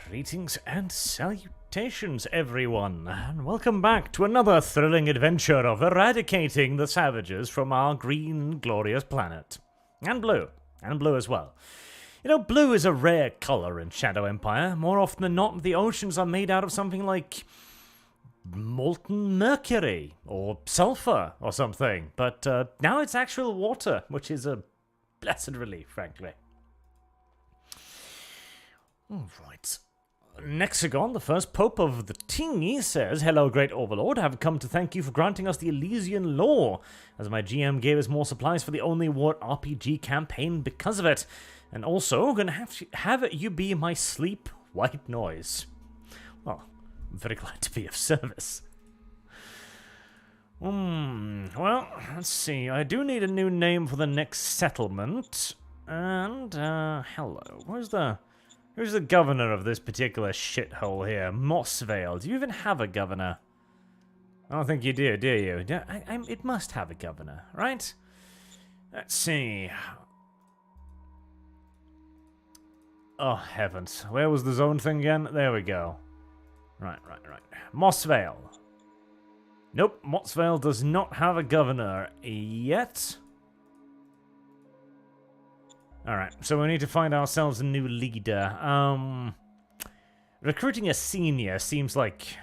Greetings and salutations, everyone, and welcome back to another thrilling adventure of eradicating the savages from our green, glorious planet. And blue as well. You know, blue is a rare color in Shadow Empire. More often than not, the oceans are made out of something like molten mercury, or sulfur, or something. But now it's actual water, which is a blessed relief, frankly. Alright. Nexagon, the first pope of the Tingy, says, "Hello, great overlord. I have come to thank you for granting us the Elysian law, as my GM gave us more supplies for the Only War RPG campaign because of it. And also, gonna have you be my sleep white noise." Well, I'm very glad to be of service. Well, let's see. I do need a new name for the next settlement. And, hello. Who's the governor of this particular shithole here? Mossvale. Do you even have a governor? I don't think you do you? It must have a governor, right? Let's see. Oh, heavens. Where was the zone thing again? There we go. Right. Mossvale. Nope, Mossvale does not have a governor yet. Alright, so we need to find ourselves a new leader. Recruiting a senior seems like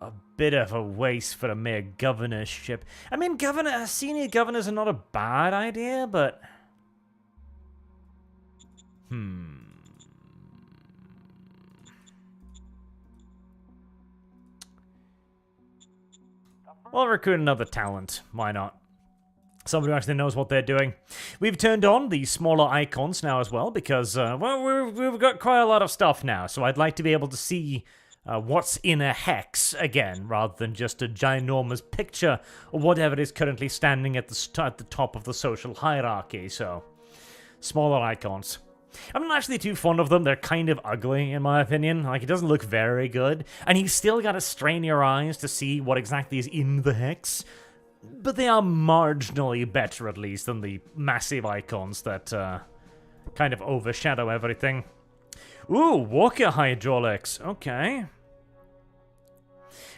a bit of a waste for a mere governorship. I mean, senior governors are not a bad idea, but... We'll recruit another talent. Why not? Somebody who actually knows what they're doing. We've turned on the smaller icons now as well because, well, we've got quite a lot of stuff now, so I'd like to be able to see what's in a hex again, rather than just a ginormous picture or whatever is currently standing at the top of the social hierarchy, so smaller icons. I'm not actually too fond of them. They're kind of ugly, in my opinion. Like, it doesn't look very good, and you still gotta strain your eyes to see what exactly is in the hex. But they are marginally better, at least, than the massive icons that kind of overshadow everything. Ooh, walker hydraulics. Okay.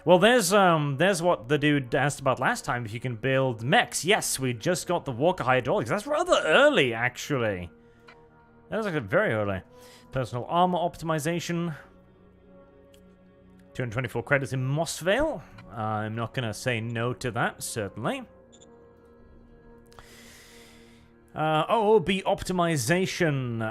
Well, there's what the dude asked about last time. If you can build mechs. Yes, we just got the walker hydraulics. That's rather early, actually. That was like very early. Personal armor optimization. 224 credits in Mossvale. I'm not going to say no to that, certainly. OOB optimization.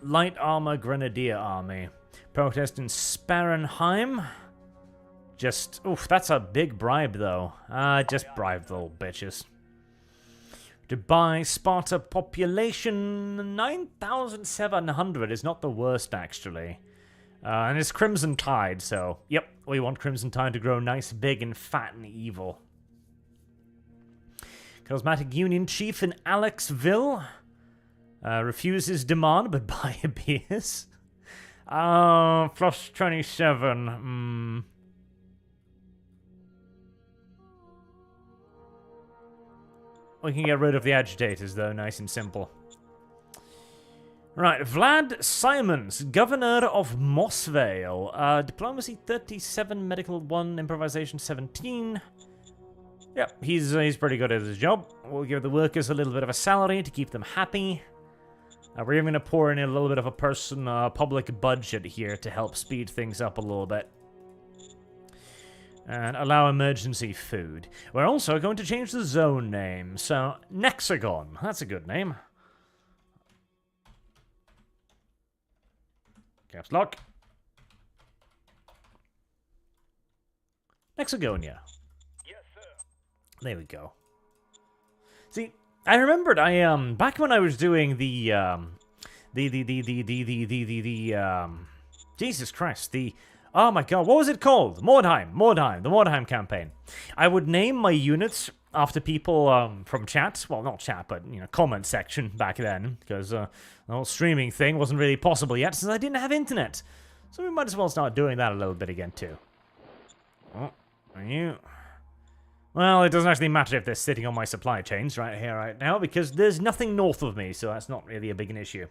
Light armor grenadier army. Protest in Sparenheim. Just, oof, that's a big bribe, though. Just bribe the little bitches. Dubai, Sparta population 9,700 is not the worst, actually. And it's Crimson Tide, so, yep, we want Crimson Tide to grow nice, big, and fat and evil. Charismatic Union Chief in Alexville refuses demand, but buy a beers. Plus 27, We can get rid of the agitators, though, nice and simple. Right, Vlad Simons, Governor of Mossvale. Diplomacy 37, Medical 1, Improvisation 17. Yep, he's pretty good at his job. We'll give the workers a little bit of a salary to keep them happy. We're even going to pour in a little bit of a public budget here to help speed things up a little bit. And allow emergency food. We're also going to change the zone name. So, Nexagon. That's a good name. Caps lock. Nexagonia. Yes, sir. There we go. See, I remembered back when I was doing Jesus Christ, oh my god, what was it called? Mordheim, the Mordheim campaign. I would name my units after people from chat, well, not chat, but, you know, comment section back then, because the whole streaming thing wasn't really possible yet since I didn't have internet. So we might as well start doing that a little bit again, too. Oh, are you? Well, it doesn't actually matter if they're sitting on my supply chains right here, right now, because there's nothing north of me, so that's not really a big an issue.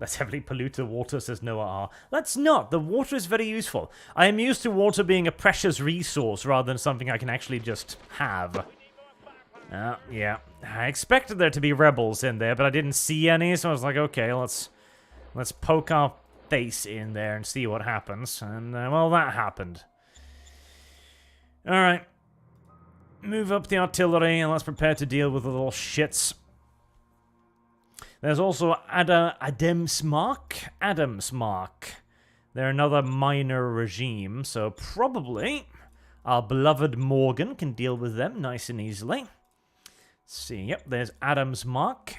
Let's heavily pollute the water, says Noah R. Let's not. The water is very useful. I am used to water being a precious resource rather than something I can actually just have. Yeah. I expected there to be rebels in there, but I didn't see any, so I was like, okay, let's poke our face in there and see what happens. And, well, that happened. Alright. Move up the artillery, and let's prepare to deal with the little shits. There's also Adam's Mark. They're another minor regime, so probably our beloved Morgan can deal with them nice and easily. Let's see, yep, there's Adam's Mark.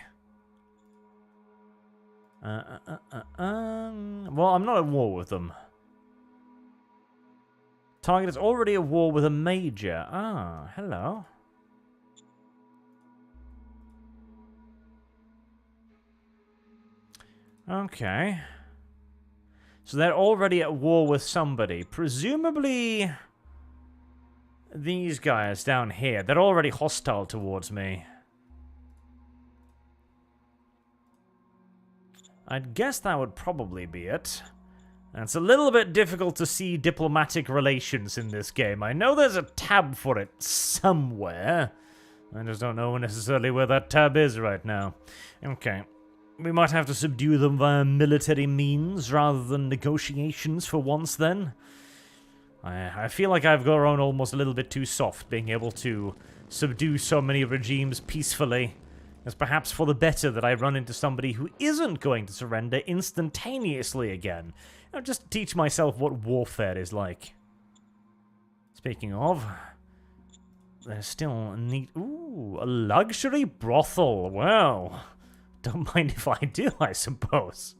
Well, I'm not at war with them. Target is already at war with a major. Ah, hello. Okay. So they're already at war with somebody. Presumably these guys down here. They're already hostile towards me. I'd guess that would probably be it. And it's a little bit difficult to see diplomatic relations in this game. I know there's a tab for it somewhere. I just don't know necessarily where that tab is right now. Okay. We might have to subdue them via military means rather than negotiations for once then. I feel like I've grown almost a little bit too soft being able to subdue so many regimes peacefully. It's perhaps for the better that I run into somebody who isn't going to surrender instantaneously again. I'll just teach myself what warfare is like. Speaking of, there's still a neat... Ooh, a luxury brothel. Well, don't mind if I do, I suppose.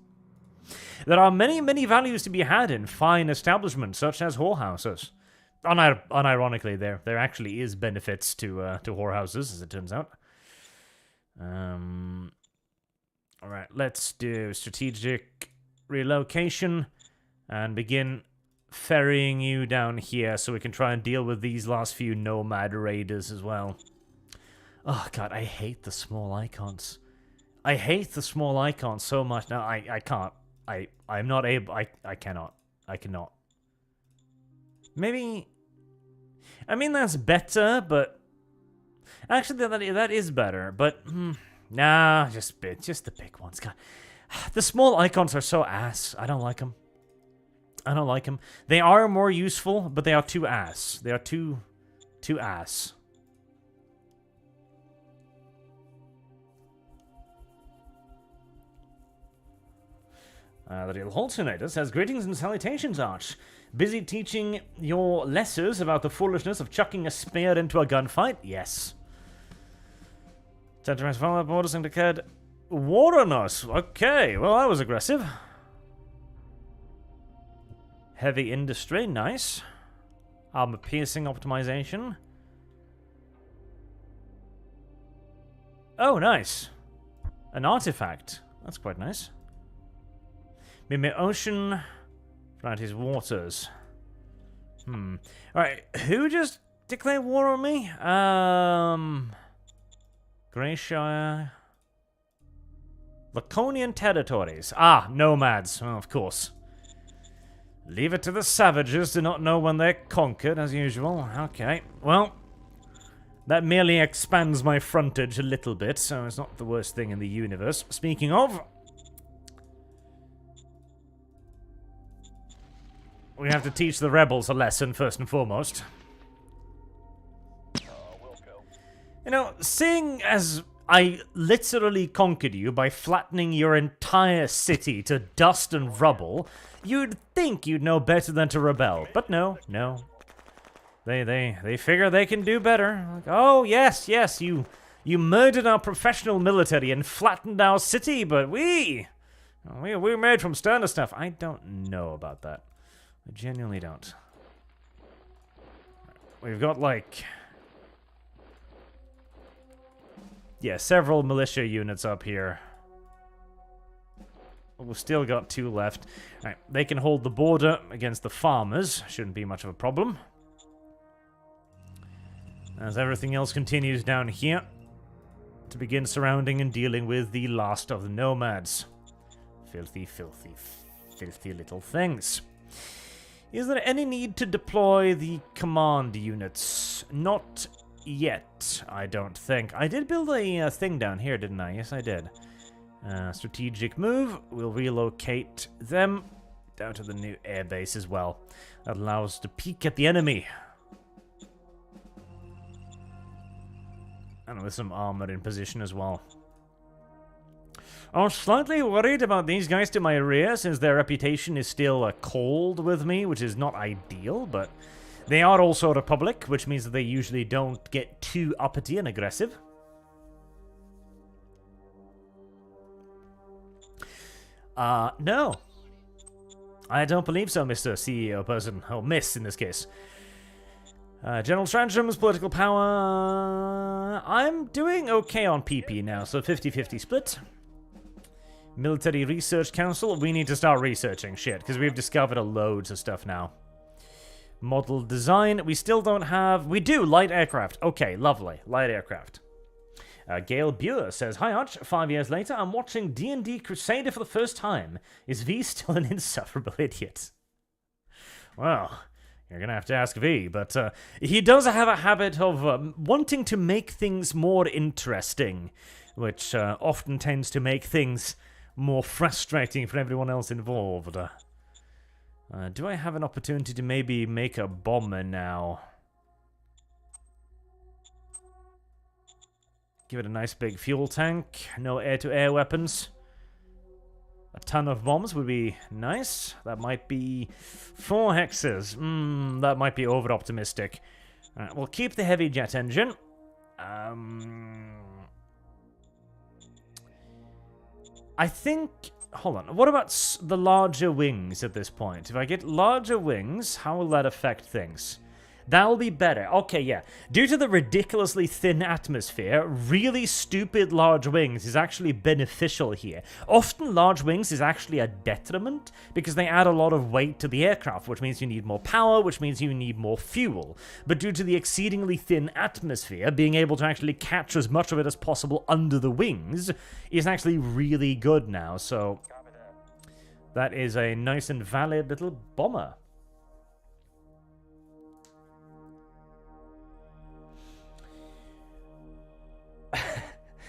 There are many, many values to be had in fine establishments such as whorehouses. Unironically, there actually is benefits to whorehouses, as it turns out. Alright, let's do strategic relocation and begin ferrying you down here so we can try and deal with these last few nomad raiders as well. Oh god, I hate the small icons. I hate the small icons so much. No, I can't. I'm not able. I cannot. I cannot. Maybe. I mean, that's better, but actually, that is better. But nah, just the big ones. God, the small icons are so ass. I don't like them. I don't like them. They are more useful, but they are too ass. They are too ass. The real alternator says, "Greetings and salutations, Arch. Busy teaching your lessers about the foolishness of chucking a spear into a gunfight? Yes. Central follow-up orders and declared war on us. Okay, well, that was aggressive. Heavy industry, nice. Armor piercing optimization. Oh, nice. An artifact. That's quite nice. Mimir Ocean. Varieties waters. Alright, who just declared war on me? Greyshire. Laconian territories. Ah, nomads. Oh, of course. Leave it to the savages to not know when they're conquered, as usual. Okay, well, that merely expands my frontage a little bit, so it's not the worst thing in the universe. Speaking of, we have to teach the rebels a lesson, first and foremost. You know, seeing as I literally conquered you by flattening your entire city to dust and rubble, you'd think you'd know better than to rebel. But no. They figure they can do better. Like, oh, yes, you murdered our professional military and flattened our city, but we're made from sterner stuff. I don't know about that. I genuinely don't. We've got, like... yeah, several militia units up here. We've still got 2 left. Alright, they can hold the border against the farmers. Shouldn't be much of a problem. as everything else continues down here to begin surrounding and dealing with the last of the nomads. Filthy, filthy, filthy little things. Is there any need to deploy the command units? Not yet, I don't think. I did build a thing down here, didn't I? Yes, I did. Strategic move. We'll relocate them down to the new airbase as well. That allows us to peek at the enemy. And with some armor in position as well. I'm slightly worried about these guys to my rear, since their reputation is still cold with me, which is not ideal, but they are also a republic, which means that they usually don't get too uppity and aggressive. No. I don't believe so, Mr. CEO person, or Miss in this case. General Stranstrom's political power... I'm doing okay on PP now, so 50-50 split. Military Research Council, we need to start researching shit, because we've discovered loads of stuff now. Model design, we still don't have... We do, light aircraft. Okay, lovely. Light aircraft. Gail Buer says, "Hi Arch, 5 years later, I'm watching D&D Crusader for the first time. Is V still an insufferable idiot?" Well, you're gonna have to ask V, but he does have a habit of wanting to make things more interesting, which often tends to make things more frustrating for everyone else involved. Do I have an opportunity to maybe make a bomber now? Give it a nice big fuel tank. No air-to-air weapons. A ton of bombs would be nice. That might be 4 hexes. That might be over-optimistic. Alright, we'll keep the heavy jet engine. I think... Hold on. What about the larger wings at this point? If I get larger wings, how will that affect things? That'll be better. Okay, yeah. Due to the ridiculously thin atmosphere, really stupid large wings is actually beneficial here. Often large wings is actually a detriment because they add a lot of weight to the aircraft, which means you need more power, which means you need more fuel. But due to the exceedingly thin atmosphere, being able to actually catch as much of it as possible under the wings is actually really good now. So that is a nice and valid little bomber.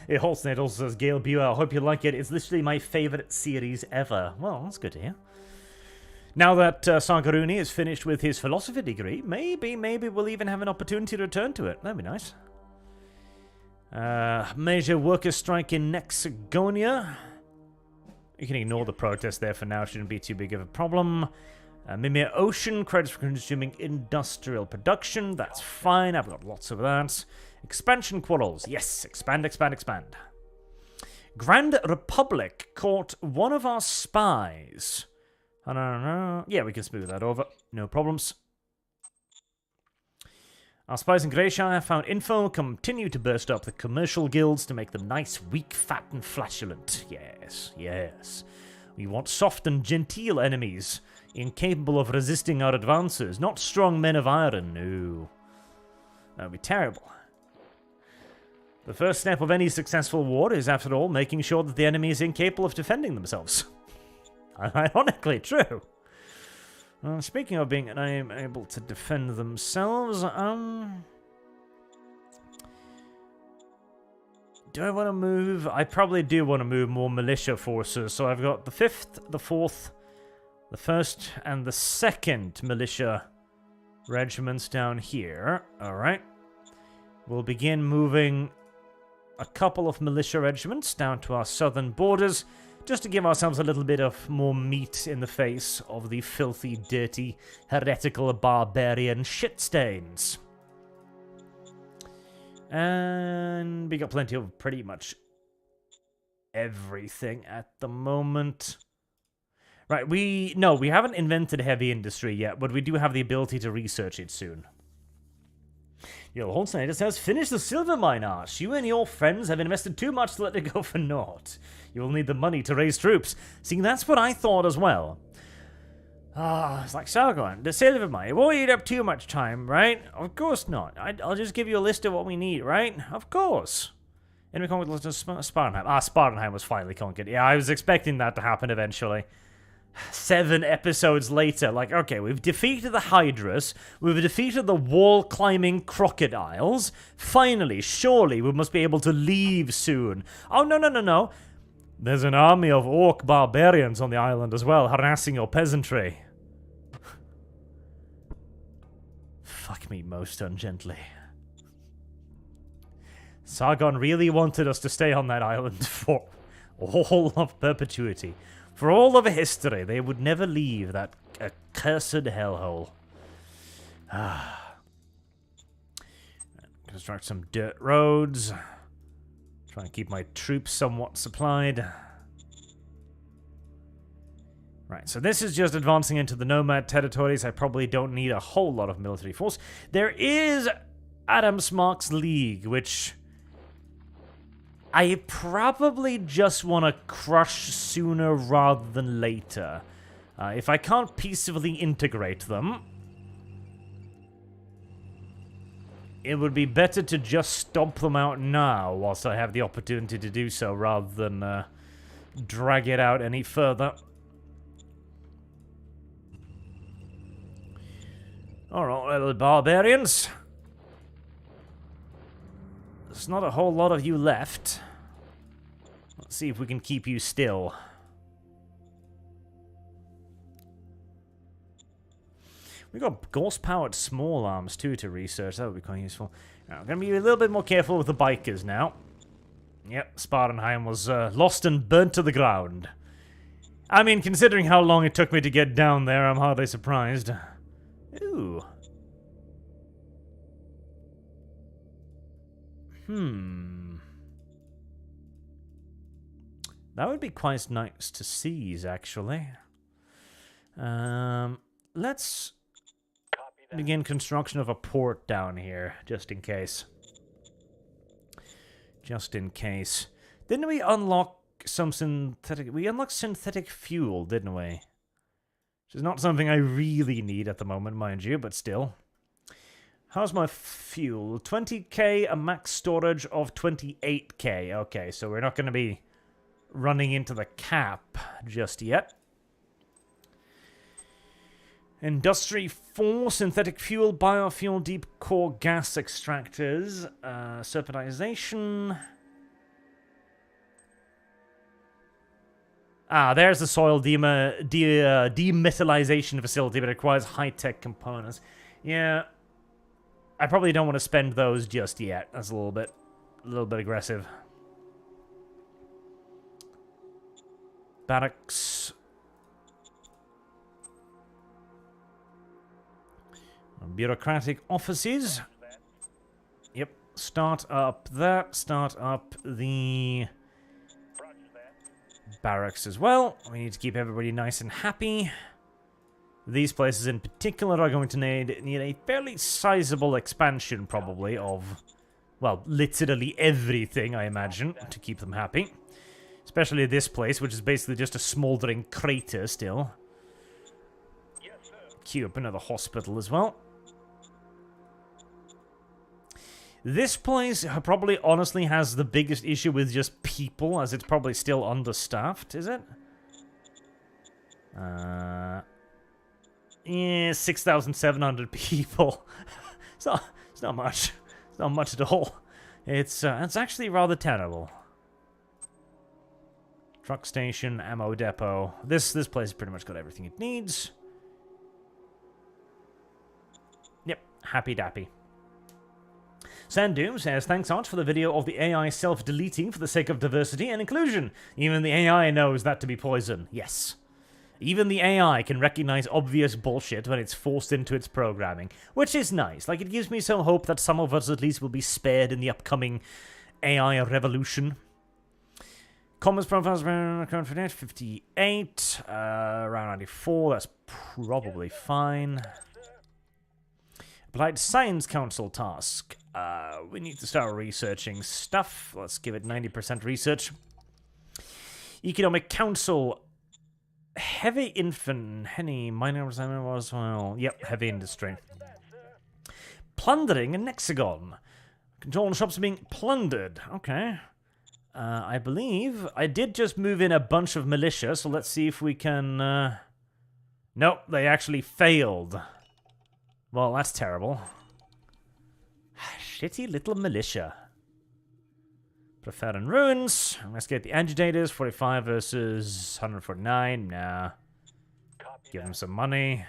Holsnett also says, "Gail Buer, I hope you like it. It's literally my favourite series ever." Well, that's good to hear. Now that Sargaruni is finished with his philosophy degree, maybe we'll even have an opportunity to return to it. That'd be nice. Major worker strike in Nexagonia. You can ignore the protest there for now. Shouldn't be too big of a problem. Mimir Ocean, credits for consuming industrial production. That's fine. I've got lots of that. Expansion quarrels. Yes, expand, expand, expand. Grand Republic caught one of our spies. Yeah, we can smooth that over. No problems. Our spies in Greyshire found info, continue to burst up the commercial guilds to make them nice, weak, fat, and flatulent. Yes, yes. We want soft and genteel enemies, incapable of resisting our advances, not strong men of iron, no. That would be terrible. The first step of any successful war is, after all, making sure that the enemy is incapable of defending themselves. Ironically true. Speaking of being unable to defend themselves, do I want to move? I probably do want to move more militia forces. So I've got the 5th, the 4th, the 1st, and the 2nd militia regiments down here. Alright. We'll begin moving a couple of militia regiments down to our southern borders, just to give ourselves a little bit of more meat in the face of the filthy, dirty, heretical, barbarian shitstains. And we got plenty of pretty much everything at the moment. Right, we haven't invented heavy industry yet, but we do have the ability to research it soon. Yo, Holstein says, "Finish the silver mine, Arch. You and your friends have invested too much to let it go for naught. You will need the money to raise troops." See, that's what I thought as well. Ah, it's like Sargon, the silver mine. It won't eat up too much time, right? Of course not. I'll just give you a list of what we need, right? Of course. Enemy conquered Spartanheim. Ah, Spartanheim was finally conquered. Yeah, I was expecting that to happen eventually. 7 episodes later, like, okay, we've defeated the Hydras, we've defeated the wall-climbing crocodiles. Finally, surely we must be able to leave soon. Oh, no. There's an army of orc barbarians on the island as well, harassing your peasantry. Fuck me most ungently. Sargon really wanted us to stay on that island for all of perpetuity. For all of history, they would never leave that accursed hellhole. Construct some dirt roads. Try and keep my troops somewhat supplied. Right, so this is just advancing into the nomad territories. I probably don't need a whole lot of military force. There is Adams Mark's League, which I probably just want to crush sooner rather than later. If I can't peacefully integrate them, it would be better to just stomp them out now whilst I have the opportunity to do so rather than drag it out any further. Alright, little barbarians. There's not a whole lot of you left. Let's see if we can keep you still. We got ghost-powered small arms too to research. That would be quite useful. Now, I'm going to be a little bit more careful with the bikers now. Yep, Spartanheim was lost and burnt to the ground. I mean, considering how long it took me to get down there, I'm hardly surprised. Ooh. That would be quite nice to seize, actually. Let's begin construction of a port down here, just in case. Just in case. Didn't we unlock some synthetic... We unlocked synthetic fuel, didn't we? Which is not something I really need at the moment, mind you, but still. How's my fuel? 20k, a max storage of 28k. Okay, so we're not going to be running into the cap just yet. Industry 4, synthetic fuel, biofuel, deep core gas extractors, serpentization. Ah, there's the soil demethylization facility, but it requires high-tech components. Yeah, I probably don't want to spend those just yet. That's a little bit aggressive. Barracks. Bureaucratic offices. Yep. Start up that. Start up the barracks as well. We need to keep everybody nice and happy. These places in particular are going to need a fairly sizable expansion, probably, of, well, literally everything, I imagine, to keep them happy. Especially this place, which is basically just a smouldering crater still. Queue up another hospital as well. This place probably honestly has the biggest issue with just people, as it's probably still understaffed, is it? Yeah, 6,700 people. It's not much. It's not much at all. It's actually rather terrible. Truck station, ammo depot. This place has pretty much got everything it needs. Yep, happy dappy. Sandoom says, thanks Arch for the video of the AI self-deleting for the sake of diversity and inclusion. Even the AI knows that to be poison. Yes. Even the AI can recognize obvious bullshit when it's forced into its programming. Which is nice. Like, it gives me some hope that some of us at least will be spared in the upcoming AI revolution. Commerce profiles around 58, around 94, that's probably fine. Applied Science Council task. We need to start researching stuff. Let's give it 90% research. Economic Council. Heavy minor assignment was, well, yep, heavy industry. Plundering in Hexagon. Control shops are being plundered. Okay. I believe I did just move in a bunch of militia, so let's see if we can... Nope, they actually failed. Well, that's terrible. Shitty little militia. Preferred in ruins. Investigate the agitators. 45 versus 149. Nah. Give them some money.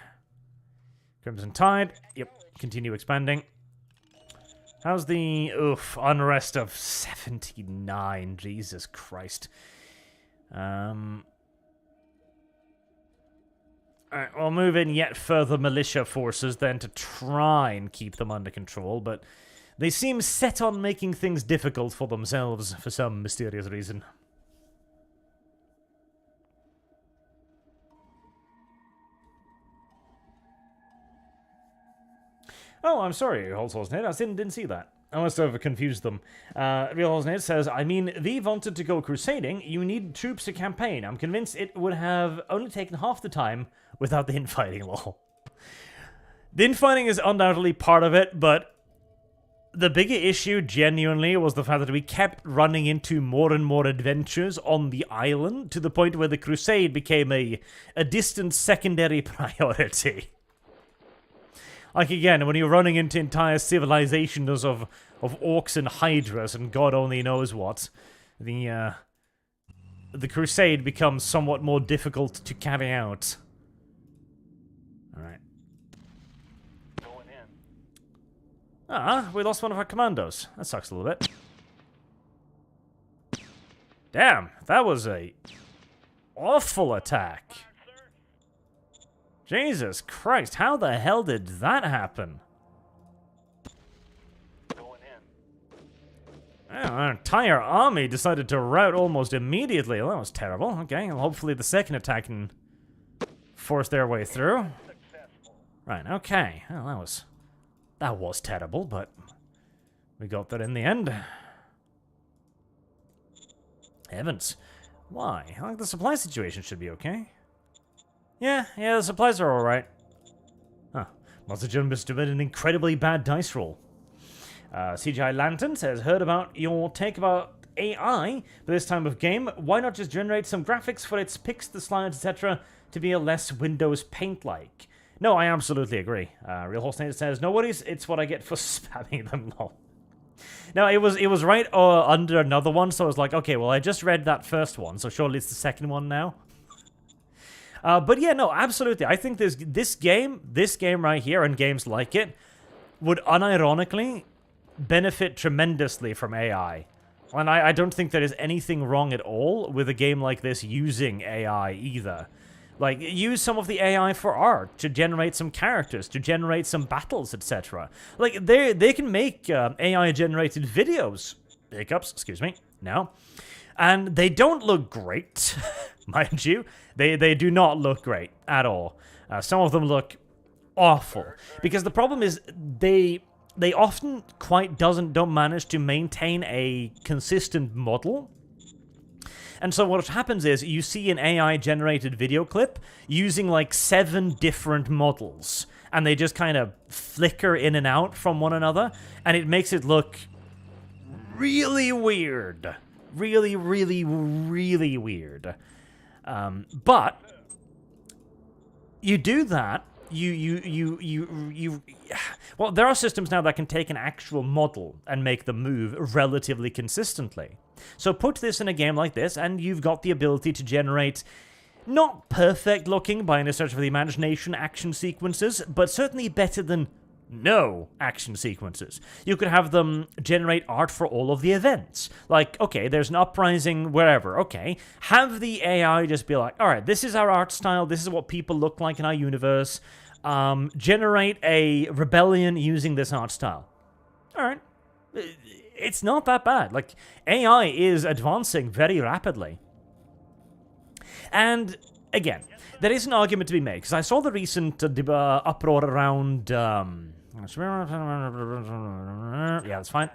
Crimson Tide. Yep. Continue expanding. How's the unrest of 79? Jesus Christ. Alright, we'll move in yet further militia forces then to try and keep them under control, but they seem set on making things difficult for themselves for some mysterious reason. Oh, I'm sorry, Holzhornsnade. I didn't see that. I must have confused them. Real Holzhornsnade says, I mean, V wanted to go crusading. You need troops to campaign. I'm convinced it would have only taken half the time without the infighting law. The infighting is undoubtedly part of it, but the bigger issue, genuinely, was the fact that we kept running into more and more adventures on the island, to the point where the crusade became a distant secondary priority. Like, again, when you're running into entire civilizations of orcs and hydras and God only knows what, the crusade becomes somewhat more difficult to carry out. Alright. We lost one of our commandos. That sucks a little bit. Damn, that was a awful attack. Jesus Christ, how the hell did that happen? Our entire army decided to rout almost immediately. Well, that was terrible. Okay, well, hopefully the second attack can force their way through. Right, okay. Well, that was terrible, but we got there in the end. Heavens. Why? I think the supply situation should be okay. Yeah, the supplies are alright. Huh. Must have just been an incredibly bad dice roll. CGI Lantern says, heard about your take about AI for this time of game. Why not just generate some graphics for its pics, the slides, etc. to be a less Windows Paint-like? No, I absolutely agree. Real Horsenator says, no worries, it's what I get for spamming them, lol. No, it was right under another one, so I was like, okay, well, I just read that first one, so surely it's the second one now. But yeah, no, absolutely. I think this game right here and games like it would unironically benefit tremendously from AI. And I don't think there is anything wrong at all with a game like this using AI either. Like, use some of the AI for art, to generate some characters, to generate some battles, etc. Like, they can make AI-generated videos. Hiccups, excuse me, now. And they don't look great, mind you. They do not look great at all. Some of them look awful. Because the problem is they often don't manage to maintain a consistent model. And so what happens is you see an AI-generated video clip using like 7 different models. And they just kind of flicker in and out from one another. And it makes it look really weird. Really, really, really weird. But you do that, well, there are systems now that can take an actual model and make them move relatively consistently. So put this in a game like this, and you've got the ability to generate not perfect looking by any stretch of the imagination action sequences, but certainly better than no action sequences. You could have them generate art for all of the events. Like, okay, there's an uprising wherever. Okay, have the AI just be like, all right, this is our art style. This is what people look like in our universe. Generate a rebellion using this art style. All right. It's not that bad. Like, AI is advancing very rapidly. And, again, there is an argument to be made, because I saw the recent uproar around... yeah, that's fine.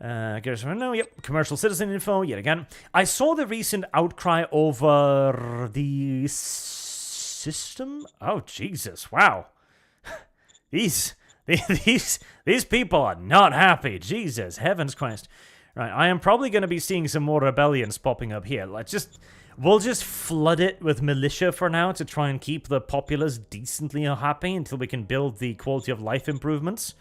No, yep, commercial citizen info, yet again. I saw the recent outcry over the system. Oh, Jesus, wow. These people are not happy. Jesus, heavens Christ. Right, I am probably going to be seeing some more rebellions popping up here. We'll just flood it with militia for now to try and keep the populace decently happy until we can build the quality of life improvements.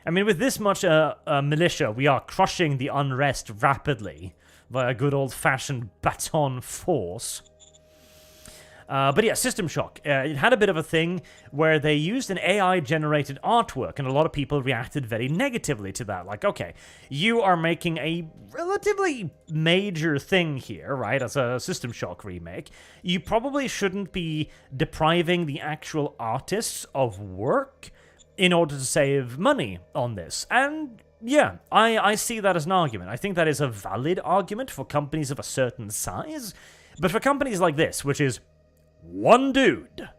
I mean, with this much militia, we are crushing the unrest rapidly via good old-fashioned baton force. But yeah, System Shock. It had a bit of a thing where they used an AI-generated artwork, and a lot of people reacted very negatively to that. Like, okay, you are making a relatively major thing here, right, as a System Shock remake. You probably shouldn't be depriving the actual artists of work in order to save money on this. And yeah, I see that as an argument. I think that is a valid argument for companies of a certain size. But for companies like this, which is one dude,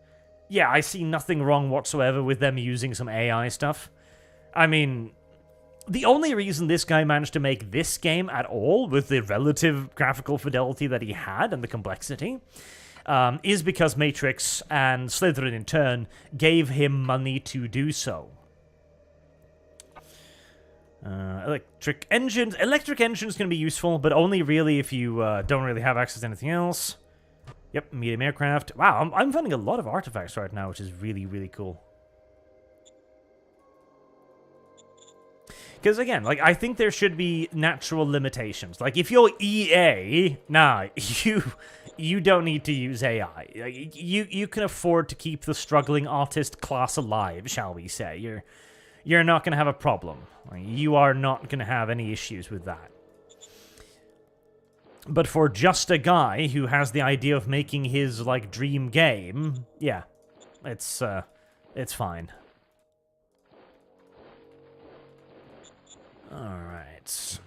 yeah, I see nothing wrong whatsoever with them using some AI stuff. I mean, the only reason this guy managed to make this game at all, with the relative graphical fidelity that he had and the complexity, is because Matrix and Slytherin in turn gave him money to do so. Electric engines can be useful, but only really if you don't really have access to anything else. Yep, medium aircraft. Wow, I'm finding a lot of artifacts right now, which is really, really cool. Because again, like, I think there should be natural limitations. Like, if you're EA, nah, you don't need to use AI. You can afford to keep the struggling artist class alive, shall we say. You're not going to have a problem. Like, you are not going to have any issues with that. But for just a guy who has the idea of making his, like, dream game, yeah, it's fine. Alright.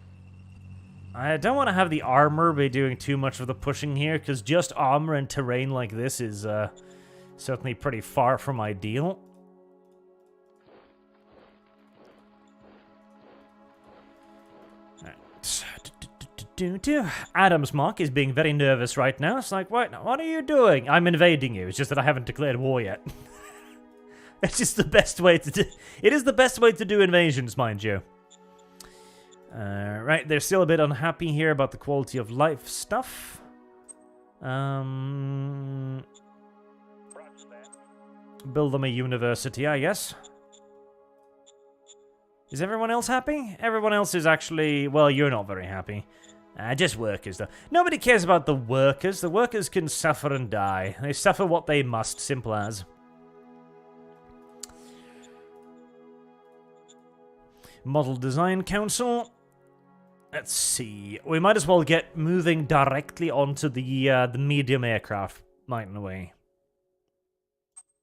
I don't want to have the armor be doing too much of the pushing here, because just armor and terrain like this is certainly pretty far from ideal. Adam's Mark is being very nervous right now. It's like, what are you doing? I'm invading you. It's just that I haven't declared war yet. It's just the best way to do... It is the best way to do invasions, mind you. Right, they're still a bit unhappy here about the quality of life stuff. Build them a university, I guess. Is everyone else happy? Everyone else is actually... Well, you're not very happy. Just workers, though. Nobody cares about the workers. The workers can suffer and die. They suffer what they must, simple as. Model Design Council. Let's see. We might as well get moving directly onto the medium aircraft, mightn't we?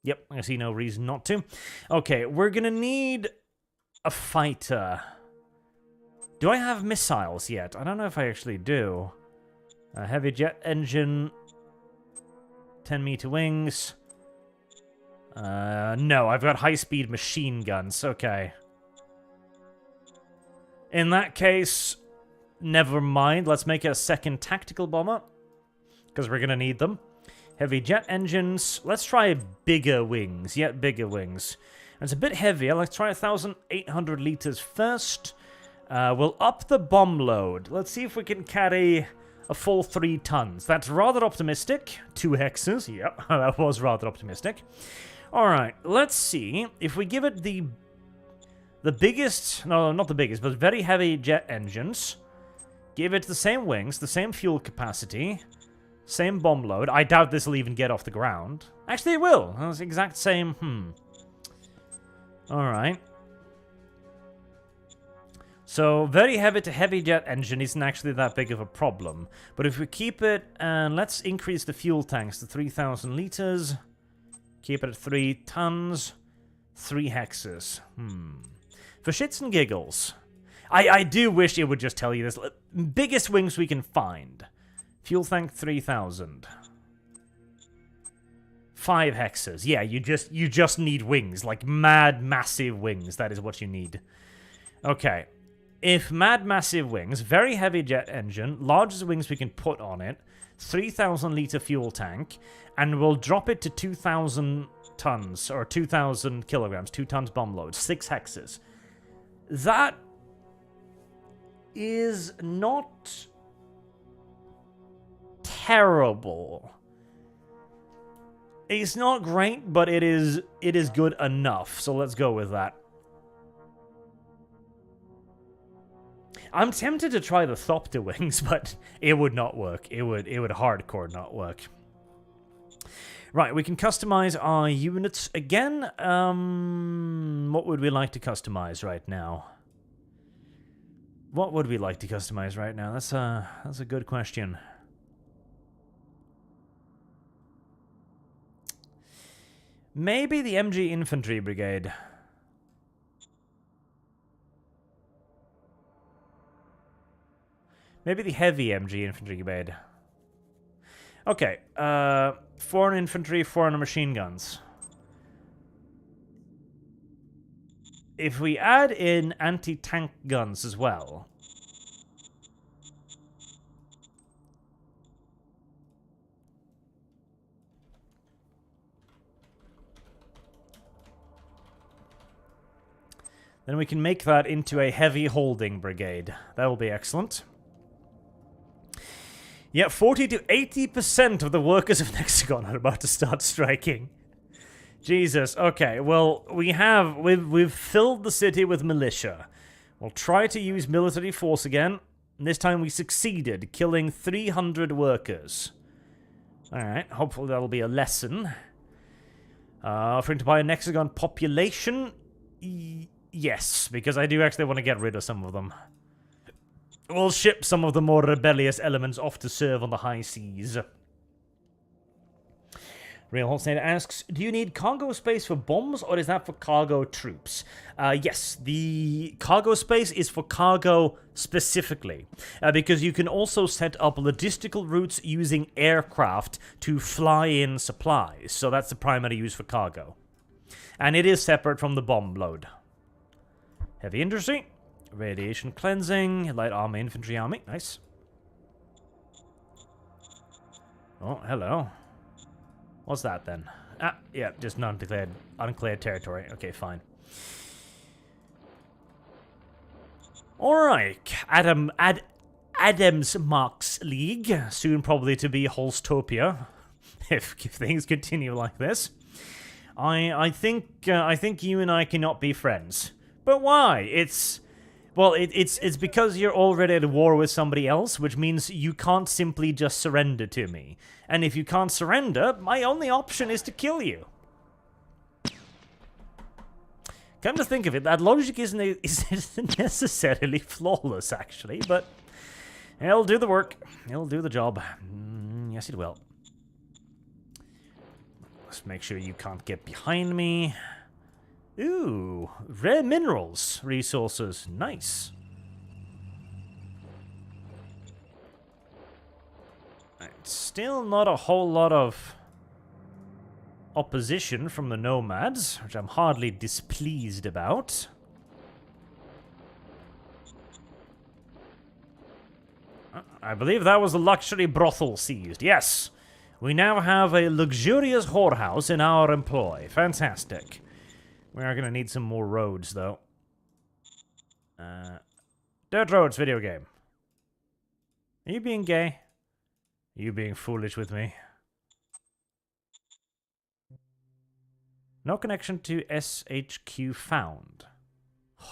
Yep, I see no reason not to. Okay, we're gonna need a fighter. Do I have missiles yet? I don't know if I actually do. A heavy jet engine. 10-meter wings. No, I've got high-speed machine guns. Okay. In that case, never mind. Let's make it a second tactical bomber, because we're going to need them. Heavy jet engines. Let's try bigger wings. Yet bigger wings. It's a bit heavier. Let's try 1,800 liters first. We'll up the bomb load. Let's see if we can carry a full 3 tons. That's rather optimistic. 2 hexes. Yep, that was rather optimistic. Alright, let's see. If we give it the biggest... No, not the biggest, but very heavy jet engines. Give it the same wings, the same fuel capacity, same bomb load. I doubt this will even get off the ground. Actually, it will. It's the exact same... Alright. So, very heavy to heavy jet engine isn't actually that big of a problem. But if we keep it, and let's increase the fuel tanks to 3,000 liters. Keep it at 3 tons. 3 hexes. For shits and giggles. I do wish it would just tell you this. Biggest wings we can find. Fuel tank 3,000. 5 hexes. Yeah, you just need wings. Like, mad, massive wings. That is what you need. Okay. if mad massive wings, very heavy jet engine, largest wings we can put on it, 3,000 litre fuel tank, and we'll drop it to 2,000 tons, or 2,000 kilograms, 2 tons bomb load, 6 hexes. That is not terrible. It's not great, but it is good enough, so let's go with that. I'm tempted to try the Thopter wings, but it would not work. It would hardcore not work. Right, we can customize our units again. What would we like to customize right now? What would we like to customize right now? That's a good question. Maybe the MG Infantry Brigade. Maybe the heavy MG Infantry Brigade. Okay, 4 infantry, 4 machine guns. If we add in anti-tank guns as well... then we can make that into a heavy holding brigade. That will be excellent. Yeah, 40 to 80% of the workers of Nexagon are about to start striking. Jesus. Okay, well, we've filled the city with militia. We'll try to use military force again. And this time we succeeded, killing 300 workers. Alright, hopefully that'll be a lesson. Offering to buy a Nexagon population? Yes, because I do actually want to get rid of some of them. We'll ship some of the more rebellious elements off to serve on the high seas. Real Holstein asks, do you need cargo space for bombs, or is that for cargo troops? Yes, the cargo space is for cargo specifically, because you can also set up logistical routes using aircraft to fly in supplies, so that's the primary use for cargo. And it is separate from the bomb load. Heavy industry, radiation cleansing, light army, infantry army, nice. Oh, hello. What's that then? Ah, yeah, just uncleared territory. Okay, fine. Alright, Adams Marks League, soon probably to be Holstopia, if things continue like this. I think you and I cannot be friends. But why? It's because you're already at war with somebody else, which means you can't simply just surrender to me. And if you can't surrender, my only option is to kill you. Come to think of it, that logic isn't necessarily flawless, actually, but it'll do the work. It'll do the job. Yes, it will. Let's make sure you can't get behind me. Ooh, rare minerals resources. Nice. Still not a whole lot of opposition from the nomads, which I'm hardly displeased about. I believe that was a luxury brothel seized. Yes, we now have a luxurious whorehouse in our employ. Fantastic. We are going to need some more roads, though. Dirt roads video game. Are you being gay? Are you being foolish with me? No connection to SHQ found.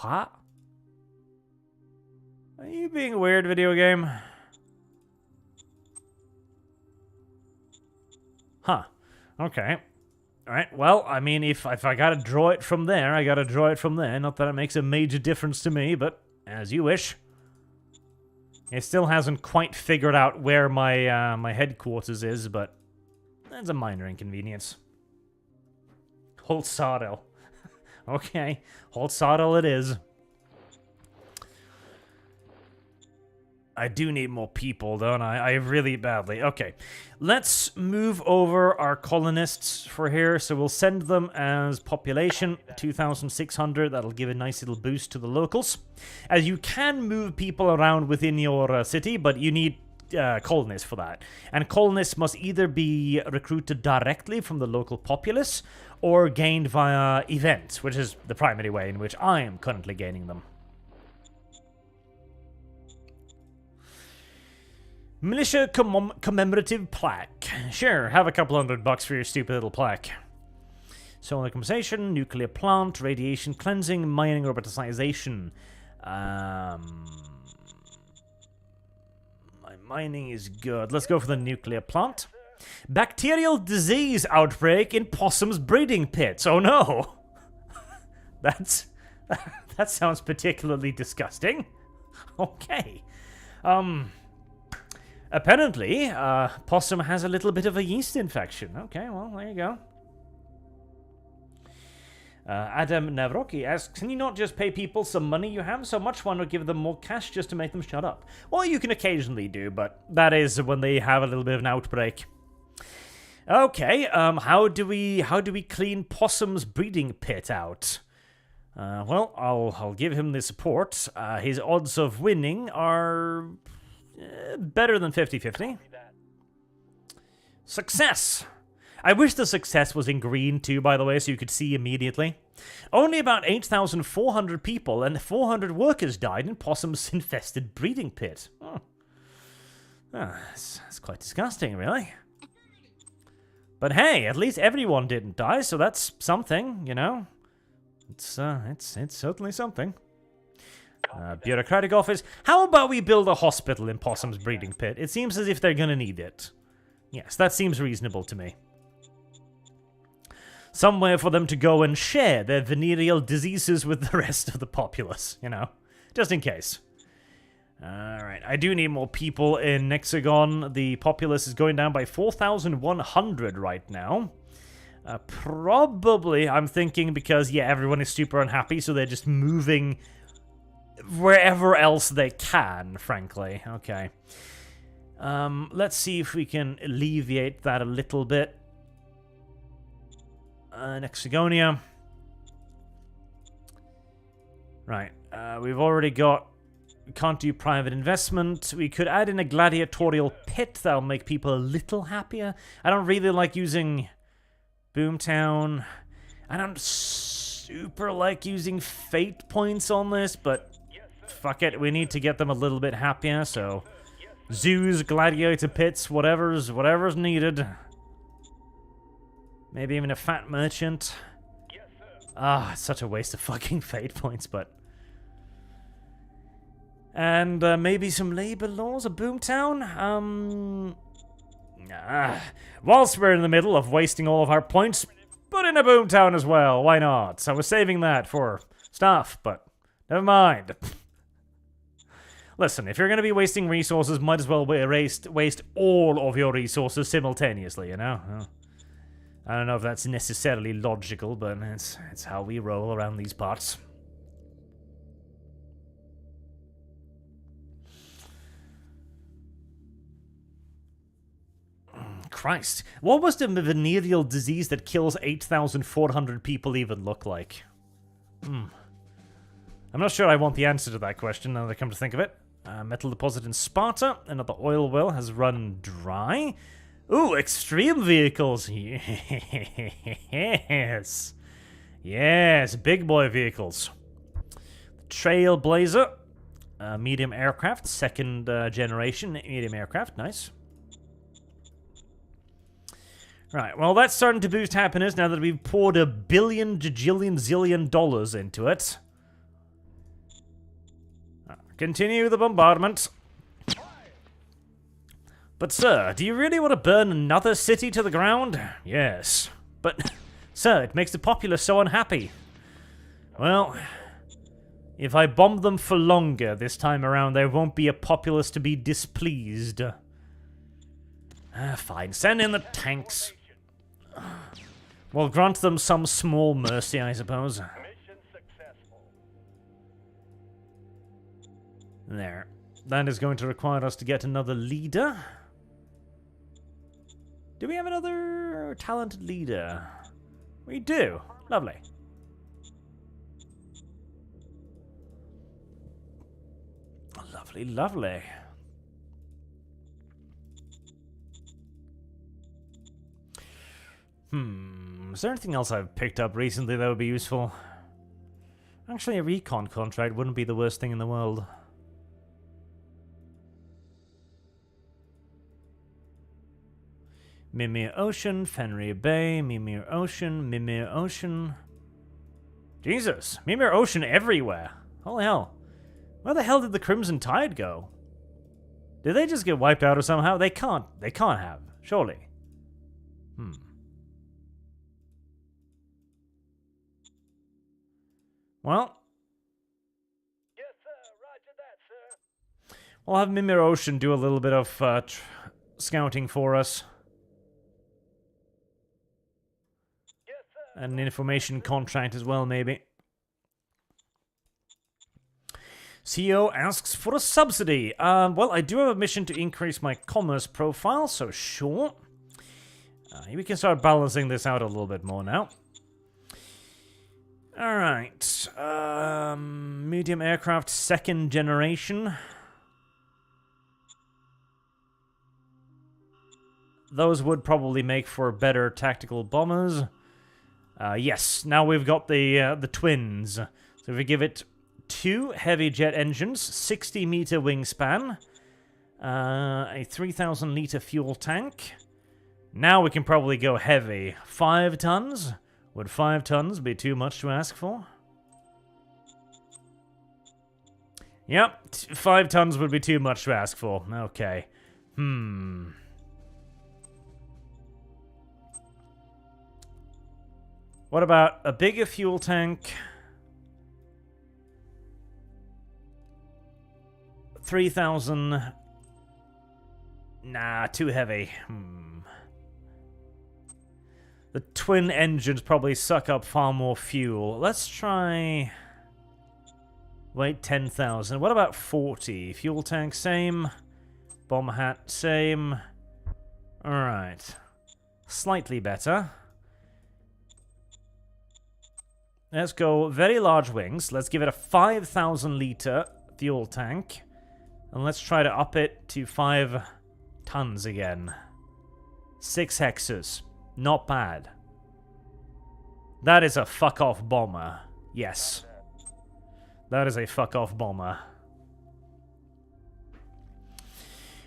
What? Are you being weird, video game? Huh. Okay. Alright, well, I mean, if I gotta draw it from there, I gotta draw it from there. Not that it makes a major difference to me, but as you wish. It still hasn't quite figured out where my my headquarters is, but that's a minor inconvenience. Holtzadel. Okay, Holtzadel it is. I do need more people, don't I? I really badly. Okay, let's move over our colonists for here. So we'll send them as population, 2,600. That'll give a nice little boost to the locals. As you can move people around within your city, but you need colonists for that. And colonists must either be recruited directly from the local populace or gained via events, which is the primary way in which I am currently gaining them. Militia commemorative plaque. Sure, have a couple $100 for your stupid little plaque. Solar compensation, nuclear plant, radiation cleansing, mining roboticization. My mining is good. Let's go for the nuclear plant. Bacterial disease outbreak in possum's breeding pits. Oh no! That sounds particularly disgusting. Okay. Apparently, possum has a little bit of a yeast infection. Okay, well, there you go. Adam Navroki asks, can you not just pay people some money you have so much? Why not give them more cash just to make them shut up? Well, you can occasionally do, but that is when they have a little bit of an outbreak. Okay, how do we clean possum's breeding pit out? Well, I'll give him the support. His odds of winning are better than 50-50. Success! I wish the success was in green too, by the way, so you could see immediately. Only about 8,400 people and 400 workers died in possum's infested breeding pit. Oh. That's quite disgusting, really. But hey, at least everyone didn't die, so that's something, you know. It's certainly something. Bureaucratic office. How about we build a hospital in possum's breeding pit? It seems as if they're gonna need it. Yes, that seems reasonable to me. Somewhere for them to go and share their venereal diseases with the rest of the populace, you know, just in case. Alright, I do need more people in Nexagon. The populace is going down by 4,100 right now. Probably, I'm thinking, because, yeah, everyone is super unhappy, so they're just moving wherever else they can, frankly. Okay. Let's see if we can alleviate that a little bit. Nexagonia. Right. We've already got... We can't do private investment. We could add in a gladiatorial pit. That'll make people a little happier. I don't really like using Boomtown. I don't super like using fate points on this, but fuck it. We need to get them a little bit happier, so... Zoos, gladiator pits, whatever's needed. Maybe even a fat merchant. Ah, it's such a waste of fucking fate points, but... And maybe some labor laws, a boomtown? Whilst we're in the middle of wasting all of our points, put in a boomtown as well, why not? So I was saving that for stuff, but never mind. Listen, if you're going to be wasting resources, might as well waste all of your resources simultaneously, you know? I don't know if that's necessarily logical, but it's how we roll around these parts. Christ. What was the venereal disease that kills 8,400 people even look like? I'm not sure I want the answer to that question now that I come to think of it. Metal deposit in Sparta. Another oil well has run dry. Ooh, extreme vehicles. Yes. Yes, big boy vehicles. Trailblazer. Medium aircraft. Second generation medium aircraft. Nice. Right, well, that's starting to boost happiness now that we've poured $1 billion, jajillion, zillion dollars into it. Continue the bombardment. But, sir, do you really want to burn another city to the ground? Yes. But, sir, it makes the populace so unhappy. Well, if I bomb them for longer this time around, there won't be a populace to be displeased. Fine, send in the tanks. We'll grant them some small mercy, I suppose. There. That is going to require us to get another leader. Do we have another talented leader? We do. Lovely. Lovely, lovely. Is there anything else I've picked up recently that would be useful? Actually, a recon contract wouldn't be the worst thing in the world. Mimir Ocean, Fenrir Bay, Mimir Ocean, Mimir Ocean. Jesus, Mimir Ocean everywhere. Holy hell. Where the hell did the Crimson Tide go? Did they just get wiped out or somehow? They can't have, surely. Well. Yes, sir. Roger that, sir. We'll have Mimir Ocean do a little bit of scouting for us. Yes, sir. And an information contract as well, maybe. CEO asks for a subsidy. Well, I do have a mission to increase my commerce profile, so sure. We can start balancing this out a little bit more now. Alright. Medium aircraft, second generation. Those would probably make for better tactical bombers. Yes, now we've got the twins. So if we give it 2 heavy jet engines, 60-meter wingspan, a 3,000-liter fuel tank. Now we can probably go heavy. 5 tons? Would 5 tons be too much to ask for? Yep, 5 tons would be too much to ask for. Okay. What about a bigger fuel tank? 3,000. Nah, too heavy. The twin engines probably suck up far more fuel. Let's try... Wait, 10,000. What about 40? Fuel tank, same. Bomb hat, same. Alright. Slightly better. Let's go very large wings. Let's give it a 5,000-liter fuel tank. And let's try to up it to 5 tons again. 6 hexes. Not bad. That is a fuck-off bomber. Yes. That is a fuck-off bomber.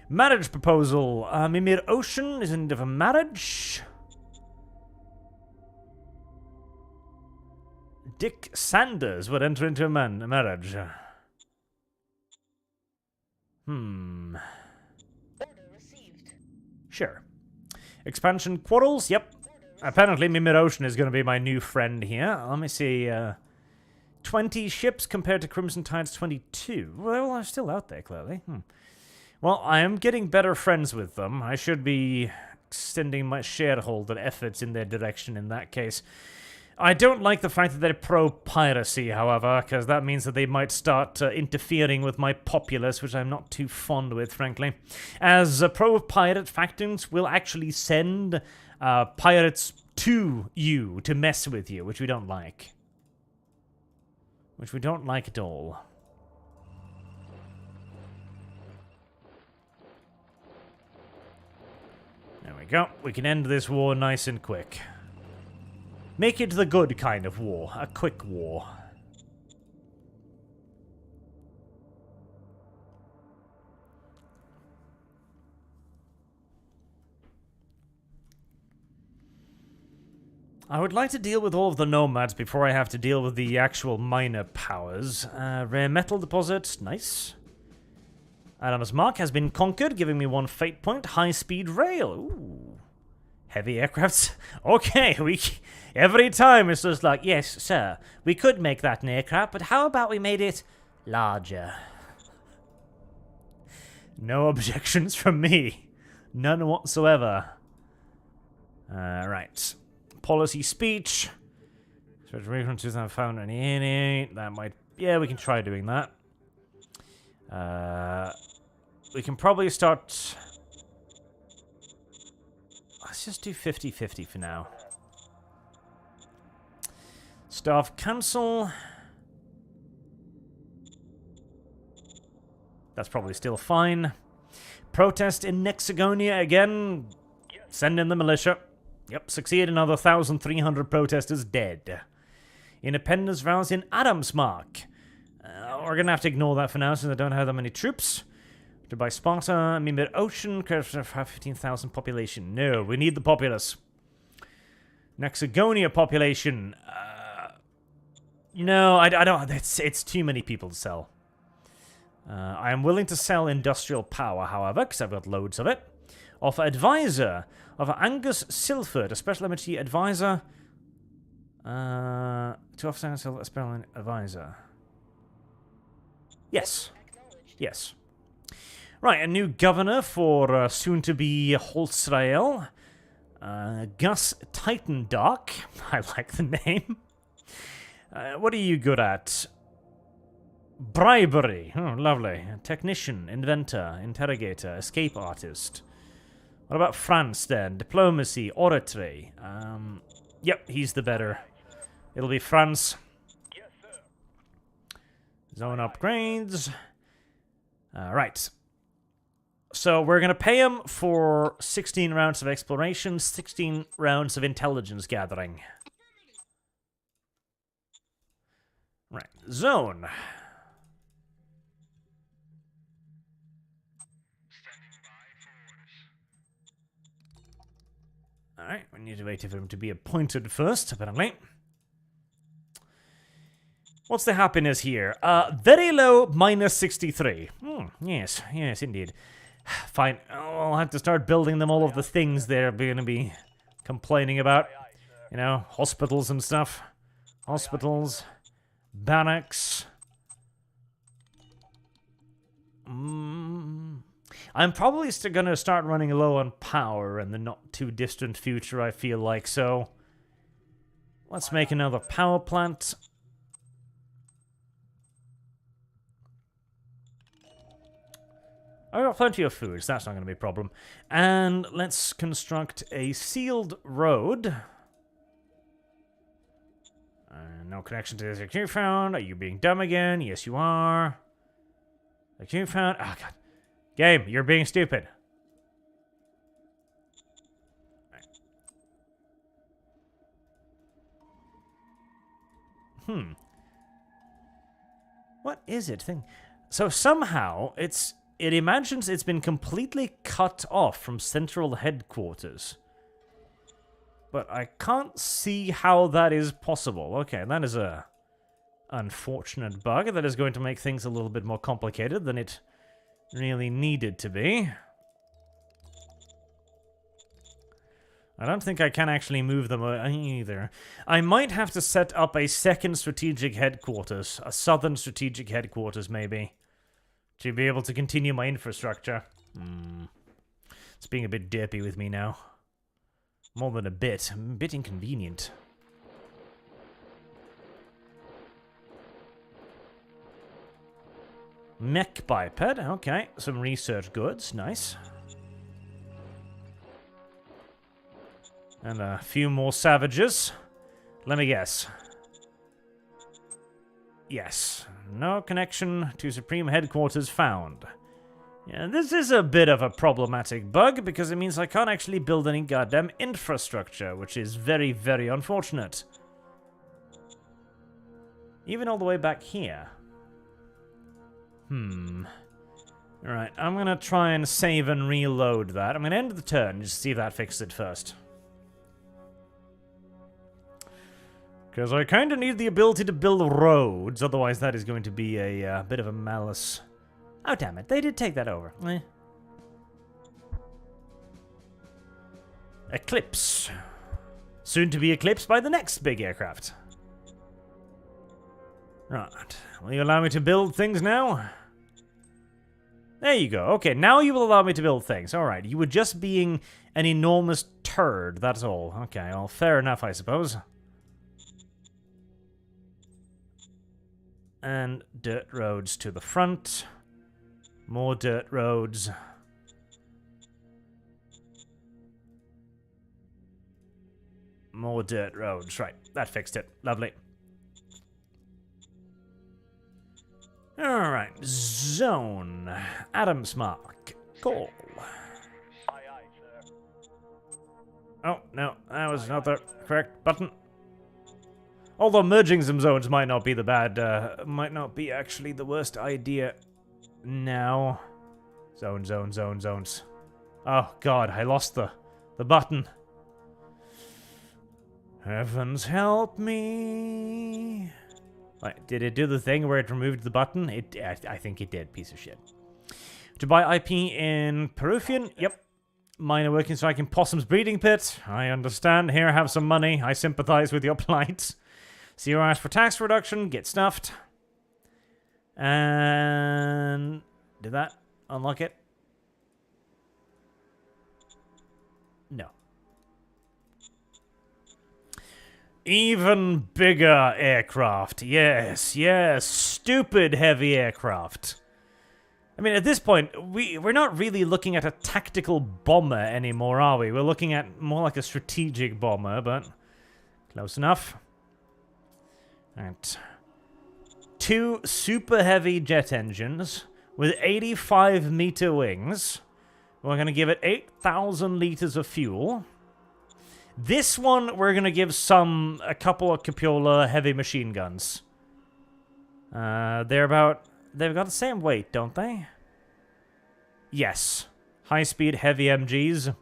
Marriage proposal. Mimir Ocean is in need of a marriage. Dick Sanders would enter into a marriage. Order received. Sure. Expansion quarrels? Yep. Apparently Mimir Ocean is going to be my new friend here. Let me see. 20 ships compared to Crimson Tide's 22. Well, I'm still out there, clearly. Well, I am getting better friends with them. I should be extending my shareholder efforts in their direction in that case. I don't like the fact that they're pro-piracy, however, because that means that they might start interfering with my populace, which I'm not too fond with, frankly. As pro-pirate factions will actually send pirates to you to mess with you, which we don't like. Which we don't like at all. There we go. We can end this war nice and quick. Make it the good kind of war. A quick war. I would like to deal with all of the nomads before I have to deal with the actual minor powers. Rare metal deposit. Nice. Adam's Mark has been conquered, giving me 1 fate point. High-speed rail. Ooh. Heavy aircrafts. Okay, every time it's just like, yes, sir, we could make that an aircraft, but how about we made it larger? No objections from me. None whatsoever. Right. Policy speech. From 2598. That might... Yeah, we can try doing that. we can probably start... Let's just do 50-50 for now. Staff cancel. That's probably still fine. Protest in Nexagonia again. Send in the militia. Yep, succeed. Another 1,300 protesters dead. Independence vows in Adamsmark. We're gonna have to ignore that for now since I don't have that many troops. To buy Sparta, Mimir Ocean, 15,000 population. No, we need the populace. Nexagonia population. No, I don't. It's too many people to sell. I am willing to sell industrial power, however, because I've got loads of it. Offer advisor. Offer Angus Silford, a special MHT advisor. To offer a special advisor. Yes. Yes. Right, a new governor for soon-to-be Holzrael. Gus Titandark. I like the name. What are you good at? Bribery. Oh, lovely. Technician, inventor, interrogator, escape artist. What about France, then? Diplomacy, oratory. Yep, he's the better. It'll be France. Yes, sir. Zone upgrades. Right. So we're going to pay him for 16 rounds of exploration, 16 rounds of intelligence gathering. Right. Zone. Alright, we need to wait for him to be appointed first, apparently. What's the happiness here? Very low, minus 63. Yes, yes, indeed. Fine, I'll have to start building them all of the things they're going to be complaining about. You know, hospitals and stuff. Hospitals. Barracks. I'm probably still going to start running low on power in the not too distant future, I feel like, so... Let's make another power plant. I've got plenty of food, so that's not going to be a problem. And let's construct a sealed road. No connection to this activity found. Are you being dumb again? Yes, you are. Activity found. Oh, God. Game, you're being stupid. What is it? So somehow it imagines it's been completely cut off from central headquarters. But I can't see how that is possible. Okay, that is a unfortunate bug that is going to make things a little bit more complicated than it really needed to be. I don't think I can actually move them either. I might have to set up a second strategic headquarters. A southern strategic headquarters, maybe. To be able to continue my infrastructure. It's being a bit derpy with me now. More than a bit inconvenient. Mech biped, okay. Some research goods, nice. And a few more savages. Let me guess. Yes. No connection to Supreme Headquarters found. Yeah, this is a bit of a problematic bug, because it means I can't actually build any goddamn infrastructure, which is very, very unfortunate. Even all the way back here. Alright, I'm gonna try and save and reload that. I'm gonna end the turn and just see if that fixes it first. Because I kind of need the ability to build roads, otherwise that is going to be a bit of a malice. Oh, damn it. They did take that over. Eclipse. Soon to be eclipsed by the next big aircraft. Right. Will you allow me to build things now? There you go. Okay, now you will allow me to build things. Alright, you were just being an enormous turd, that's all. Okay, well, fair enough, I suppose. And dirt roads to the front. More dirt roads. More dirt roads. Right, that fixed it. Lovely. Alright, zone. Adams mark. Call. Aye, aye, sir. Oh, no, that was not the correct button. Although merging some zones might not be the might not be actually the worst idea now. Zones. Oh god, I lost the button. Heavens help me. Wait, did it do the thing where it removed the button? I think it did, piece of shit. To buy IP in Peruvian? Yep. Minor working strike in Possum's breeding pit. I understand. Here, have some money. I sympathize with your plight. See your ask for tax reduction. Get stuffed. And... did that unlock it? No. Even bigger aircraft. Yes. Stupid heavy aircraft. I mean, at this point, we're not really looking at a tactical bomber anymore, are we? We're looking at more like a strategic bomber, but close enough. Alright. 2 super heavy jet engines with 85-meter wings. We're going to give it 8,000 liters of fuel. This one, we're going to give a couple of cupola heavy machine guns. They've got the same weight, don't they? Yes. High-speed heavy MGs.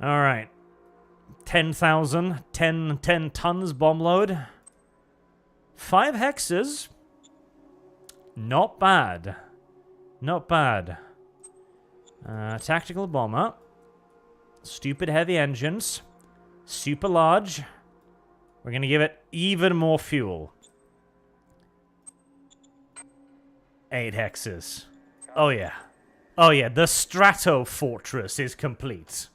Alright. 10,000. 10 tons bomb load. 5 hexes. Not bad. Not bad. Tactical bomber. Stupid heavy engines. Super large. We're going to give it even more fuel. 8 hexes. Oh yeah. Oh yeah, the Strato Fortress is complete.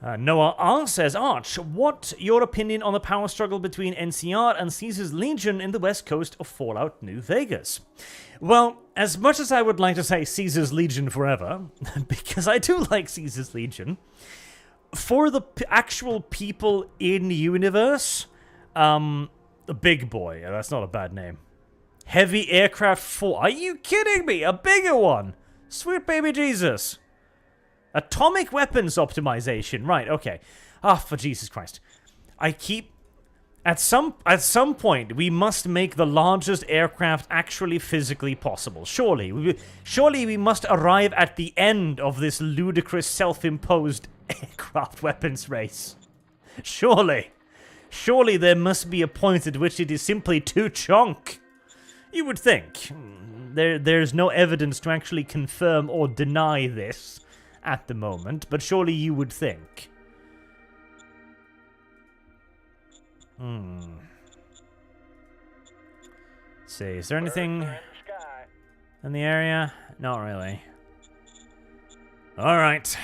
Noah R says, Arch, what your opinion on the power struggle between NCR and Caesar's Legion in the west coast of Fallout New Vegas? Well, as much as I would like to say Caesar's Legion forever, because I do like Caesar's Legion, for the actual people in universe, Big Boy, that's not a bad name. Heavy Aircraft 4, are you kidding me? A bigger one! Sweet baby Jesus. Atomic weapons optimization. Right, okay. For Jesus Christ. At some point, we must make the largest aircraft actually physically possible. Surely we must arrive at the end of this ludicrous self-imposed aircraft weapons race. Surely there must be a point at which it is simply too chunk. You would think. There's no evidence to actually confirm or deny this at the moment, but surely you would think. Let's see, is there anything in the area? Not really. Alright.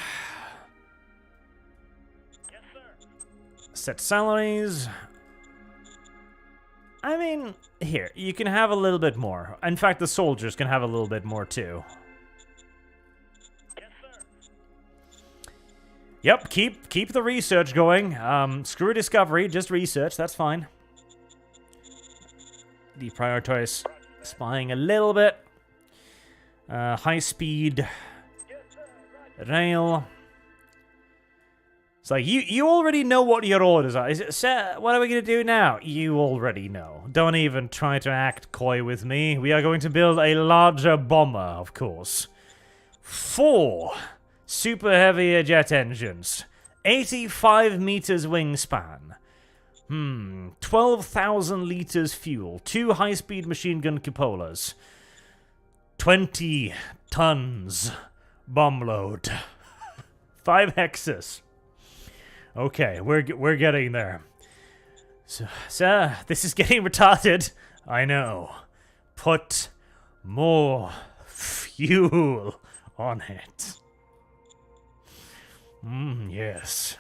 Yes, sir. Set salaries. I mean, here, you can have a little bit more. In fact, the soldiers can have a little bit more too. Yes, sir. Yep, keep the research going. Screw discovery, just research, that's fine. Deprioritize spying a little bit. High speed Yes, sir. Roger. rail. It's like, you already know what your orders are. Is it, sir, what are we going to do now? You already know. Don't even try to act coy with me. We are going to build a larger bomber, of course. 4 super heavy jet engines. 85 meters wingspan. 12,000 liters fuel. 2 high-speed machine gun cupolas. 20 tons bomb load. 5 hexes. Okay, we're getting there. So, sir, this is getting retarded. I know. Put more fuel on it. Yes.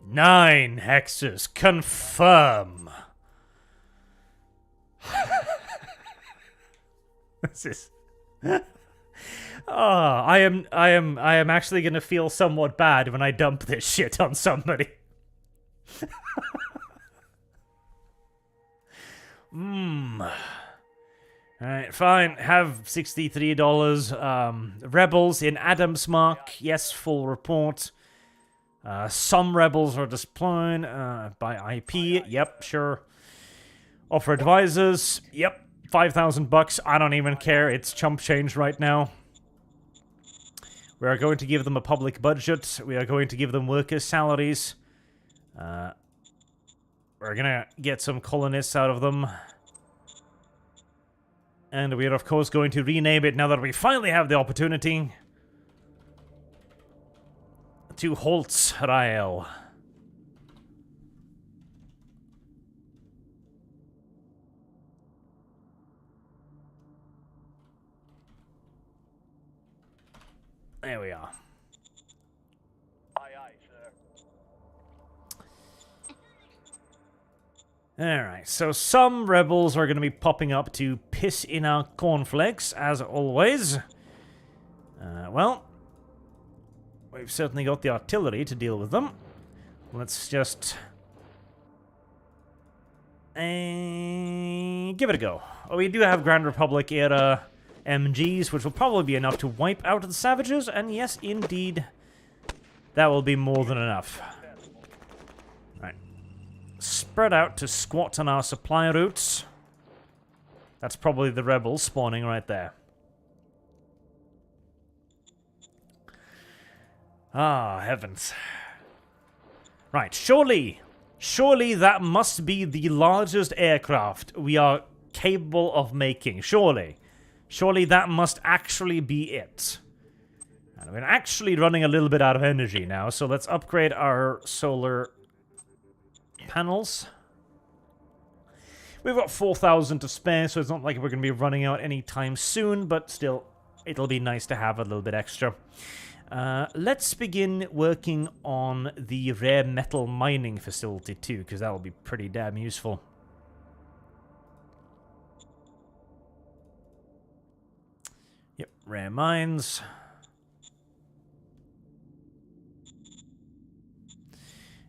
9 hexes. Confirm. This is. Oh, I am actually gonna feel somewhat bad when I dump this shit on somebody. Alright, fine. Have $63. Rebels in Adams Mark. Yes, full report. Some rebels are deployed by IP. Yep, sure. Offer advisors. Yep, $5,000. I don't even care. It's chump change right now. We are going to give them a public budget. We are going to give them workers' salaries. We're gonna get some colonists out of them. And we are, of course, going to rename it now that we finally have the opportunity to Holtzrael. There we are. Aye, aye, sir. Alright, so some rebels are going to be popping up to piss in our cornflakes, as always. Well, we've certainly got the artillery to deal with them. Let's just... give it a go. Oh, we do have Grand Republic era MGs, which will probably be enough to wipe out the savages, and yes, indeed, that will be more than enough. Right. Spread out to squat on our supply routes. That's probably the rebels spawning right there. Ah, heavens. Right, surely that must be the largest aircraft we are capable of making. Surely that must actually be it. And we're actually running a little bit out of energy now, so let's upgrade our solar panels. We've got 4,000 to spare, so it's not like we're going to be running out anytime soon, but still, it'll be nice to have a little bit extra. Let's begin working on the rare metal mining facility too, because that will be pretty damn useful. Yep, rare mines.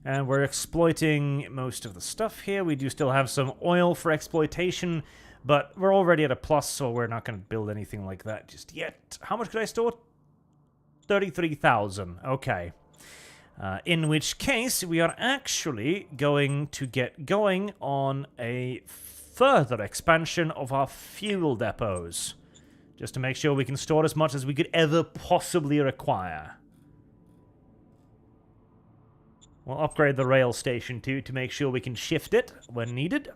And we're exploiting most of the stuff here. We do still have some oil for exploitation, but we're already at a plus, so we're not going to build anything like that just yet. How much could I store? 33,000. Okay. In which case, we are actually going to get going on a further expansion of our fuel depots, just to make sure we can store as much as we could ever possibly require. We'll upgrade the rail station too to make sure we can shift it when needed.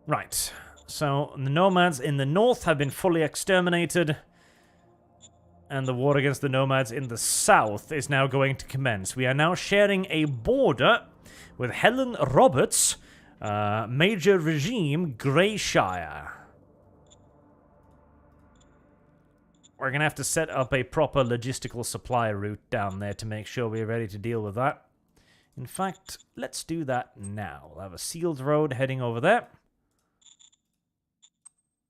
Right. So, the nomads in the north have been fully exterminated, and the war against the nomads in the south is now going to commence. We are now sharing a border with Helen Roberts, Major Regime, Greyshire. We're going to have to set up a proper logistical supply route down there to make sure we're ready to deal with that. In fact, let's do that now. We'll have a sealed road heading over there.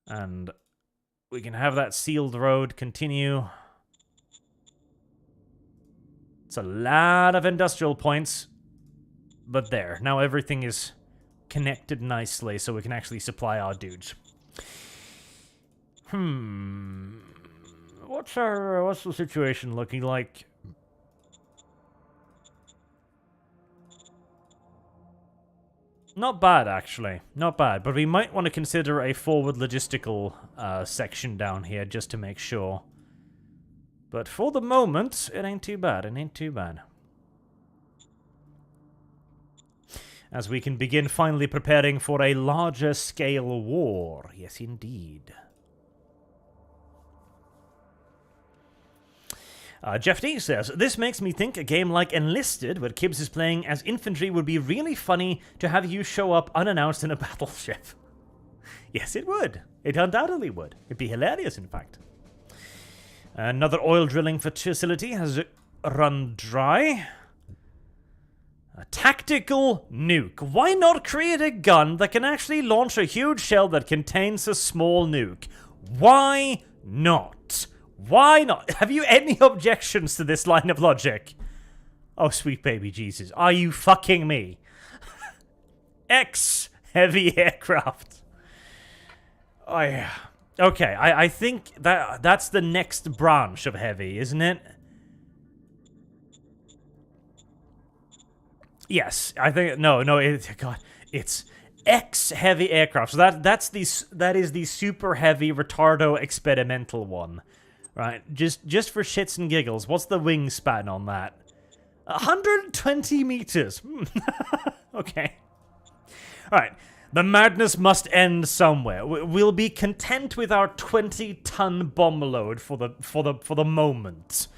And we can have that sealed road continue. It's a lot of industrial points. But there. Now everything is connected nicely so we can actually supply our dudes. What's the situation looking like? Not bad, actually. Not bad. But we might want to consider a forward logistical section down here just to make sure. But for the moment, it ain't too bad. It ain't too bad. As we can begin finally preparing for a larger scale war. Yes, indeed. Jeff D says, this makes me think a game like Enlisted, where Kibbs is playing as infantry, would be really funny to have you show up unannounced in a battleship. Yes, it would. It undoubtedly would. It'd be hilarious, in fact. Another oil drilling facility has run dry. A tactical nuke. Why not create a gun that can actually launch a huge shell that contains a small nuke? Why not? Why not? Have you any objections to this line of logic? Oh, sweet baby Jesus. Are you fucking me? X heavy aircraft. Oh, yeah. Okay, I think that's the next branch of heavy, isn't it? Yes, I think God, it's X heavy aircraft. So that is the super heavy retardo experimental one, right? Just for shits and giggles, what's the wingspan on that? 120 meters. Okay. All right. The madness must end somewhere. We'll be content with our 20-ton bomb load for the moment.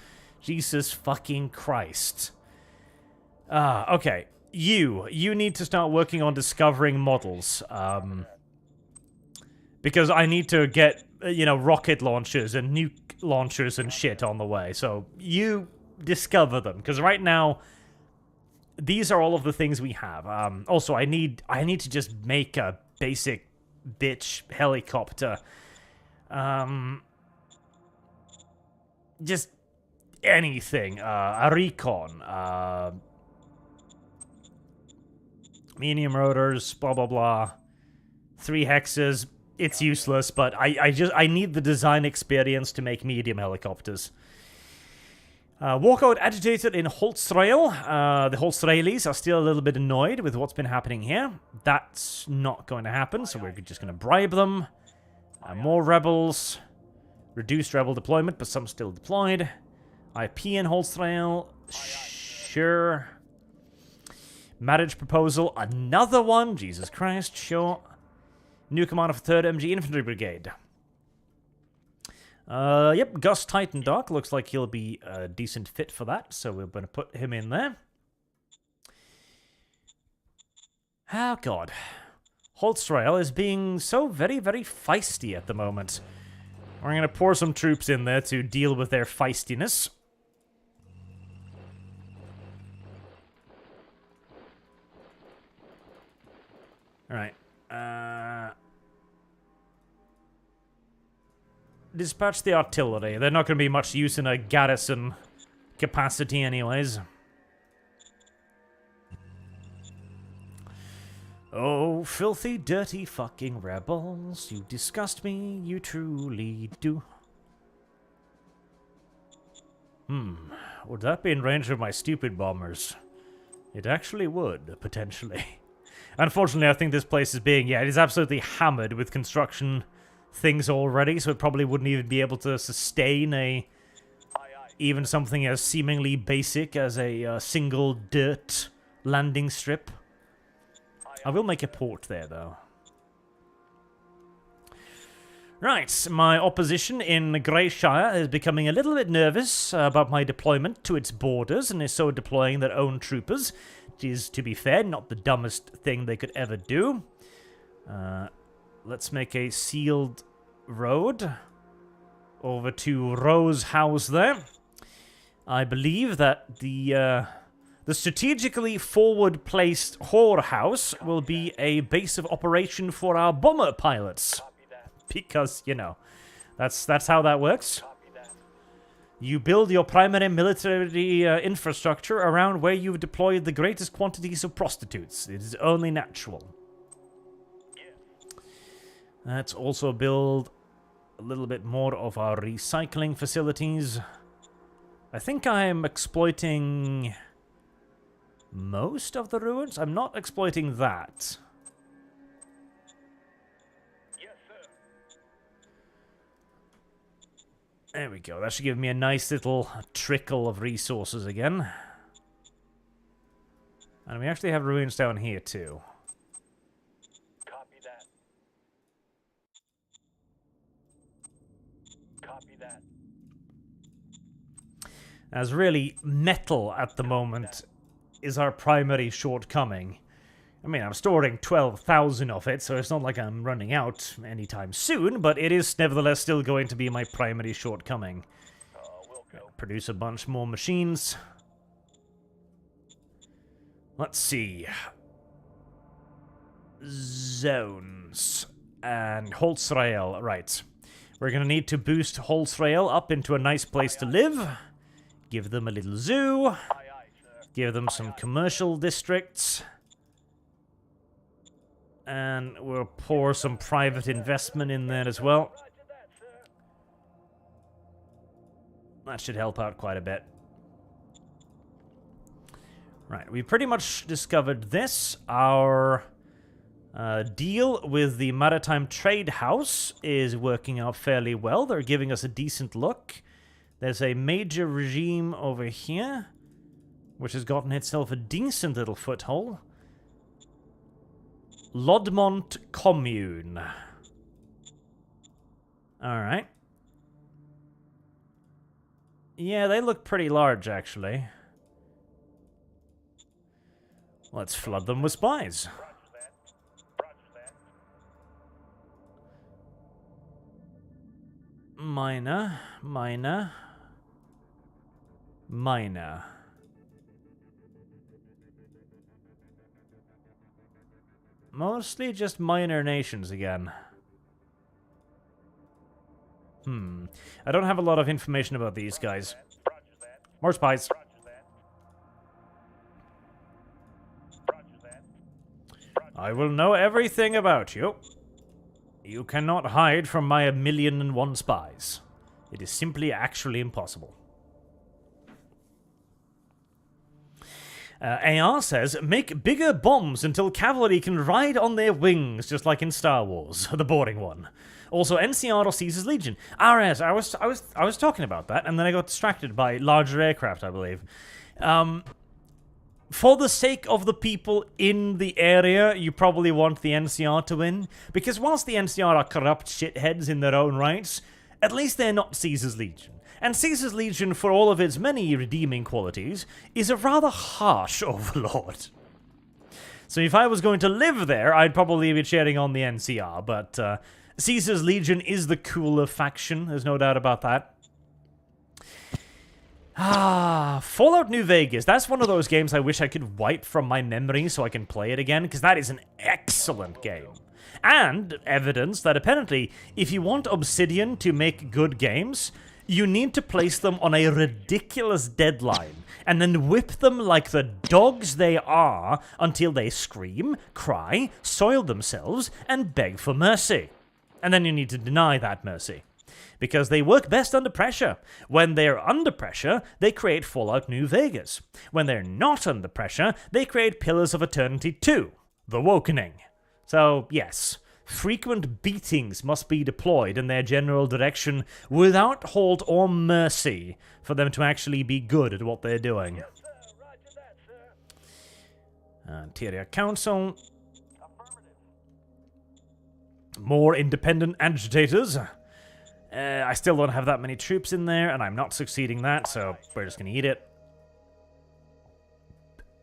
Jesus fucking Christ. Okay. You need to start working on discovering models. Because I need to get, rocket launchers and nuke launchers and shit on the way. So you discover them. Because right now, these are all of the things we have. Also, I need to just make a basic bitch helicopter. Just anything. A recon. Medium rotors, blah, blah, blah. 3 hexes. It's useless, but I need the design experience to make medium helicopters. Walkout agitated in Holtzrail. The Holtzrailis are still a little bit annoyed with what's been happening here. That's not going to happen, so we're just going to bribe them. More rebels. Reduced rebel deployment, but some still deployed. IP in Holtzrail. Sure. Marriage proposal. Another one. Jesus Christ, sure. New commander for 3rd MG Infantry Brigade. Yep, Gus Titan Dark looks like he'll be a decent fit for that, so we're going to put him in there. Oh, God. Holtzrail is being so very, very feisty at the moment. We're going to pour some troops in there to deal with their feistiness. Alright. Dispatch the artillery. They're not going to be much use in a garrison capacity anyways. Oh, filthy, dirty fucking rebels. You disgust me, you truly do. Would that be in range of my stupid bombers? It actually would, potentially. Unfortunately, I think this place is being, it is absolutely hammered with construction things already, so it probably wouldn't even be able to sustain even something as seemingly basic as a single dirt landing strip. I will make a port there, though. Right, my opposition in Greyshire is becoming a little bit nervous about my deployment to its borders, and is so deploying their own troopers, which is, to be fair, not the dumbest thing they could ever do. Let's make a sealed road over to Rose House there. I believe that the strategically forward-placed whorehouse will be a base of operation for our bomber pilots. Because, that's how that works. You build your primary military infrastructure around where you've deployed the greatest quantities of prostitutes. It is only natural. Let's also build a little bit more of our recycling facilities. I think I'm exploiting most of the ruins. I'm not exploiting that. Yes, sir. There we go. That should give me a nice little trickle of resources again. And we actually have ruins down here too. Copy that. Copy that. As really, metal at the moment is our primary shortcoming. I mean, I'm storing 12,000 of it, so it's not like I'm running out anytime soon, but it is nevertheless still going to be my primary shortcoming. We'll go. Produce a bunch more machines. Let's see. Zones. And Holzrail, right. We're gonna need to boost Holzrail up into a nice place to live. Give them a little zoo. Aye, aye, sir. Give them some commercial districts. And we'll pour some private investment in there as well. Roger that, sir. That should help out quite a bit. Right, we pretty much discovered this. Our deal with the Maritime Trade House is working out fairly well. They're giving us a decent look. There's a major regime over here, which has gotten itself a decent little foothold. Lodmont Commune. Alright. Yeah, they look pretty large, actually. Let's flood them with spies. Roger that. Roger that. Minor. Mostly just minor nations again. I don't have a lot of information about these guys. Roger that. More spies. Roger that. Roger that. Roger I will know everything about you. You cannot hide from my 1,000,001 spies. It is simply actually impossible. AR says, make bigger bombs until cavalry can ride on their wings, just like in Star Wars, the boring one. Also, NCR or Caesar's Legion. RS, I was talking about that, and then I got distracted by larger aircraft, I believe. For the sake of the people in the area, you probably want the NCR to win, because whilst the NCR are corrupt shitheads in their own rights, at least they're not Caesar's Legion. And Caesar's Legion, for all of its many redeeming qualities, is a rather harsh overlord. So if I was going to live there, I'd probably be cheering on the NCR, but Caesar's Legion is the cooler faction, there's no doubt about that. Fallout New Vegas. That's one of those games I wish I could wipe from my memory so I can play it again, because that is an excellent game. And evidence that apparently, if you want Obsidian to make good games, you need to place them on a ridiculous deadline, and then whip them like the dogs they are until they scream, cry, soil themselves, and beg for mercy. And then you need to deny that mercy. Because they work best under pressure. When they're under pressure, they create Fallout New Vegas. When they're not under pressure, they create Pillars of Eternity 2, The Awakening. So, yes, frequent beatings must be deployed in their general direction without halt or mercy for them to actually be good at what they're doing. Yes, sir. Roger that, sir. Interior Council. Affirmative. More independent agitators. I still don't have that many troops in there, and I'm not succeeding that, so we're just going to eat it.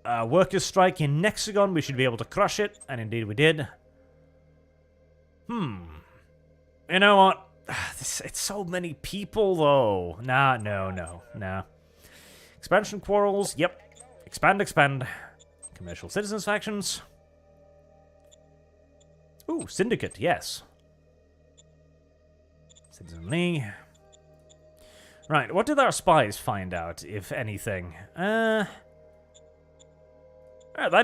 Workers' strike in Nexagon. We should be able to crush it, and indeed we did. You know what? It's so many people, though. Nah. Expansion quarrels. Yep. Expand. Commercial citizens factions. Ooh, syndicate. Yes. Citizen League. Right, what did our spies find out, if anything? That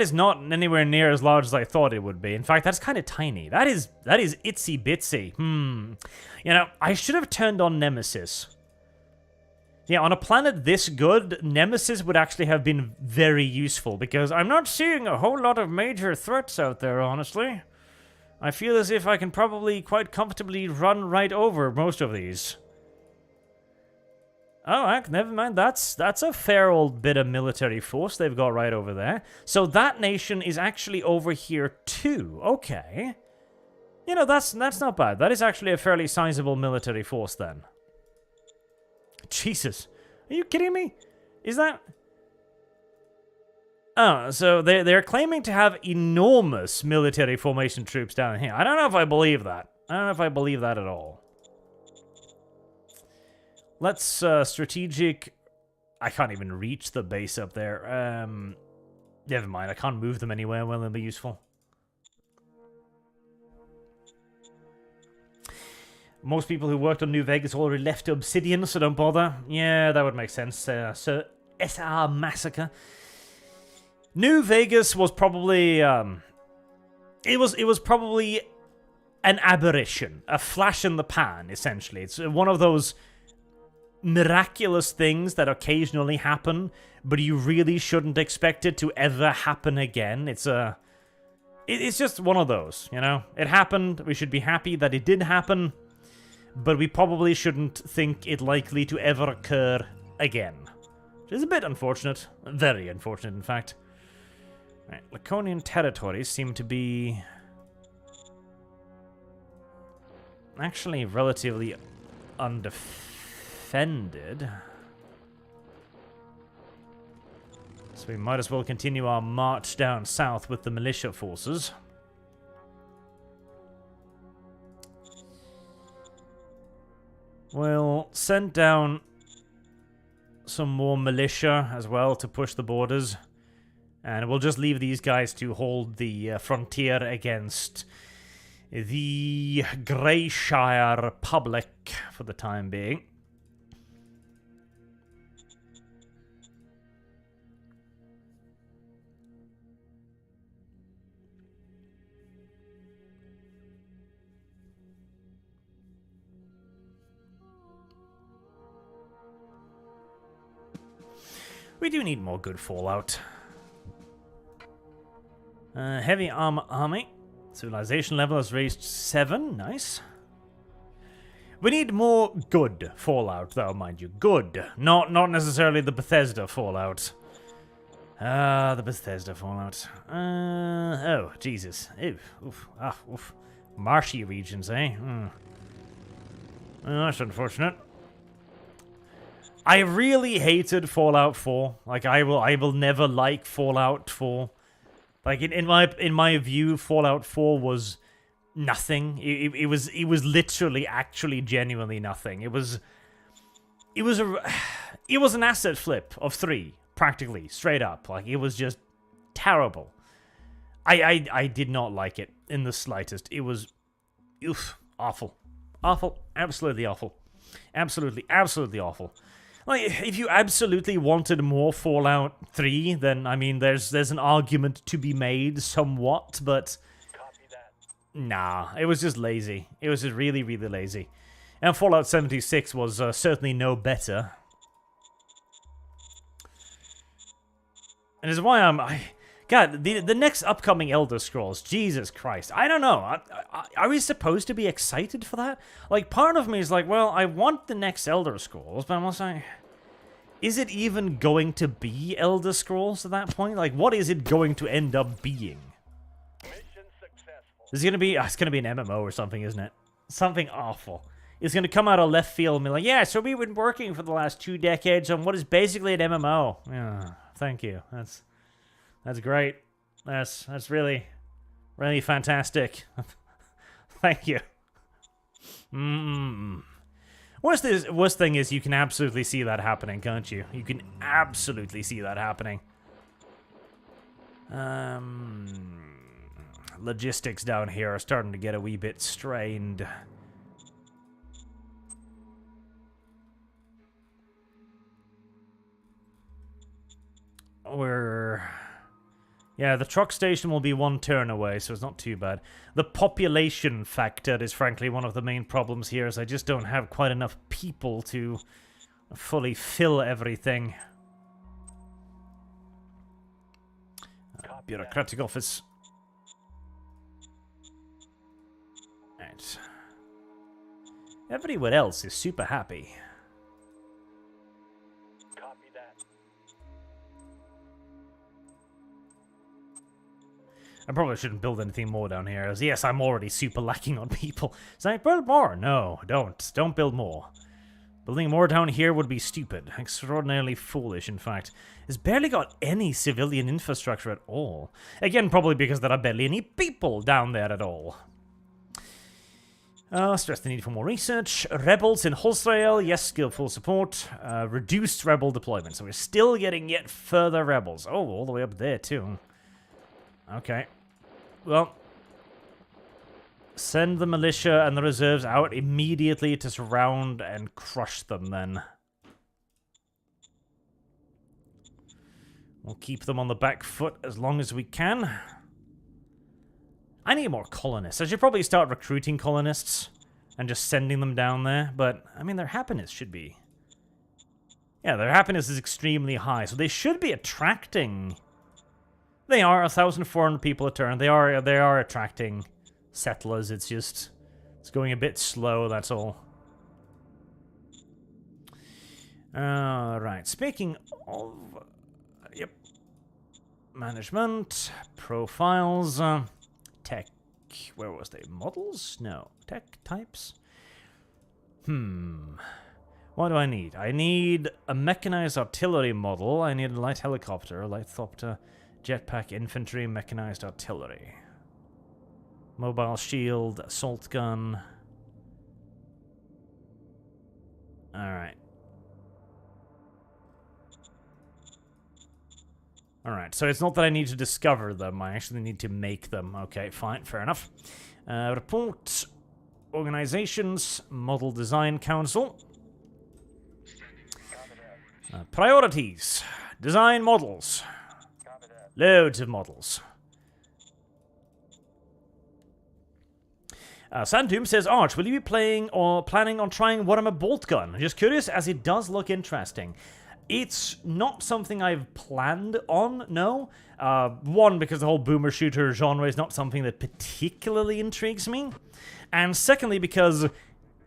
is not anywhere near as large as I thought it would be. In fact, that's kind of tiny. That is itsy bitsy. You know, I should have turned on Nemesis. Yeah, on a planet this good, Nemesis would actually have been very useful, because I'm not seeing a whole lot of major threats out there, honestly. I feel as if I can probably quite comfortably run right over most of these. Oh, heck, never mind. That's a fair old bit of military force they've got right over there. So that nation is actually over here too. Okay. You know, that's not bad. That is actually a fairly sizable military force then. Jesus. Are you kidding me? Is that... Oh, so they're claiming to have enormous military formation troops down here. I don't know if I believe that. I don't know if I believe that at all. Let's strategic... I can't even reach the base up there. Never mind, I can't move them anywhere where they'll be useful. Most people who worked on New Vegas already left Obsidian, so don't bother. Yeah, that would make sense. So, SR Massacre. New Vegas was probably... It was probably an aberration. A flash in the pan, essentially. It's one of those miraculous things that occasionally happen, but you really shouldn't expect it to ever happen again. It's just one of those, you know? It happened, we should be happy that it did happen, but we probably shouldn't think it likely to ever occur again. Which is a bit unfortunate. Very unfortunate, in fact. Right, Laconian territories seem to be... actually relatively undefended. So we might as well continue our march down south with the militia forces. We'll send down some more militia as well to push the borders. And we'll just leave these guys to hold the frontier against the Greyshire Republic for the time being. We do need more good Fallout. Heavy armor army. Civilization level has raised 7. Nice. We need more good Fallout, though, mind you. Good. Not necessarily the Bethesda Fallout. The Bethesda Fallout. Oh, Jesus. Ew. Oof. Ah, oof. Marshy regions, eh? That's unfortunate. I really hated Fallout 4. Like, I will never like Fallout 4. Like, in my view, Fallout 4 was nothing. It was literally, actually, genuinely nothing. It was an asset flip of 3, practically, straight up. Like, it was just terrible. I did not like it in the slightest. It was, awful. Awful. Absolutely awful. Absolutely awful. Like, if you absolutely wanted more Fallout 3, then, I mean, there's an argument to be made somewhat, but... Copy that. Nah, it was just lazy. It was just really, really lazy. And Fallout 76 was certainly no better. And it's why God, the next upcoming Elder Scrolls, Jesus Christ. I don't know. Are we supposed to be excited for that? Like, part of me is like, well, I want the next Elder Scrolls, but I'm also like, is it even going to be Elder Scrolls at that point? Like, what is it going to end up being? Mission successful. It's gonna be an MMO or something, isn't it? Something awful. It's gonna come out of left field and be like, yeah, so we've been working for the last 2 decades on what is basically an MMO. Yeah, thank you. That's great. That's really, really fantastic. Thank you. Worst thing is you can absolutely see that happening, can't you? You can absolutely see that happening. Logistics down here are starting to get a wee bit strained. Yeah, the truck station will be 1 turn away, so it's not too bad. The population factor is frankly one of the main problems here, as I just don't have quite enough people to fully fill everything. Bureaucratic office. Right. Everyone else is super happy. Copy that. I probably shouldn't build anything more down here, as yes, I'm already super lacking on people. So I build more? No, don't. Don't build more. Building more down here would be stupid. Extraordinarily foolish, in fact. It's barely got any civilian infrastructure at all. Again, probably because there are barely any people down there at all. Stress the need for more research. Rebels in Holsrael, yes, skillful support. Reduced rebel deployment. So we're still getting yet further rebels. Oh, all the way up there, too. Okay. Well, send the militia and the reserves out immediately to surround and crush them, then. We'll keep them on the back foot as long as we can. I need more colonists. I should probably start recruiting colonists and just sending them down there. But, I mean, their happiness should be... Yeah, their happiness is extremely high. So they should be attracting... They are 1,400 people a turn. They are attracting settlers. It's just... It's going a bit slow, that's all. Alright, speaking of... Yep. Management. Profiles. Tech, where was they? Models? No. Tech types? What do I need? I need a mechanized artillery model. I need a light helicopter, a light thopter, jetpack, infantry, mechanized artillery. Mobile shield, assault gun. Alright. Alright, so it's not that I need to discover them, I actually need to make them. Okay, fine, fair enough. Report, organizations, model design council. Priorities, design models. Loads of models. Sanddoom says, Arch, will you be playing or planning on trying Warhammer Bolt Gun? Just curious, as it does look interesting. It's not something I've planned on, no. One, because the whole boomer shooter genre is not something that particularly intrigues me. And secondly, because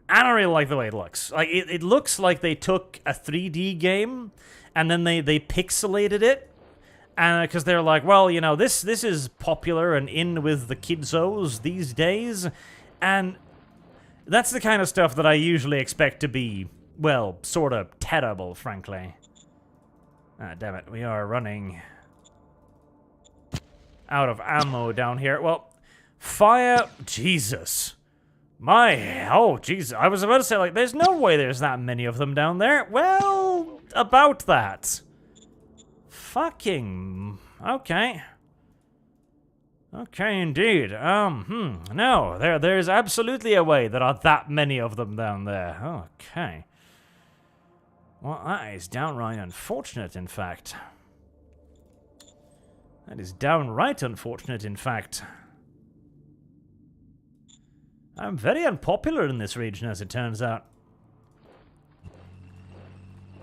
I don't really like the way it looks. Like, it looks like they took a 3D game and then they pixelated it. And because they're like, well, you know, this is popular and in with the kidsos these days. And that's the kind of stuff that I usually expect to be, well, sort of terrible, frankly. Ah, damn it, we are running out of ammo down here. Well, fire... Jesus. Oh, Jesus. I was about to say, like, there's no way there's that many of them down there. Well, about that. Fucking... Okay. Okay, indeed. No, there's absolutely a way there are that many of them down there. Okay. Well, that is downright unfortunate, in fact. That is downright unfortunate, in fact. I'm very unpopular in this region, as it turns out.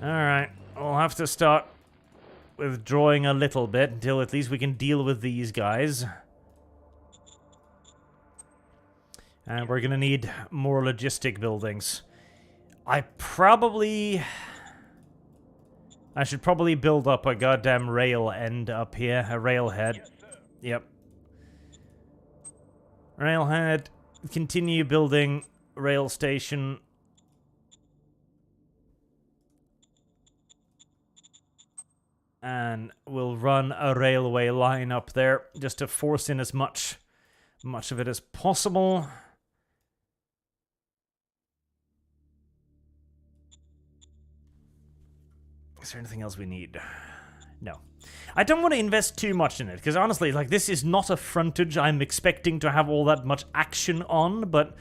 Alright, we'll have to start withdrawing a little bit until at least we can deal with these guys. And we're gonna need more logistic buildings. I should probably build up a goddamn rail end up here. A railhead. Yes, yep. Railhead. Continue building rail station. And we'll run a railway line up there just to force in as much of it as possible. Is there anything else we need? No. I don't want to invest too much in it, because honestly, like, this is not a frontage I'm expecting to have all that much action on, but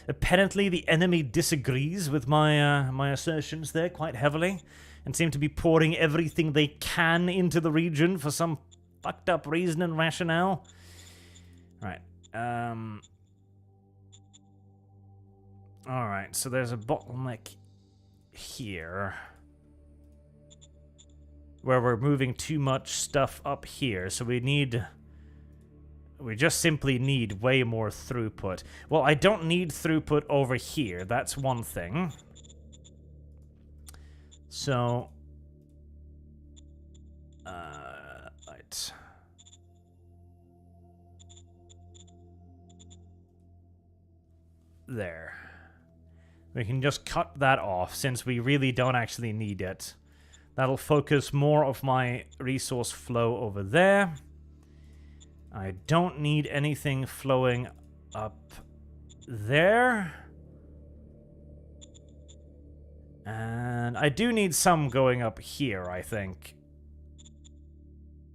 apparently the enemy disagrees with my my assertions there quite heavily, and seem to be pouring everything they can into the region for some fucked up reason and rationale. Right. Alright, so there's a bottleneck here, where we're moving too much stuff up here, so we just simply need way more throughput. Well, I don't need throughput over here, that's one thing. So, right. There. We can just cut that off, since we really don't actually need it. That'll focus more of my resource flow over there. I don't need anything flowing up there. And I do need some going up here, I think.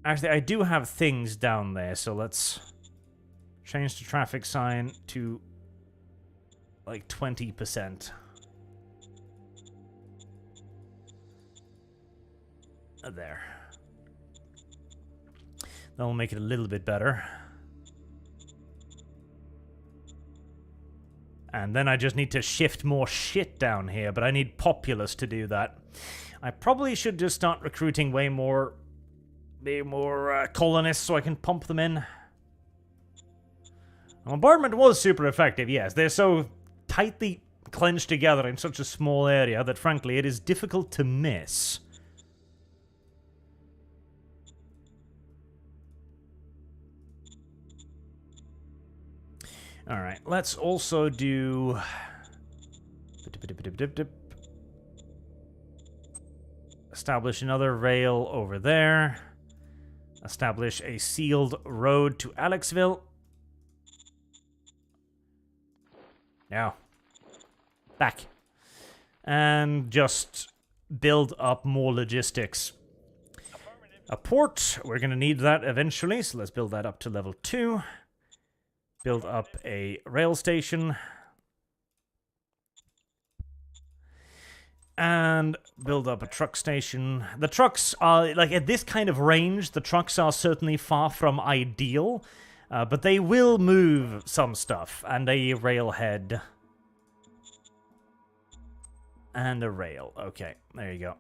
Actually, I do have things down there, so let's change the traffic sign to like 20%. There. That'll make it a little bit better. And then I just need to shift more shit down here, but I need populace to do that. I probably should just start recruiting way more colonists so I can pump them in. Bombardment was super effective, yes. They're so tightly clenched together in such a small area that, frankly, it is difficult to miss. Alright, let's also do... Establish another rail over there. Establish a sealed road to Alexville. Now. Back. And just build up more logistics. A port, we're going to need that eventually, so let's build that up to level 2. Build up a rail station. And build up a truck station. The trucks are, like, at this kind of range, the trucks are certainly far from ideal. But they will move some stuff. And a railhead. And a rail. Okay, there you go.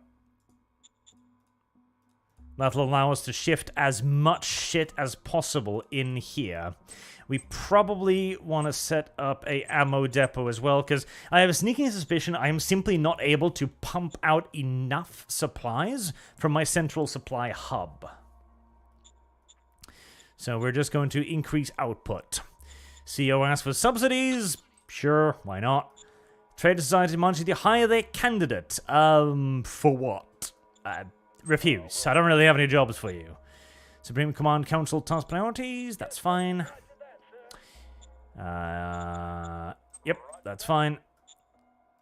That'll allow us to shift as much shit as possible in here. We probably want to set up a ammo depot as well, because I have a sneaking suspicion I am simply not able to pump out enough supplies from my central supply hub. So we're just going to increase output. CEO asks for subsidies. Sure, why not? Trade Society money to hire their candidate. For what? Refuse. I don't really have any jobs for you. Supreme Command Council task priorities. That's fine. Yep, that's fine.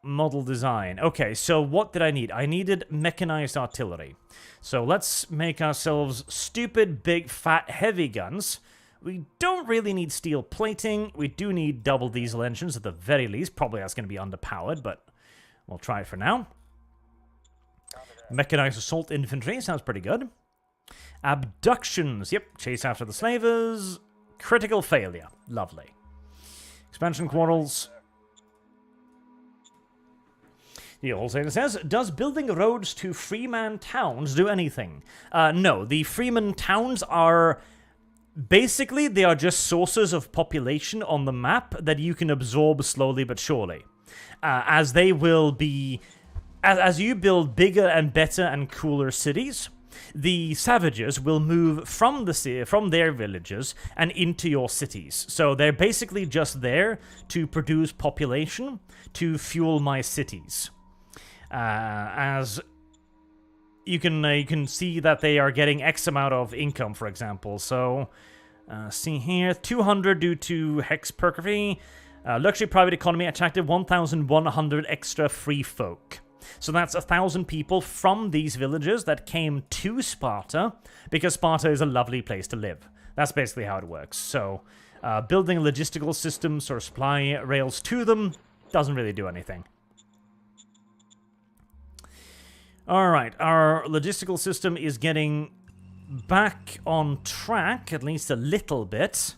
Model design. Okay, so what did I need? I needed mechanized artillery. So let's make ourselves stupid, big, fat, heavy guns. We don't really need steel plating. We do need double diesel engines at the very least. Probably that's going to be underpowered, but we'll try it for now. Mechanized assault infantry. Sounds pretty good. Abductions. Yep, chase after the slavers. Critical failure. Lovely. Expansion quarrels. The wholesaler says, does building roads to Freeman towns do anything? No, the Freeman towns are... Basically, they are just sources of population on the map that you can absorb slowly but surely. As they will be... As you build bigger and better and cooler cities, the savages will move from their villages and into your cities. So they're basically just there to produce population to fuel my cities. As you can see that they are getting X amount of income, for example. So see here, 200 due to hex percopy. Luxury private economy attracted 1,100 extra free folk. So that's 1,000 people from these villages that came to Sparta, because Sparta is a lovely place to live. That's basically how it works. So, building a logistical system, or supply rails to them, doesn't really do anything. Alright, our logistical system is getting back on track, at least a little bit.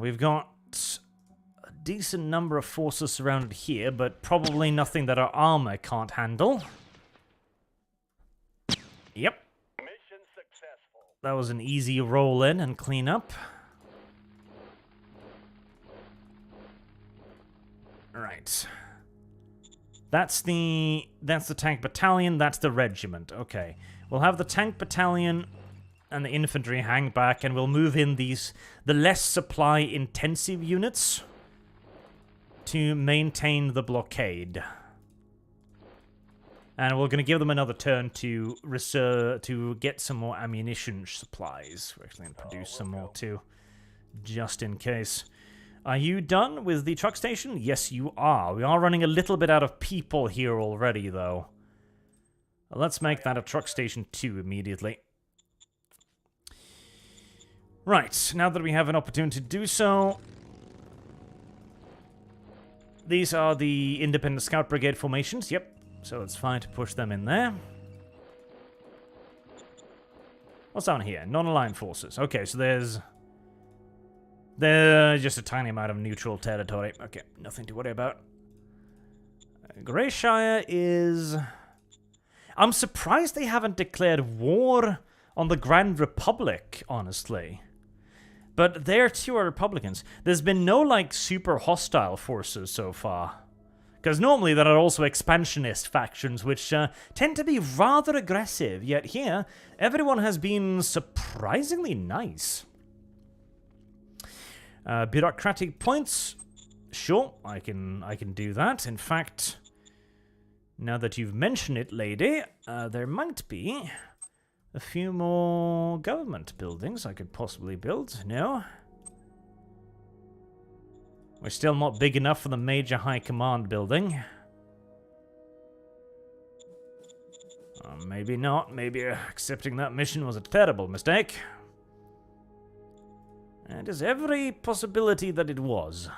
We've got decent number of forces surrounded here, but probably nothing that our armor can't handle. Yep. Mission successful. That was an easy roll in and clean up. Right. That's the tank battalion, that's the regiment. Okay. We'll have the tank battalion and the infantry hang back, and we'll move in the less supply intensive units to maintain the blockade. And we're going to give them another turn to get some more ammunition supplies. We're actually going to produce some more too, just in case. Are you done with the truck station? Yes, you are. We are running a little bit out of people here already, though. Let's make that a truck station 2 immediately. Right, now that we have an opportunity to do so... These are the Independent Scout Brigade formations, yep. So it's fine to push them in there. What's down here? Non-aligned forces. Okay, so there's just a tiny amount of neutral territory. Okay, nothing to worry about. Greyshire is... I'm surprised they haven't declared war on the Grand Republic, honestly. But there too are Republicans. There's been no, like, super hostile forces so far. Because normally there are also expansionist factions which tend to be rather aggressive, yet here, everyone has been surprisingly nice. Bureaucratic points? Sure, I can do that. In fact, now that you've mentioned it, lady, there might be a few more government buildings I could possibly build. No? We're still not big enough for the Major High Command building. Maybe not. Maybe accepting that mission was a terrible mistake. It is every possibility that it was.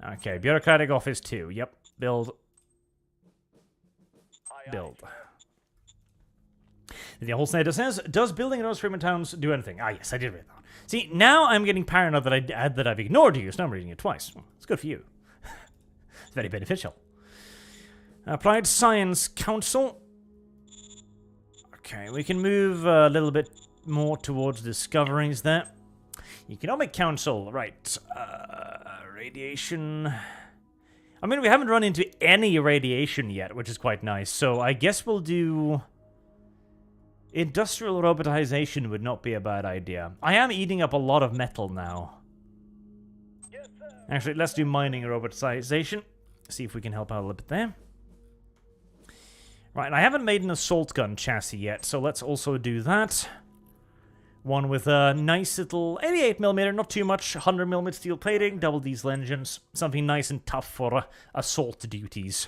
Okay, Bureaucratic Office 2. Yep, build. Build. The whole senator says, does building in those freedom towns do anything? Ah, yes, I did read that. See, now I'm getting paranoid that I've ignored you, so I'm reading it twice. It's good for you. It's very beneficial. Applied Science Council. Okay, we can move a little bit more towards discoveries there. Economic Council, right. Radiation. I mean, we haven't run into any radiation yet, which is quite nice, so I guess we'll do... Industrial robotization would not be a bad idea. I am eating up a lot of metal now. Yes, sir. Actually, let's do mining robotization. See if we can help out a little bit there. Right, I haven't made an assault gun chassis yet, so let's also do that. One with a nice little 88mm, not too much, 100mm steel plating, double diesel engines. Something nice and tough for assault duties.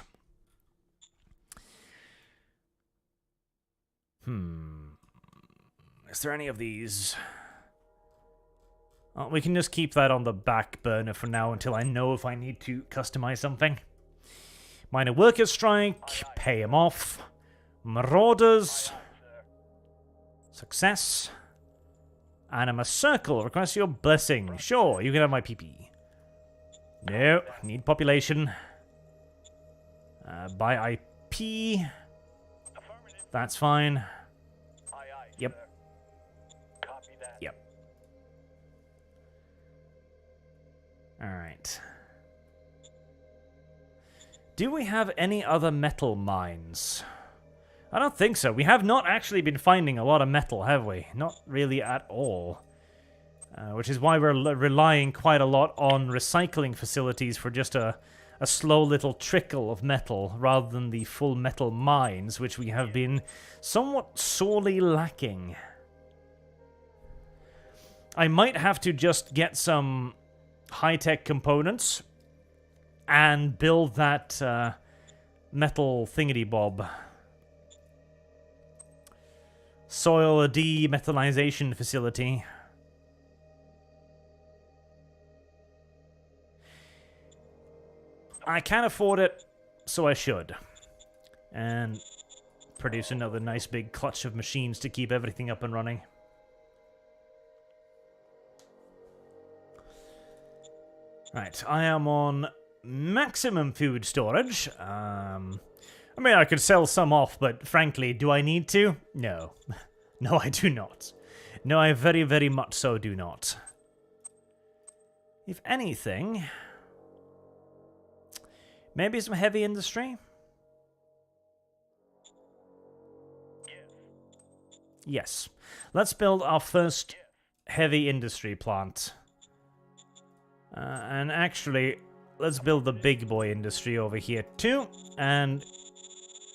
Is there any of these? We can just keep that on the back burner for now until I know if I need to customize something. Minor workers strike, pay him off. Marauders. Success. Anima Circle, request your blessing. Sure, you can have my PP. No, need population. Buy IP. That's fine. Yep. Copy that. Yep. Alright. Do we have any other metal mines? I don't think so. We have not actually been finding a lot of metal, have we? Not really at all. Which is why we're relying quite a lot on recycling facilities for just a slow little trickle of metal, rather than the full metal mines, which we have been somewhat sorely lacking. I might have to just get some high-tech components and build that metal thingity-bob. Soil demetallization facility. I can't afford it, so I should. And produce another nice big clutch of machines to keep everything up and running. Right, I am on maximum food storage. I mean, I could sell some off, but frankly, do I need to? No. No, I do not. No, I very, very much so do not. If anything... maybe some heavy industry? Yes. Let's build our first heavy industry plant. And actually, let's build the big boy industry over here too. And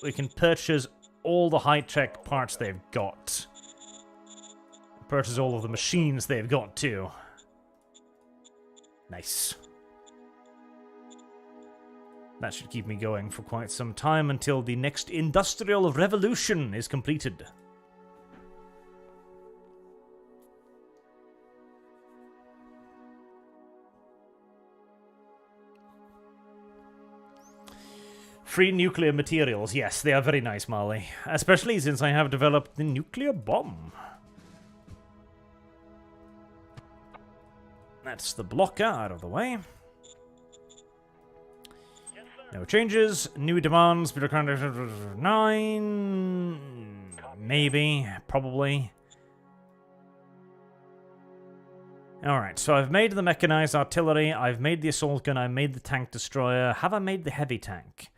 we can purchase all the high-tech parts they've got. Purchase all of the machines they've got too. Nice. That should keep me going for quite some time until the next industrial revolution is completed. Free nuclear materials. Yes, they are very nice, Marley. Especially since I have developed the nuclear bomb. That's the blocker out of the way. No changes. New demands. 9. Maybe. Probably. Alright, so I've made the mechanized artillery. I've made the assault gun. I made the tank destroyer. Have I made the heavy tank?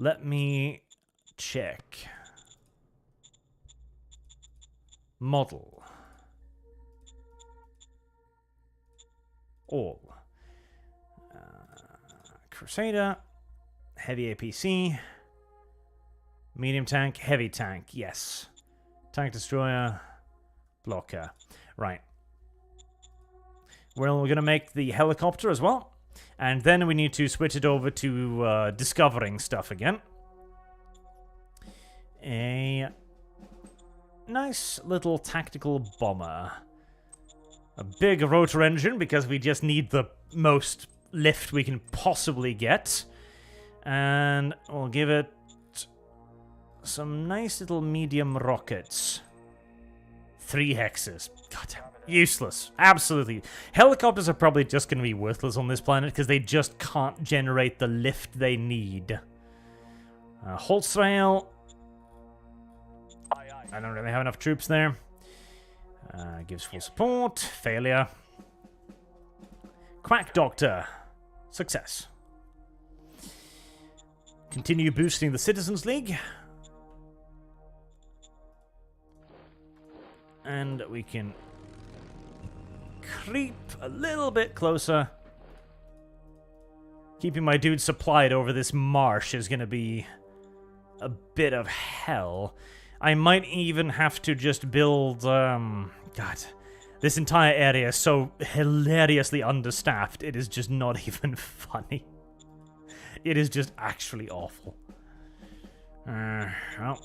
Let me check. Model. All. Crusader. Heavy APC. Medium tank. Heavy tank. Yes. Tank destroyer. Blocker. Right. Well, we're going to make the helicopter as well. And then we need to switch it over to discovering stuff again. A nice little tactical bomber. A big rotor engine because we just need the most lift we can possibly get. And we'll give it some nice little medium rockets. 3 hexes. Goddamn. Useless. Absolutely. Helicopters are probably just going to be worthless on this planet because they just can't generate the lift they need. Holtzrail. I don't really have enough troops there. Gives full support. Failure. Quack Doctor. Success. Continue boosting the Citizens League. And we can creep a little bit closer. Keeping my dude supplied over this marsh is going to be a bit of hell. I might even have to just build, God, this entire area is so hilariously understaffed, it is just not even funny. It is just actually awful. Well,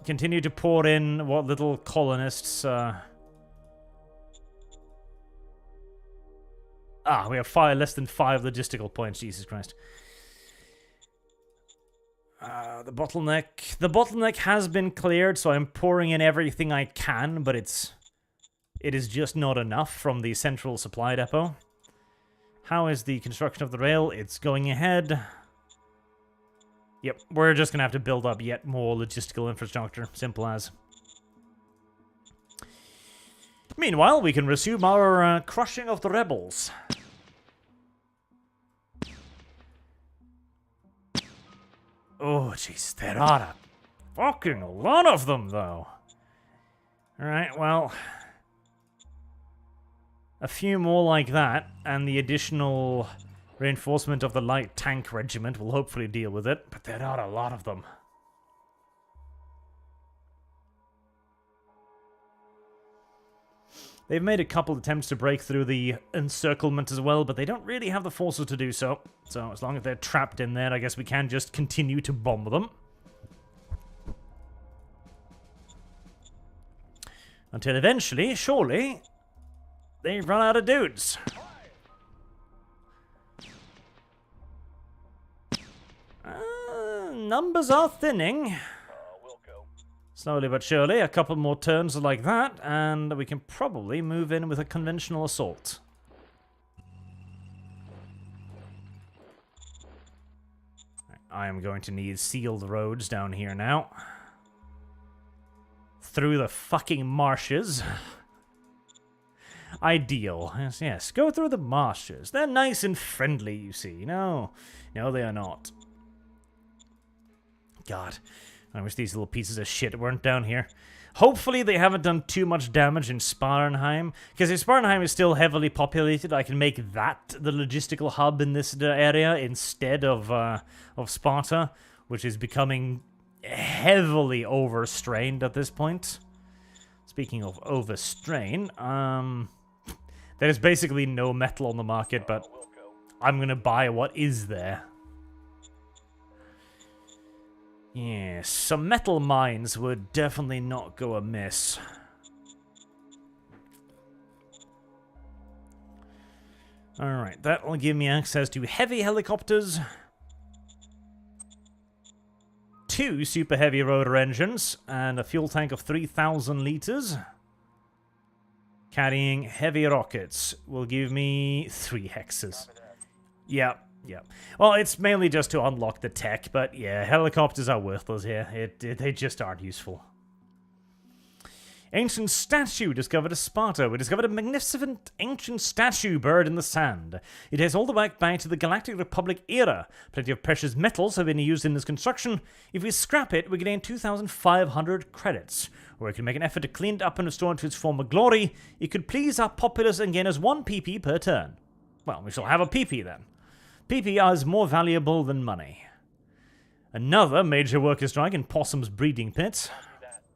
continue to pour in what little colonists, we have less than 5 logistical points, Jesus Christ. The bottleneck. The bottleneck has been cleared, so I'm pouring in everything I can, but it is just not enough from the central supply depot. How is the construction of the rail? It's going ahead. Yep, we're just going to have to build up yet more logistical infrastructure. Simple as. Meanwhile, we can resume our crushing of the rebels. Oh, jeez, there are a fucking lot of them, though. Alright, well, a few more like that, and the additional reinforcement of the light tank regiment will hopefully deal with it, but there are a lot of them. They've made a couple attempts to break through the encirclement as well, but they don't really have the forces to do so. So as long as they're trapped in there, I guess we can just continue to bomb them. Until eventually, surely, they run out of dudes. Numbers are thinning. Slowly but surely, a couple more turns like that, and we can probably move in with a conventional assault. I am going to need sealed roads down here now. Through the fucking marshes. Ideal. Yes, yes. Go through the marshes. They're nice and friendly, you see. No, they are not. God. I wish these little pieces of shit weren't down here. Hopefully they haven't done too much damage in Sparrenheim, because if Sparrenheim is still heavily populated, I can make that the logistical hub in this area instead of Sparta, which is becoming heavily overstrained at this point. Speaking of overstrain, there is basically no metal on the market, but I'm gonna buy what is there. Yes, some metal mines would definitely not go amiss. Alright, that will give me access to heavy helicopters, 2 super heavy rotor engines, and a fuel tank of 3,000 liters. Carrying heavy rockets will give me 3 hexes. Yeah. Well, it's mainly just to unlock the tech, but yeah, helicopters are worthless here. They just aren't useful. Ancient statue discovered at Sparta. We discovered a magnificent ancient statue buried in the sand. It has all the way back to the Galactic Republic era. Plenty of precious metals have been used in this construction. If we scrap it, we gain 2,500 credits. Or we can make an effort to clean it up and restore it to its former glory. It could please our populace and gain us 1 PP per turn. Well, we shall have a PP then. PP is more valuable than money. Another major worker strike in Possum's breeding pit.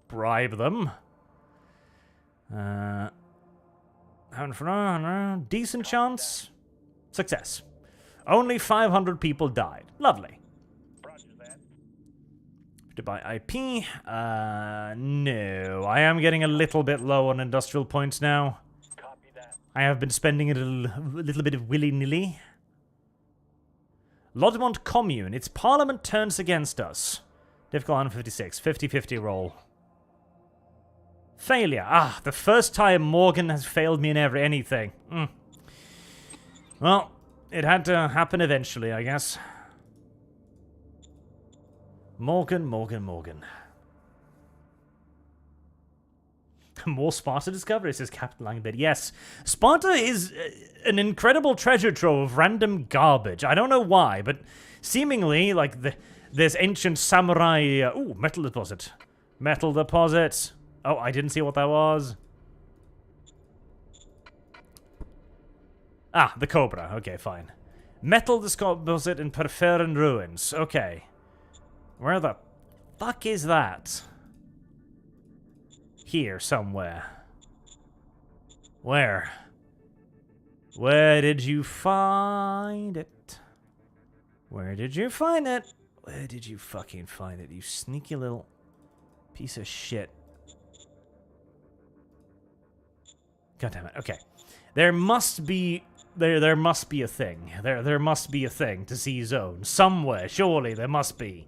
Bribe them. Decent chance. Success. Only 500 people died. Lovely. To buy IP. No. I am getting a little bit low on industrial points now. I have been spending it a little bit of willy-nilly. Lodmont Commune. Its parliament turns against us. Difficult 156. 50-50 roll. Failure. Ah, the first time Morgan has failed me in anything. Well, it had to happen eventually, I guess. Morgan. More Sparta discovery, says Captain Langbed. Yes, Sparta is an incredible treasure trove of random garbage. I don't know why, but seemingly, like, there's ancient samurai... ooh, metal deposit. Metal deposit. Oh, I didn't see what that was. Ah, the Cobra. Okay, fine. Metal deposit in Perferan ruins. Okay. Where the fuck is that? Here, somewhere. Where? Where did you find it? Where did you find it? Where did you fucking find it, you sneaky little piece of shit? God damn it. Okay. There must be there must be a thing. There must be a thing to see zone. Somewhere, surely there must be.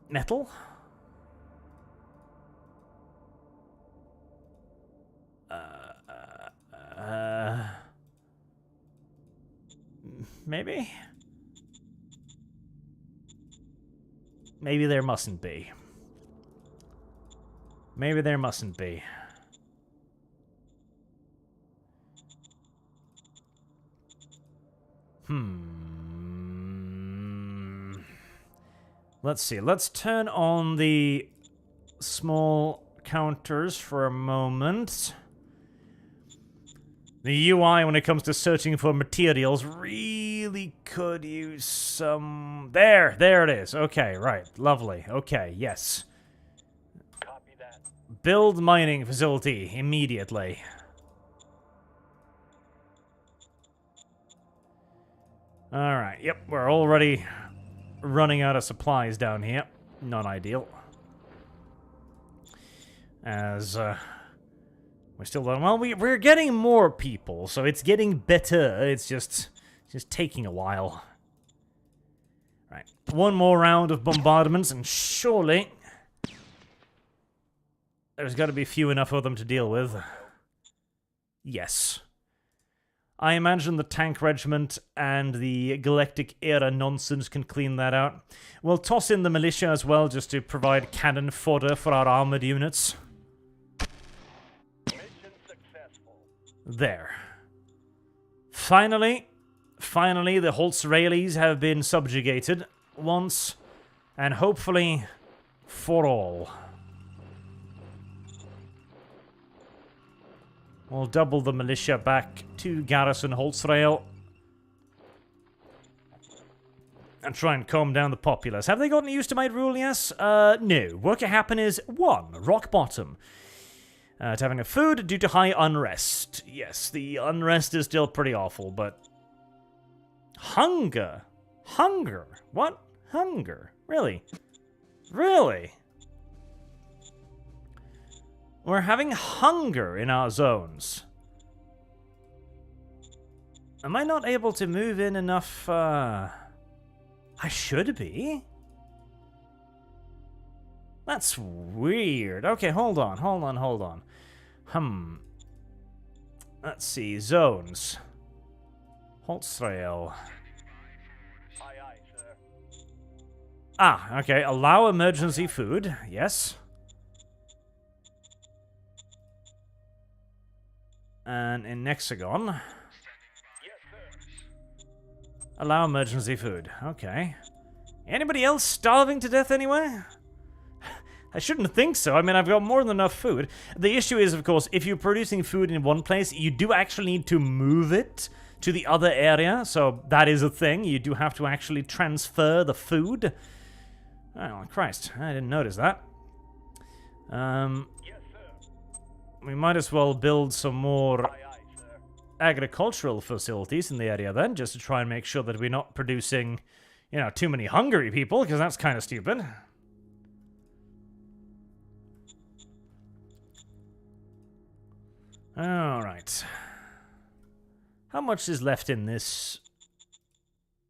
Metal? Maybe? Maybe there mustn't be. Maybe there mustn't be. Let's see. Let's turn on the small counters for a moment. The UI, when it comes to searching for materials, really could use some... There it is. Okay, right. Lovely. Okay, yes. Copy that. Build mining facility immediately. Alright, yep, we're already running out of supplies down here. Not ideal. As, we're still done. Well, we're getting more people, so it's getting better. It's just taking a while. Right, one more round of bombardments, and surely there's got to be few enough of them to deal with. Yes. I imagine the tank regiment and the Galactic era nonsense can clean that out. We'll toss in the militia as well, just to provide cannon fodder for our armored units. Mission successful. There. Finally, the Holtzraelis have been subjugated once, and hopefully for all. We'll double the militia back to Garrison Holtzrael and try and calm down the populace. Have they gotten used to my rule? Yes? No. Worker happen is 1. Rock bottom. To having no food due to high unrest. Yes, the unrest is still pretty awful, but Hunger. Hunger. What? Hunger. Really? Really? We're having hunger in our zones. Am I not able to move in enough? I should be. That's weird. Okay, hold on. Let's see, zones. Holtzrail. Aye, aye, sir. Ah, okay, allow emergency food, yes. And in Hexagon, Yes, sir. allow emergency food, okay. Anybody else starving to death anywhere? I shouldn't think so. I mean, I've got more than enough food. The issue is, of course, if you're producing food in one place, you do actually need to move it to the other area. So that is a thing. You do have to actually transfer the food. Oh, Christ. I didn't notice that. Yes, sir. We might as well build some more Aye, aye, sir. agricultural facilities in the area then, just to try and make sure that we're not producing, you know, too many hungry people, because that's kind of stupid. Alright. How much is left in this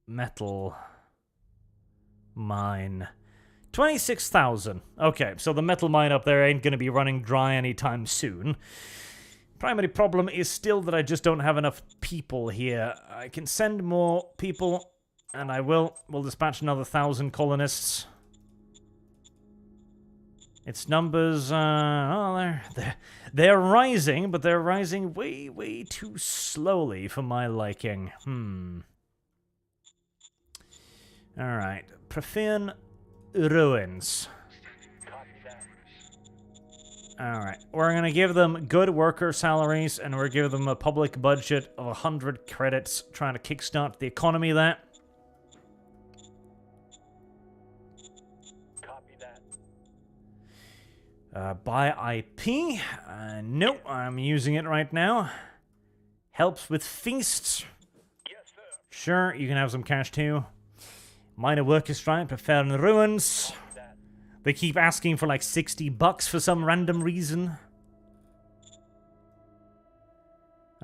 metal mine? 26,000. Okay, so the metal mine up there ain't gonna be running dry anytime soon. Primary problem is still that I just don't have enough people here. I can send more people, and I will. We'll dispatch another 1,000 colonists. Its numbers, they're rising, but they're rising way too slowly for my liking. Alright, Profane Ruins. Copy that. Alright, we're gonna give them good worker salaries, and we're giving them a public budget of 100 credits, trying to kickstart the economy there. Copy that. Buy IP. Nope, I'm using it right now. Helps with feasts. Yes, sir. Sure, you can have some cash too. Minor worker strike, prefer ruins. Copy that. They keep asking for like $60 for some random reason.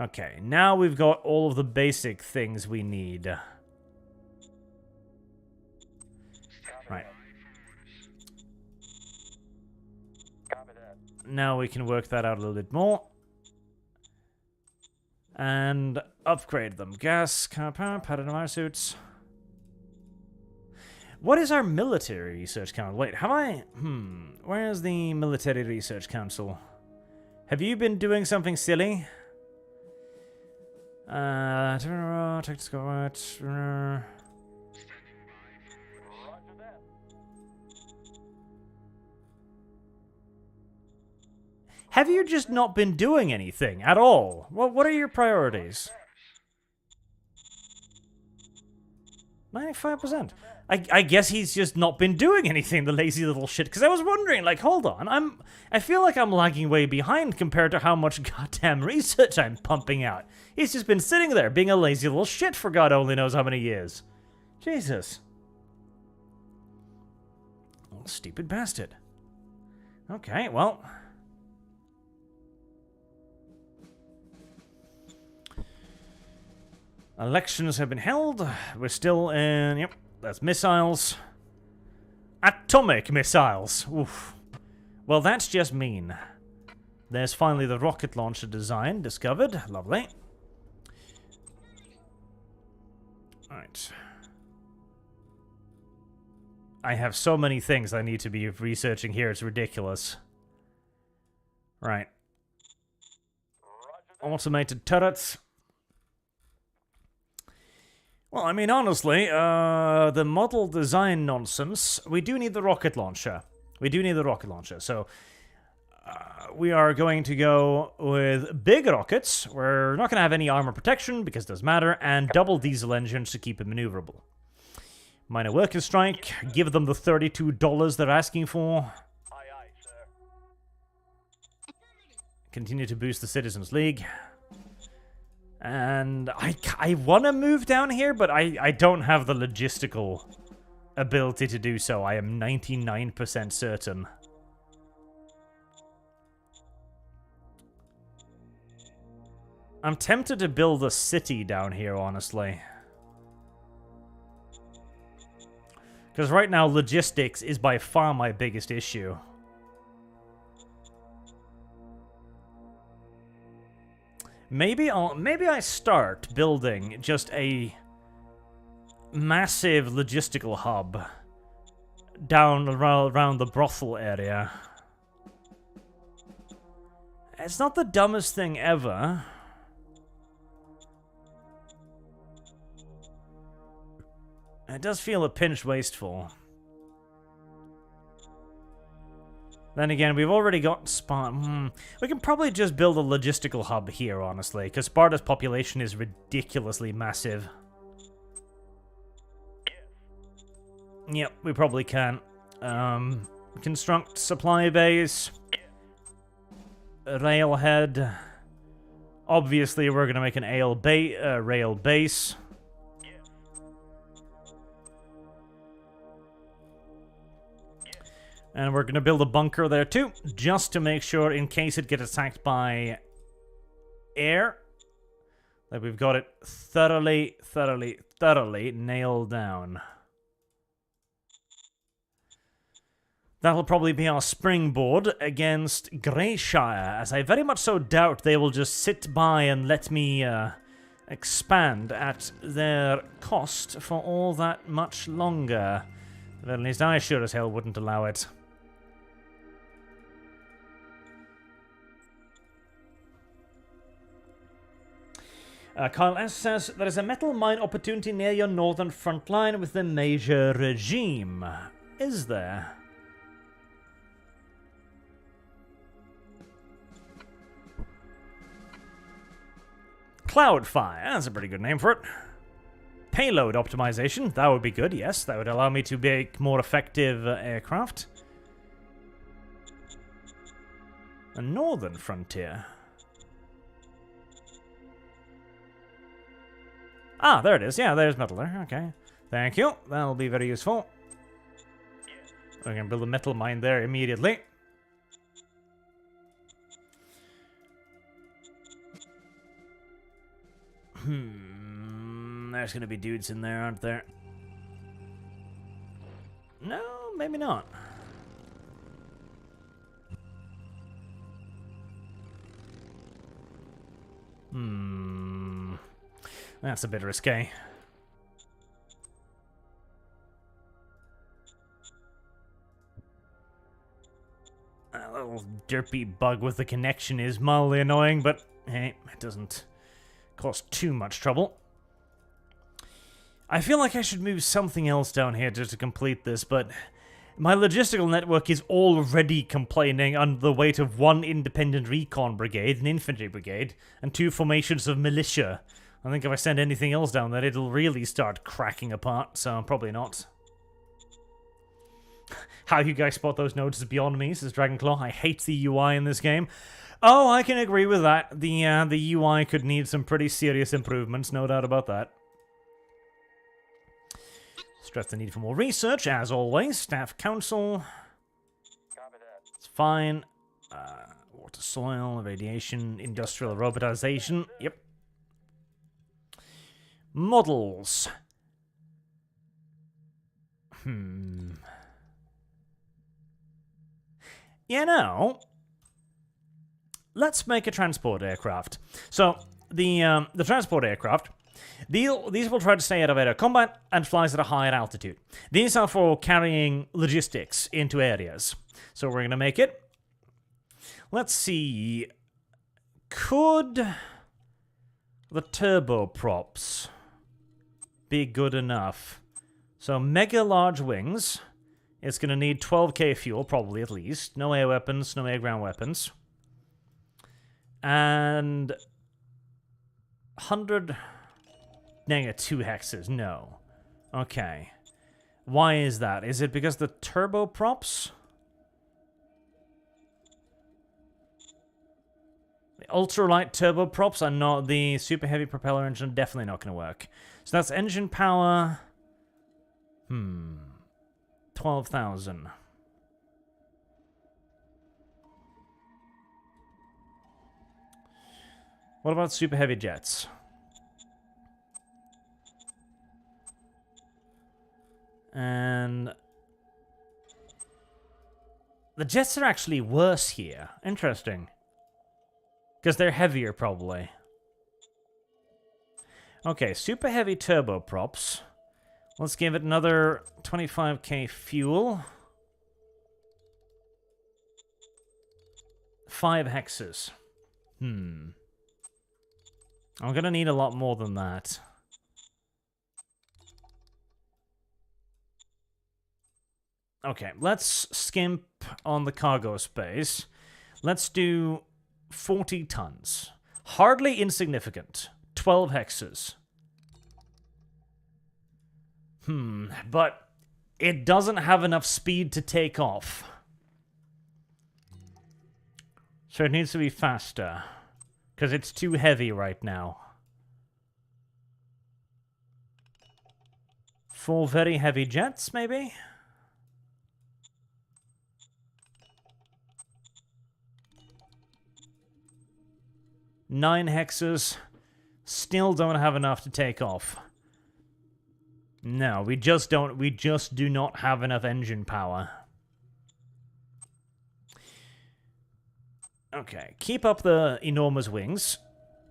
Okay, now we've got all of the basic things we need. Right. Copy that. Now we can work that out a little bit more. And upgrade them. Gas, power, pattern wire suits. What is our military research council? Wait, have I... Where's the military research council? Have you been doing something silly? Tactical right. Roger that. Have you just not been doing anything at all? Well, what are your priorities? 95%. I guess he's just not been doing anything, the lazy little shit. Because I was wondering, like, hold on, I feel like I'm lagging way behind compared to how much goddamn research I'm pumping out. He's just been sitting there being a lazy little shit for God only knows how many years. Jesus. Oh, stupid bastard. Okay, well. Elections have been held. We're still in... Yep, that's missiles. Atomic missiles. Oof. Well, that's just mean. There's finally the rocket launcher design discovered. Lovely. Alright. I have so many things I need to be researching here, it's ridiculous. Right. Automated turrets. Well, I mean, honestly, the model design nonsense, we do need the rocket launcher. We do need the rocket launcher, so we are going to go with big rockets. We're not going to have any armor protection, because it doesn't matter, and double diesel engines to keep it maneuverable. Minor worker strike, give them the $32 they're asking for. Aye, aye, sir. Continue to boost the Citizens League. And I want to move down here, but I don't have the logistical ability to do so. I am 99% certain. I'm tempted to build a city down here, honestly. Because right now, logistics is by far my biggest issue. Maybe I start building just a massive logistical hub down around the brothel area. It's not the dumbest thing ever. It does feel a pinch wasteful. Then again, we've already got Sparta. We can probably just build a logistical hub here, honestly, because Sparta's population is ridiculously massive. Yep, we probably can. Construct supply base. Railhead. Obviously, we're going to make an rail base. And we're going to build a bunker there too, just to make sure in case it gets attacked by air, that we've got it thoroughly nailed down. That'll probably be our springboard against Greyshire, as I very much so doubt they will just sit by and let me expand at their cost for all that much longer. But at least I sure as hell wouldn't allow it. Kyle S. says, there is a metal mine opportunity near your northern front line with the major regime. Is there? Cloudfire, that's a pretty good name for it. Payload optimization, that would be good, yes. That would allow me to make more effective aircraft. A northern frontier. Ah, there it is. Yeah, there's metal there. Okay. Thank you. That'll be very useful. We're going to build a metal mine there immediately. There's going to be dudes in there, aren't there? No, maybe not. That's a bit risque. A little derpy bug with the connection is mildly annoying, but hey, it doesn't cause too much trouble. I feel like I should move something else down here just to complete this, but my logistical network is already complaining under the weight of one independent recon brigade, an infantry brigade, and 2 formations of militia. I think if I send anything else down there, it'll really start cracking apart, so probably not. How you guys spot those nodes is beyond me, says Dragonclaw. I hate the UI in this game. Oh, I can agree with that. The UI could need some pretty serious improvements, no doubt about that. Stress the need for more research, as always. Staff Council. It's fine. Water, soil, radiation, industrial robotization. Yep. Models. You know, let's make a transport aircraft. So, the transport aircraft, these will try to stay out of air combat and flies at a higher altitude. These are for carrying logistics into areas. So we're going to make it. Let's see. Could the turboprops be good enough? So mega large wings. It's going to need 12k fuel, probably at least. No air weapons, no air ground weapons. And 100... Dang, 2 hexes. No. Okay. Why is that? Is it because the turboprops? ultralight turboprops are not... The super heavy propeller engine definitely not going to work. So that's engine power... 12,000. What about super heavy jets? And... the jets are actually worse here. Interesting. Because they're heavier, probably. Okay, super heavy turboprops. Let's give it another 25k fuel. 5 hexes. I'm gonna need a lot more than that. Okay, let's skimp on the cargo space. Let's do 40 tons. Hardly insignificant. 12 hexes. But it doesn't have enough speed to take off. So it needs to be faster. Because it's too heavy right now. 4 very heavy jets, maybe? Nine hexes. Still don't have enough to take off. No, we just do not have enough engine power. Okay, keep up the enormous wings.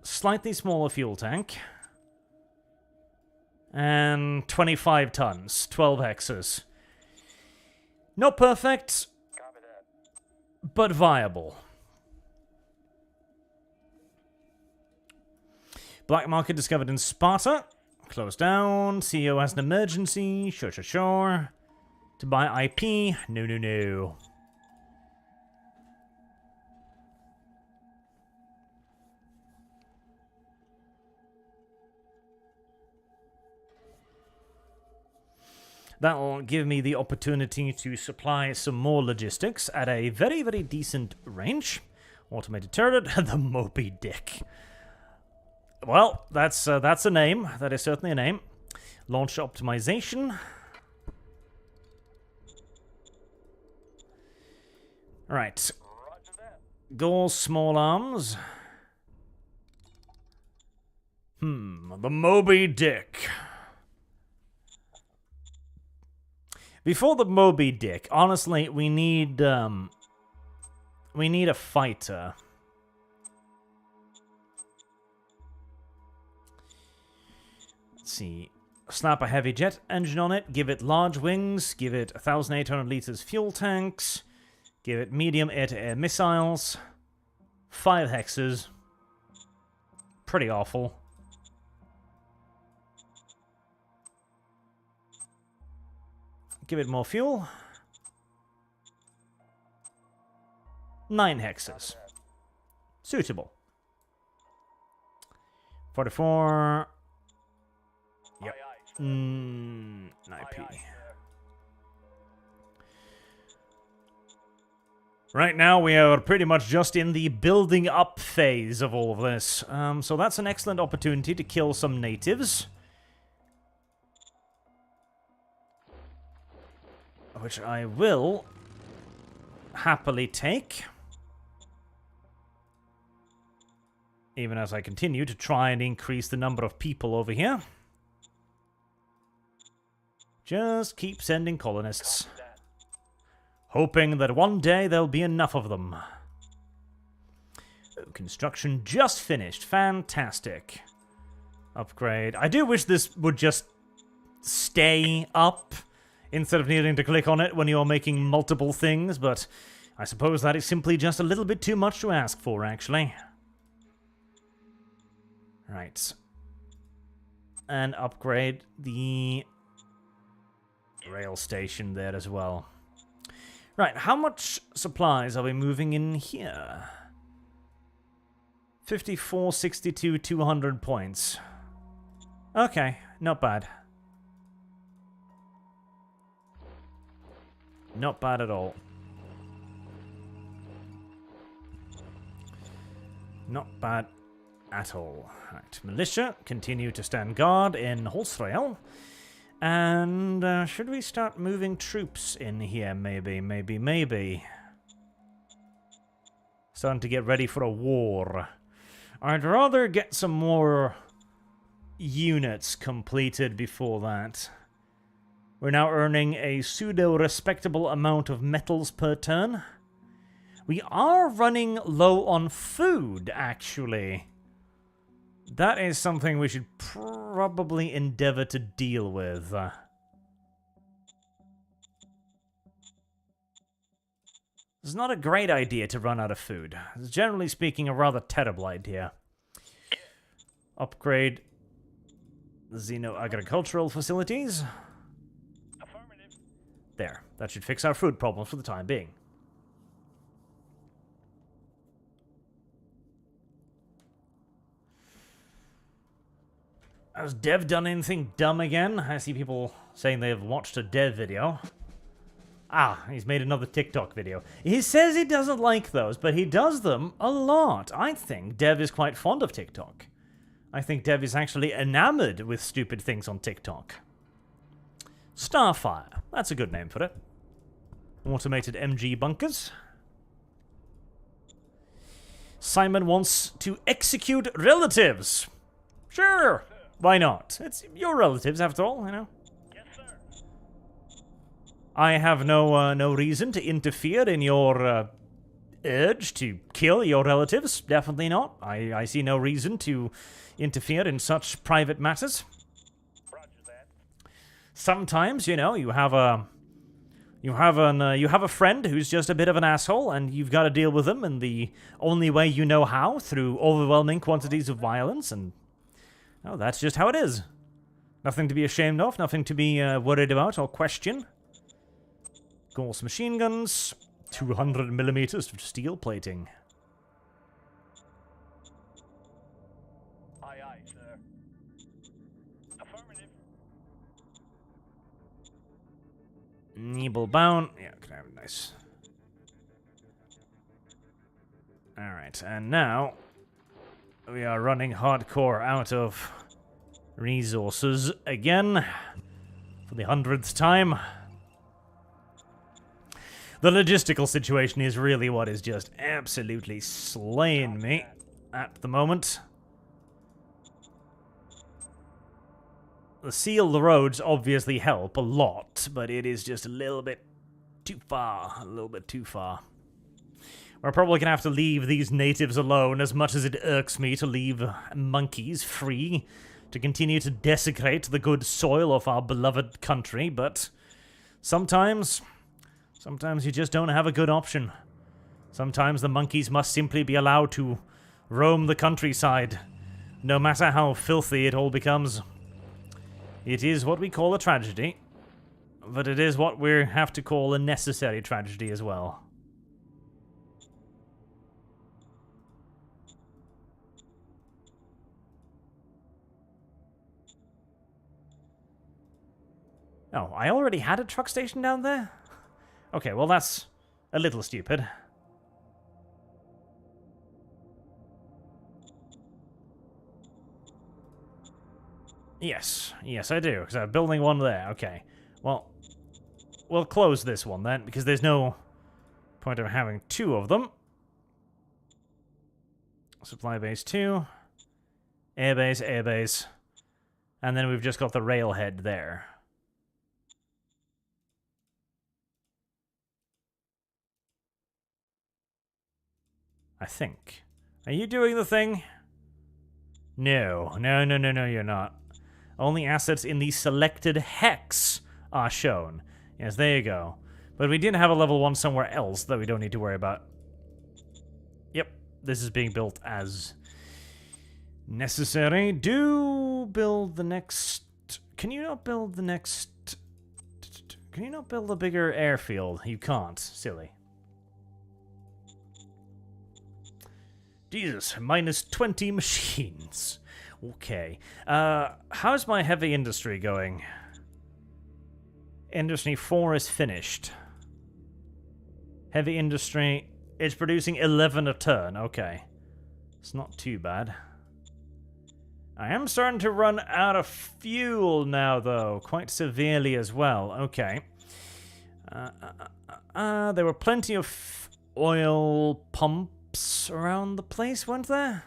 Slightly smaller fuel tank. And 25 tons, 12 hexes. Not perfect, but viable. Black market discovered in Sparta. Closed down. CEO has an emergency. Sure. To buy IP. No. That'll give me the opportunity to supply some more logistics at a very, very decent range. Automated turret, the Moby Dick. Well, that's a name. That is certainly a name. Launch optimization. Right. Goals, small arms. The Moby Dick. Before the Moby Dick, honestly, we need a fighter. Let's see. Slap a heavy jet engine on it, give it large wings, give it 1,800 liters fuel tanks, give it medium air-to-air missiles, 5 hexes. Pretty awful. Give it more fuel. 9 hexes. Suitable. 44. Yep. IP. Right now we are pretty much just in the building up phase of all of this. So that's an excellent opportunity to kill some natives. Which I will happily take. Even as I continue to try and increase the number of people over here. Just keep sending colonists. Hoping that one day there'll be enough of them. Oh, construction just finished. Fantastic. Upgrade. I do wish this would just stay up instead of needing to click on it when you're making multiple things, but I suppose that is simply just a little bit too much to ask for, actually. Right. And upgrade the rail station there as well. Right, how much supplies are we moving in here? 54, 62, 200 points. Okay, not bad. Not bad at all. Not bad at all. Right, militia, continue to stand guard in Holsrael. And should we start moving troops in here? Maybe. Starting to get ready for a war. I'd rather get some more units completed before that. We're now earning a pseudo-respectable amount of metals per turn. We are running low on food, actually. That is something we should probably endeavor to deal with. It's not a great idea to run out of food. It's generally speaking a rather terrible idea. Upgrade the xeno-agricultural facilities. Affirmative. There. That should fix our food problems for the time being. Has Dev done anything dumb again? I see people saying they've watched a Dev video. Ah, he's made another TikTok video. He says he doesn't like those, but he does them a lot. I think Dev is quite fond of TikTok. I think Dev is actually enamored with stupid things on TikTok. Starfire. That's a good name for it. Automated MG bunkers. Simon wants to execute relatives. Sure. Why not? It's your relatives, after all, you know. Yes, sir. I have no reason to interfere in your urge to kill your relatives. Definitely not. I see no reason to interfere in such private matters. Roger that. Sometimes, you know, you have a friend who's just a bit of an asshole, and you've got to deal with them in the only way you know how, through overwhelming quantities of violence, and oh, that's just how it is. Nothing to be ashamed of, nothing to be worried about or question. Gauss machine guns, 200mm of steel plating. Aye, aye, sir. Affirmative. Neeble bound. Yeah, can I have a nice. Alright, and now we are running hardcore out of resources again for the 100th time. The logistical situation is really what is just absolutely slaying me at the moment. The sealed roads obviously help a lot, but it is just a little bit too far. We're probably going to have to leave these natives alone, as much as it irks me to leave monkeys free to continue to desecrate the good soil of our beloved country, but sometimes you just don't have a good option. Sometimes the monkeys must simply be allowed to roam the countryside, no matter how filthy it all becomes. It is what we call a tragedy, but it is what we have to call a necessary tragedy as well. Oh, I already had a truck station down there? Okay, well that's a little stupid. Yes, I do, because I'm building one there. Okay, well, we'll close this one then, because there's no point of having two of them. Supply base 2, airbase, and then we've just got the railhead there. I think. Are you doing the thing? No, you're not. Only assets in the selected hex are shown. Yes, there you go. But we did have a level 1 somewhere else that we don't need to worry about. Yep, this is being built as necessary. Do build the next... Can you not build the next... Can you not build a bigger airfield? You can't. Silly. Jesus, minus 20 machines. Okay. How's my heavy industry going? Industry 4 is finished. Heavy industry is producing 11 a turn. Okay. It's not too bad. I am starting to run out of fuel now, though. Quite severely as well. Okay. There were plenty of oil pumps around the place, weren't there?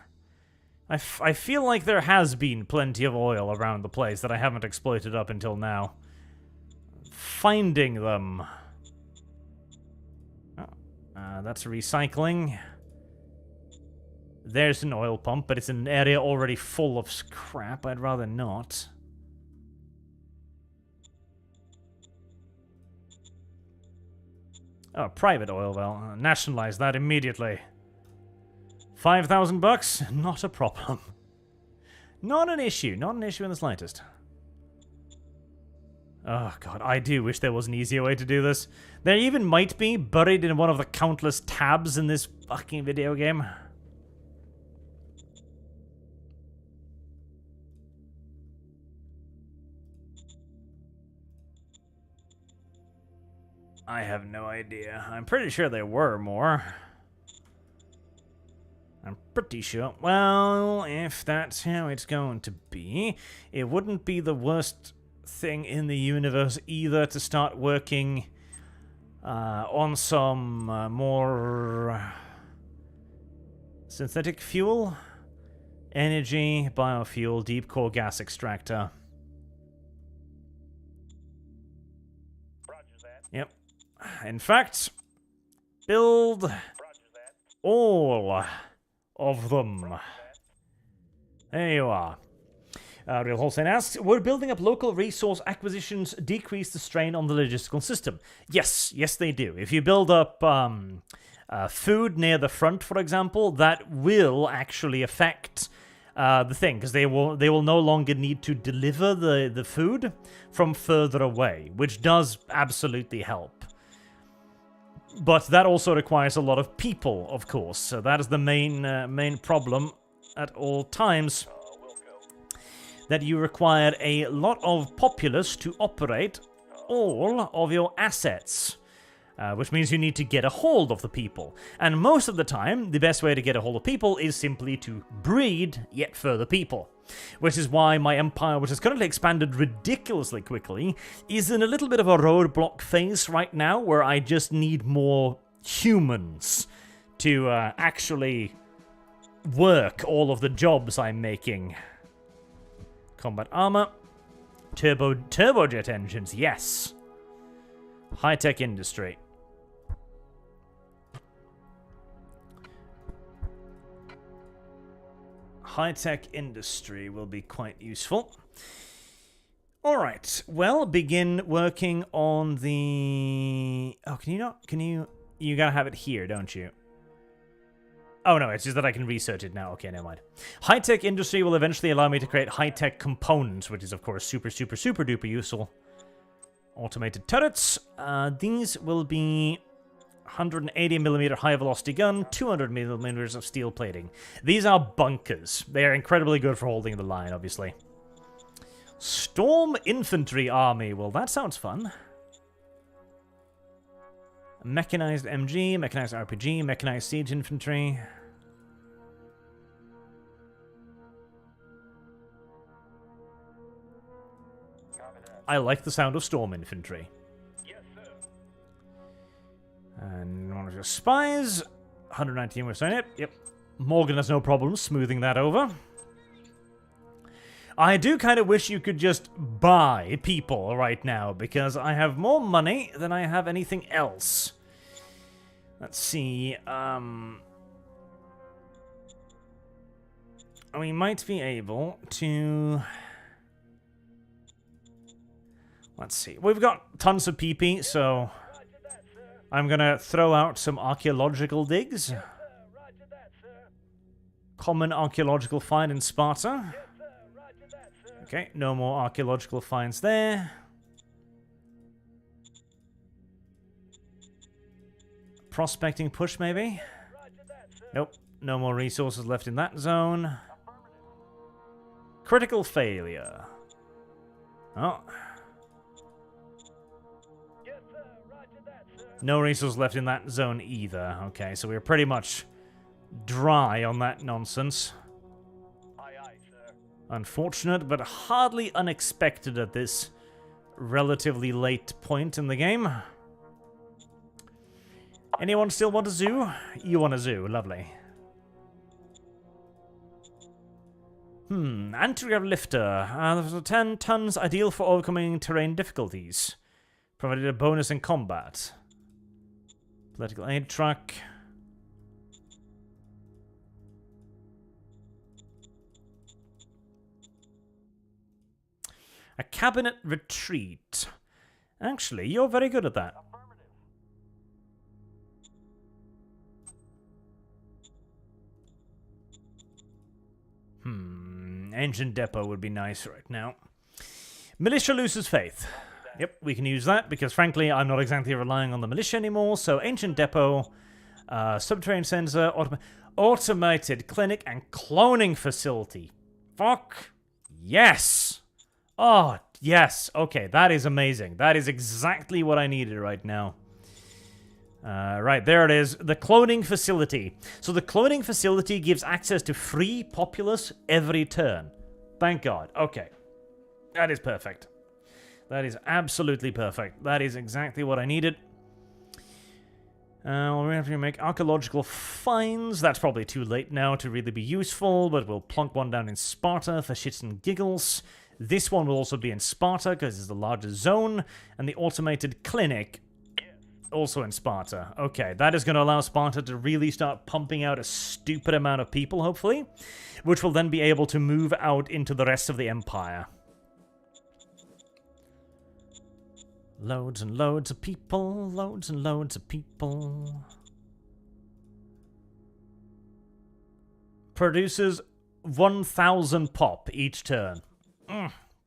I feel like there has been plenty of oil around the place that I haven't exploited up until now. Finding them. That's recycling. There's an oil pump, but it's an area already full of scrap. I'd rather not. Oh, private oil well. Nationalize that immediately. 5,000 bucks? Not a problem. Not an issue. Not an issue in the slightest. Oh god, I do wish there was an easier way to do this. There even might be, buried in one of the countless tabs in this fucking video game. I have no idea. I'm pretty sure there were more. I'm pretty sure. Well, if that's how it's going to be, it wouldn't be the worst thing in the universe either to start working on some more synthetic fuel, energy, biofuel, deep core gas extractor. Roger that. Yep. In fact, build Roger that. all of them. There you are. Real Holstein asks, would building up local resource acquisitions decrease the strain on the logistical system? Yes, yes they do. If you build up food near the front, for example, that will actually affect the thing, because they will no longer need to deliver the food from further away, which does absolutely help. But that also requires a lot of people, of course, so that is the main problem at all times. That you require a lot of populace to operate all of your assets. Which means you need to get a hold of the people. And most of the time, the best way to get a hold of people is simply to breed yet further people. Which is why my empire, which has currently expanded ridiculously quickly, is in a little bit of a roadblock phase right now, where I just need more humans to actually work all of the jobs I'm making. Combat armor. Turbojet engines, yes. High-tech industry. High-tech industry will be quite useful. Alright, well, begin working on the... Oh, can you not? Can you... You gotta have it here, don't you? Oh no, it's just that I can research it now. Okay, never mind. High-tech industry will eventually allow me to create high-tech components, which is, of course, super duper useful. Automated turrets. These will be 180mm high-velocity gun, 200mm of steel plating. These are bunkers. They are incredibly good for holding the line, obviously. Storm Infantry Army. Well, that sounds fun. Mechanized MG, mechanized RPG, mechanized siege infantry. I like the sound of storm infantry. Yes, sir. And one of your spies. 119 we're saying it. Yep. Morgan has no problem smoothing that over. I do kind of wish you could just buy people right now, because I have more money than I have anything else. Let's see, we might be able to... Let's see, we've got tons of PP, so I'm gonna throw out some archaeological digs. Common archaeological find in Sparta. Okay, no more archaeological finds there. Prospecting push, maybe? Nope, no more resources left in that zone. Critical failure. Oh. No resources left in that zone either. Okay, so we're pretty much dry on that nonsense. Aye, aye, sir. Unfortunate, but hardly unexpected at this relatively late point in the game. Anyone still want a zoo? You want a zoo, lovely. Anti-grav lifter. 10 tons, ideal for overcoming terrain difficulties. Provided a bonus in combat. Political aid truck. A cabinet retreat. Actually, you're very good at that. Ancient depot would be nice right now. Militia loses faith. Yep, we can use that because frankly I'm not exactly relying on the militia anymore. So ancient depot, subterranean sensor, automated clinic, and cloning facility. Fuck yes. Oh yes. Okay, that is amazing. That is exactly what I needed right now. Right, there it is. The cloning facility. So the cloning facility gives access to free populace every turn. Thank God. Okay. That is perfect. That is absolutely perfect. That is exactly what I needed. We'll have to make archaeological finds. That's probably too late now to really be useful, but we'll plunk one down in Sparta for shits and giggles. This one will also be in Sparta because it's the largest zone, and the automated clinic also in Sparta. Okay, that is going to allow Sparta to really start pumping out a stupid amount of people, hopefully, which will then be able to move out into the rest of the empire. Loads and loads of people, loads and loads of people. Produces 1,000 pop each turn.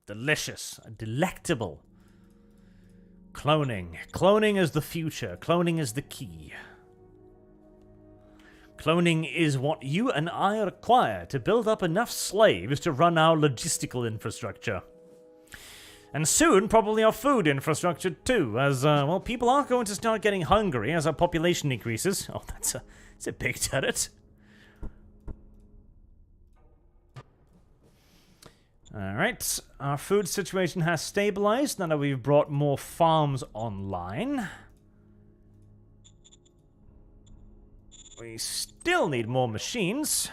Delicious, delectable. Cloning. Cloning is the future. Cloning is the key. Cloning is what you and I require to build up enough slaves to run our logistical infrastructure. And soon, probably our food infrastructure too, as, well, people are going to start getting hungry as our population increases. Oh, that's a big turret. Alright, our food situation has stabilized now that we've brought more farms online. We still need more machines.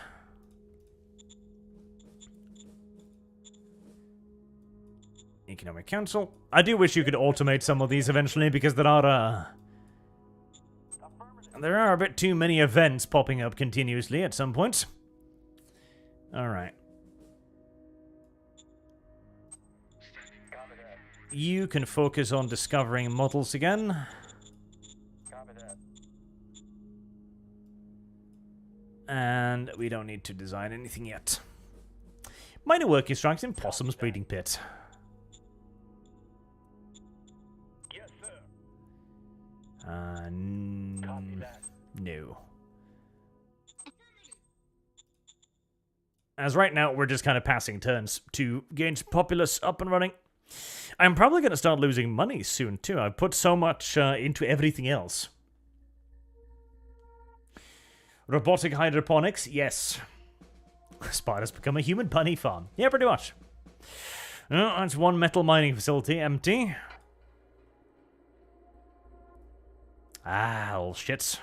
Economic Council. I do wish you could automate some of these eventually because there are a bit too many events popping up continuously at some points. Alright. You can focus on discovering models again. And we don't need to design anything yet. Minor work instructs in Possum's breeding pit. Yes, sir. No. As right now, we're just kind of passing turns to get populace up and running. I'm probably going to start losing money soon, too. I've put so much into everything else. Robotic hydroponics, yes. Sparta's become a human bunny farm. Yeah, pretty much. Oh, that's one metal mining facility empty. Ah, all shits.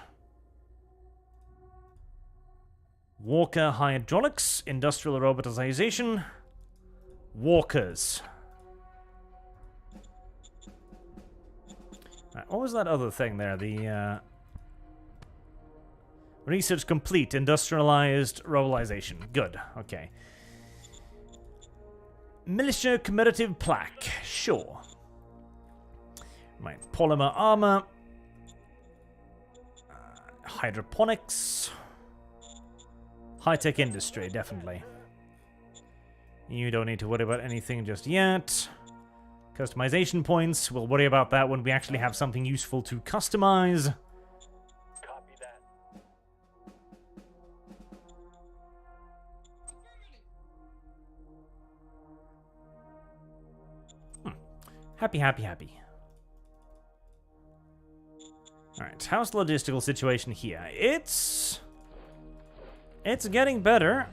Walker hydraulics, industrial robotization. Walkers. Right, what was that other thing there? The research complete, industrialized robotization. Good, okay. Militia commemorative plaque, sure. Right, polymer armor. Hydroponics. High-tech industry, definitely. You don't need to worry about anything just yet. Customization points. We'll worry about that when we actually have something useful to customize. Copy that. Happy, happy, happy. Alright, how's the logistical situation here? It's It's getting better.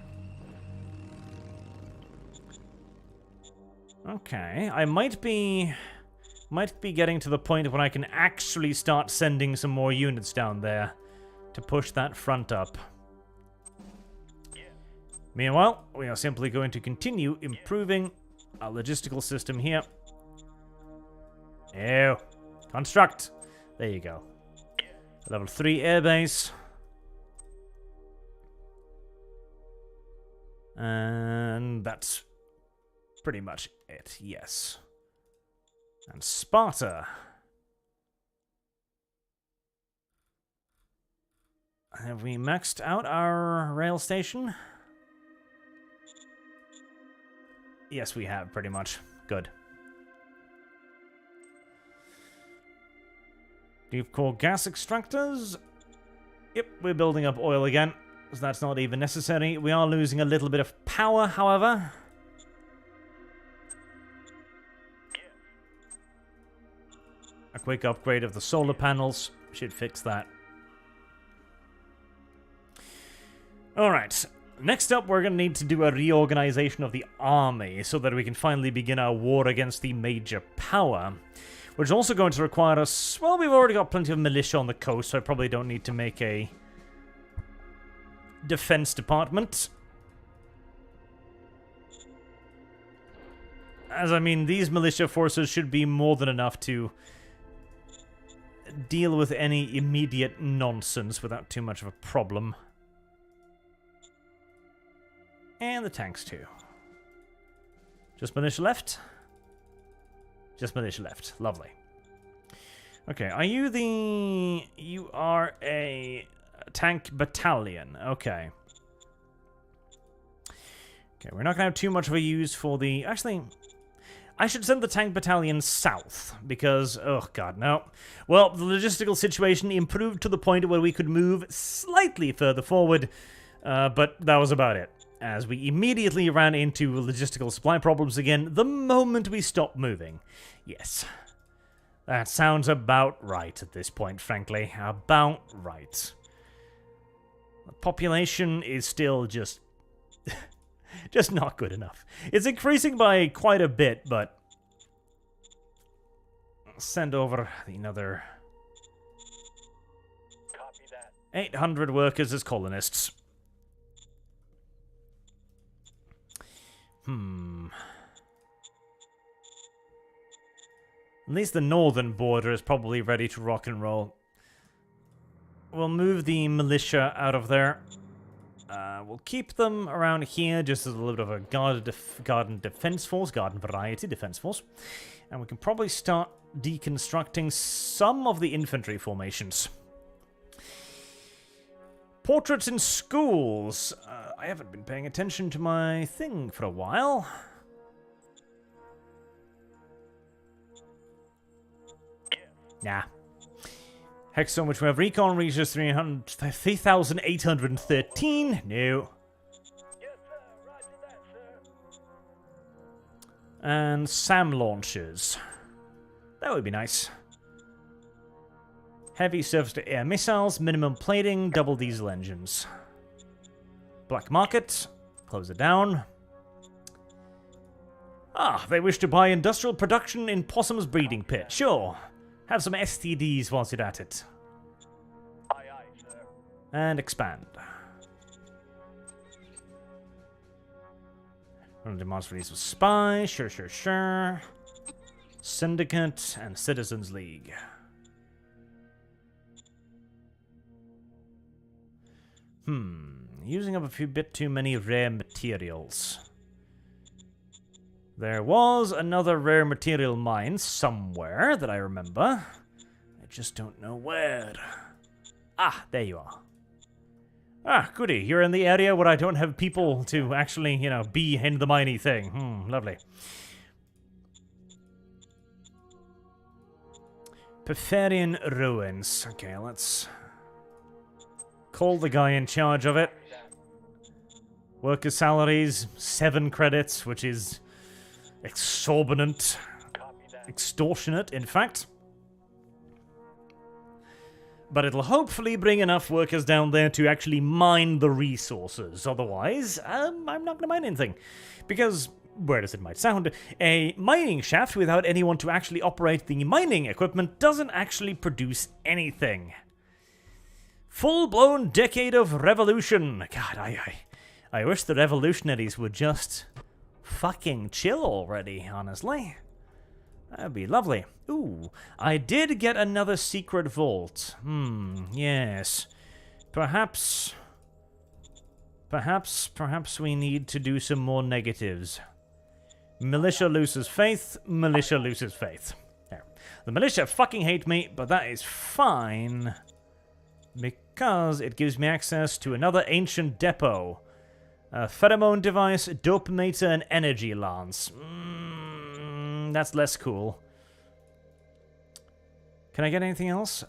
Okay, I might be getting to the point when I can actually start sending some more units down there to push that front up. Meanwhile, we are simply going to continue improving our logistical system here. Ew. Construct. There you go. Level 3 airbase. And that's pretty much it, yes. And Sparta. Have we maxed out our rail station? Yes, we have, pretty much. Good. Deep core gas extractors. Yep, we're building up oil again, so that's not even necessary. We are losing a little bit of power, however. A quick upgrade of the solar panels should fix that. Alright, next up we're going to need to do a reorganization of the army so that we can finally begin our war against the major power. Which is also going to require us... Well, we've already got plenty of militia on the coast, so I probably don't need to make a defense department. As I mean, these militia forces should be more than enough to deal with any immediate nonsense without too much of a problem. And the tanks too. Just militia left? Just militia left. Lovely. Okay, are you the... You are a tank battalion. Okay. Okay, we're not going to have too much of a use for the... Actually, I should send the tank battalion south, because... Oh, God, no. Well, the logistical situation improved to the point where we could move slightly further forward, but that was about it. As we immediately ran into logistical supply problems again the moment we stopped moving. Yes. That sounds about right at this point, frankly. About right. The population is still just... just not good enough. It's increasing by quite a bit, but... Send over another... Copy that. 800 workers as colonists. At least the northern border is probably ready to rock and roll. We'll move the militia out of there. We'll keep them around here just as a little bit of a garden defense force, garden variety defense force. And we can probably start deconstructing some of the infantry formations. Portraits in schools. I haven't been paying attention to my thing for a while. Nah. Hexstone, which we have recon, reaches 3,813. No. Yes, sir. Roger that, sir. And SAM launchers. That would be nice. Heavy surface-to-air missiles, minimum plating, double diesel engines. Black market. Close it down. Ah, they wish to buy industrial production in Possum's breeding pit. Sure. Have some STDs whilst you're at it. Aye, aye, sir. And expand. Demands release of spy. Sure, sure, sure. Syndicate and Citizens League. Using up a bit too many rare materials. There was another rare material mine somewhere that I remember. I just don't know where. Ah, there you are. Ah, goody. You're in the area where I don't have people to actually, you know, be in the miney thing. Lovely. Petherian Ruins. Okay, let's call the guy in charge of it. Worker salaries, 7 credits, which is exorbitant. Copy that. Extortionate, in fact. But it'll hopefully bring enough workers down there to actually mine the resources. Otherwise, I'm not going to mine anything. Because, weird as it might sound, a mining shaft without anyone to actually operate the mining equipment doesn't actually produce anything. Full-blown decade of revolution. God, I wish the revolutionaries would just fucking chill already, honestly. That'd be lovely. Ooh, I did get another secret vault. Yes. Perhaps we need to do some more negatives. Militia loses faith, militia loses faith. There. The militia fucking hate me, but that is fine. Because it gives me access to another ancient depot. A pheromone device, dopamator, and energy lance. That's less cool. Can I get anything else?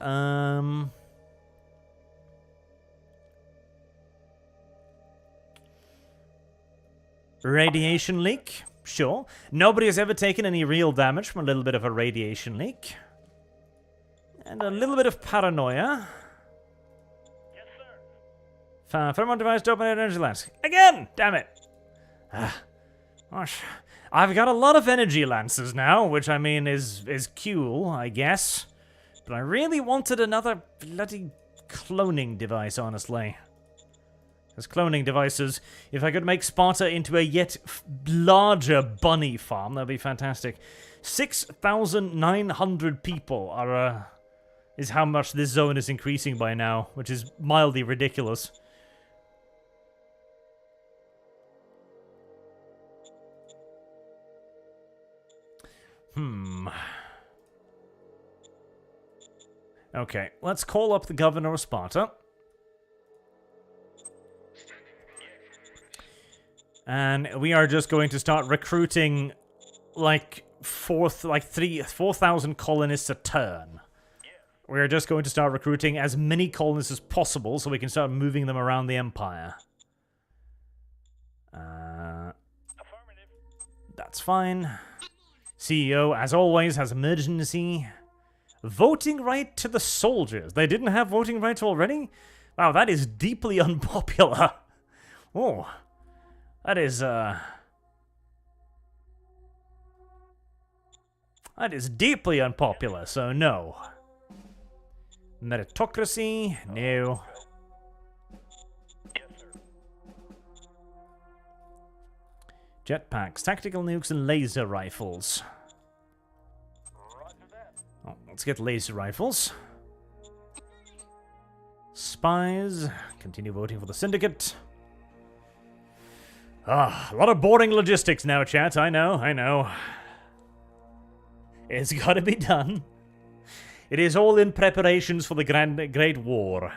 Radiation leak? Sure. Nobody has ever taken any real damage from a little bit of a radiation leak. And a little bit of paranoia. Yes, sir. Pheromone device, dopamine, energy lance. Again! Damn it! Gosh. I've got a lot of energy lances now, which I mean is cool, I guess. But I really wanted another bloody cloning device, honestly. Because cloning devices, if I could make Sparta into a yet larger bunny farm, that'd be fantastic. 6,900 people are, is how much this zone is increasing by now, which is mildly ridiculous. Okay, let's call up the governor of Sparta. And we are just going to start recruiting like 4,000 colonists a turn. We're just going to start recruiting as many colonists as possible so we can start moving them around the empire. That's fine. CEO, as always, has emergency. Voting right to the soldiers. They didn't have voting rights already? Wow, that is deeply unpopular. Oh, that is deeply unpopular, so no. Meritocracy, no. Yes, sir. Jetpacks, tactical nukes, and laser rifles. Roger that. Oh, let's get laser rifles. Spies. Continue voting for the syndicate. Ah, a lot of boring logistics now, chat. I know. It's gotta be done. It is all in preparations for the Great War.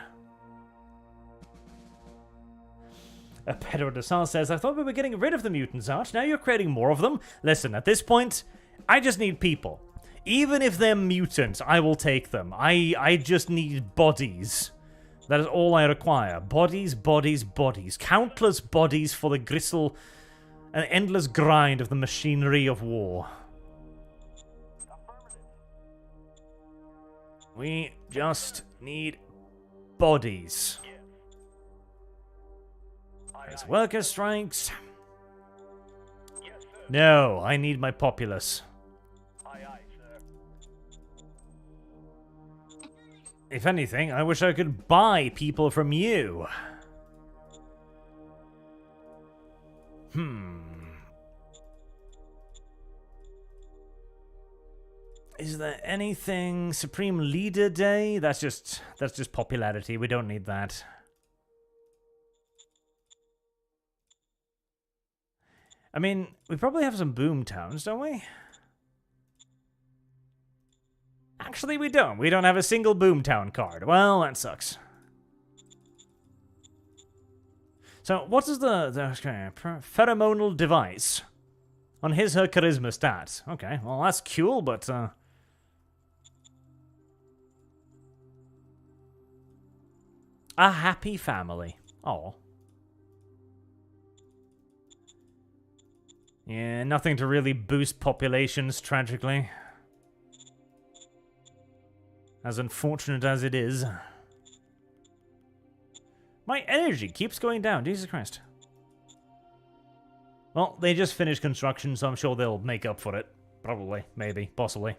Pedro de Sal says, I thought we were getting rid of the mutants, Arch. Now you're creating more of them. Listen, at this point, I just need people. Even if they're mutants, I will take them. I just need bodies. That is all I require. Bodies, bodies, bodies. Countless bodies for the gristle and endless grind of the machinery of war. We just need bodies. There's worker strikes. Yes, sir. No, I need my populace. Aye, aye, sir. If anything, I wish I could buy people from you. Is there anything Supreme Leader Day? That's just popularity. We don't need that. I mean, we probably have some boom towns, don't we? Actually, we don't. We don't have a single boomtown card. Well, that sucks. So, what is the pheromonal device on her charisma stat? Okay, well, that's cool, but a happy family. Oh. Yeah, nothing to really boost populations, tragically. As unfortunate as it is. My energy keeps going down, Jesus Christ. Well, they just finished construction, so I'm sure they'll make up for it. Probably, maybe, possibly.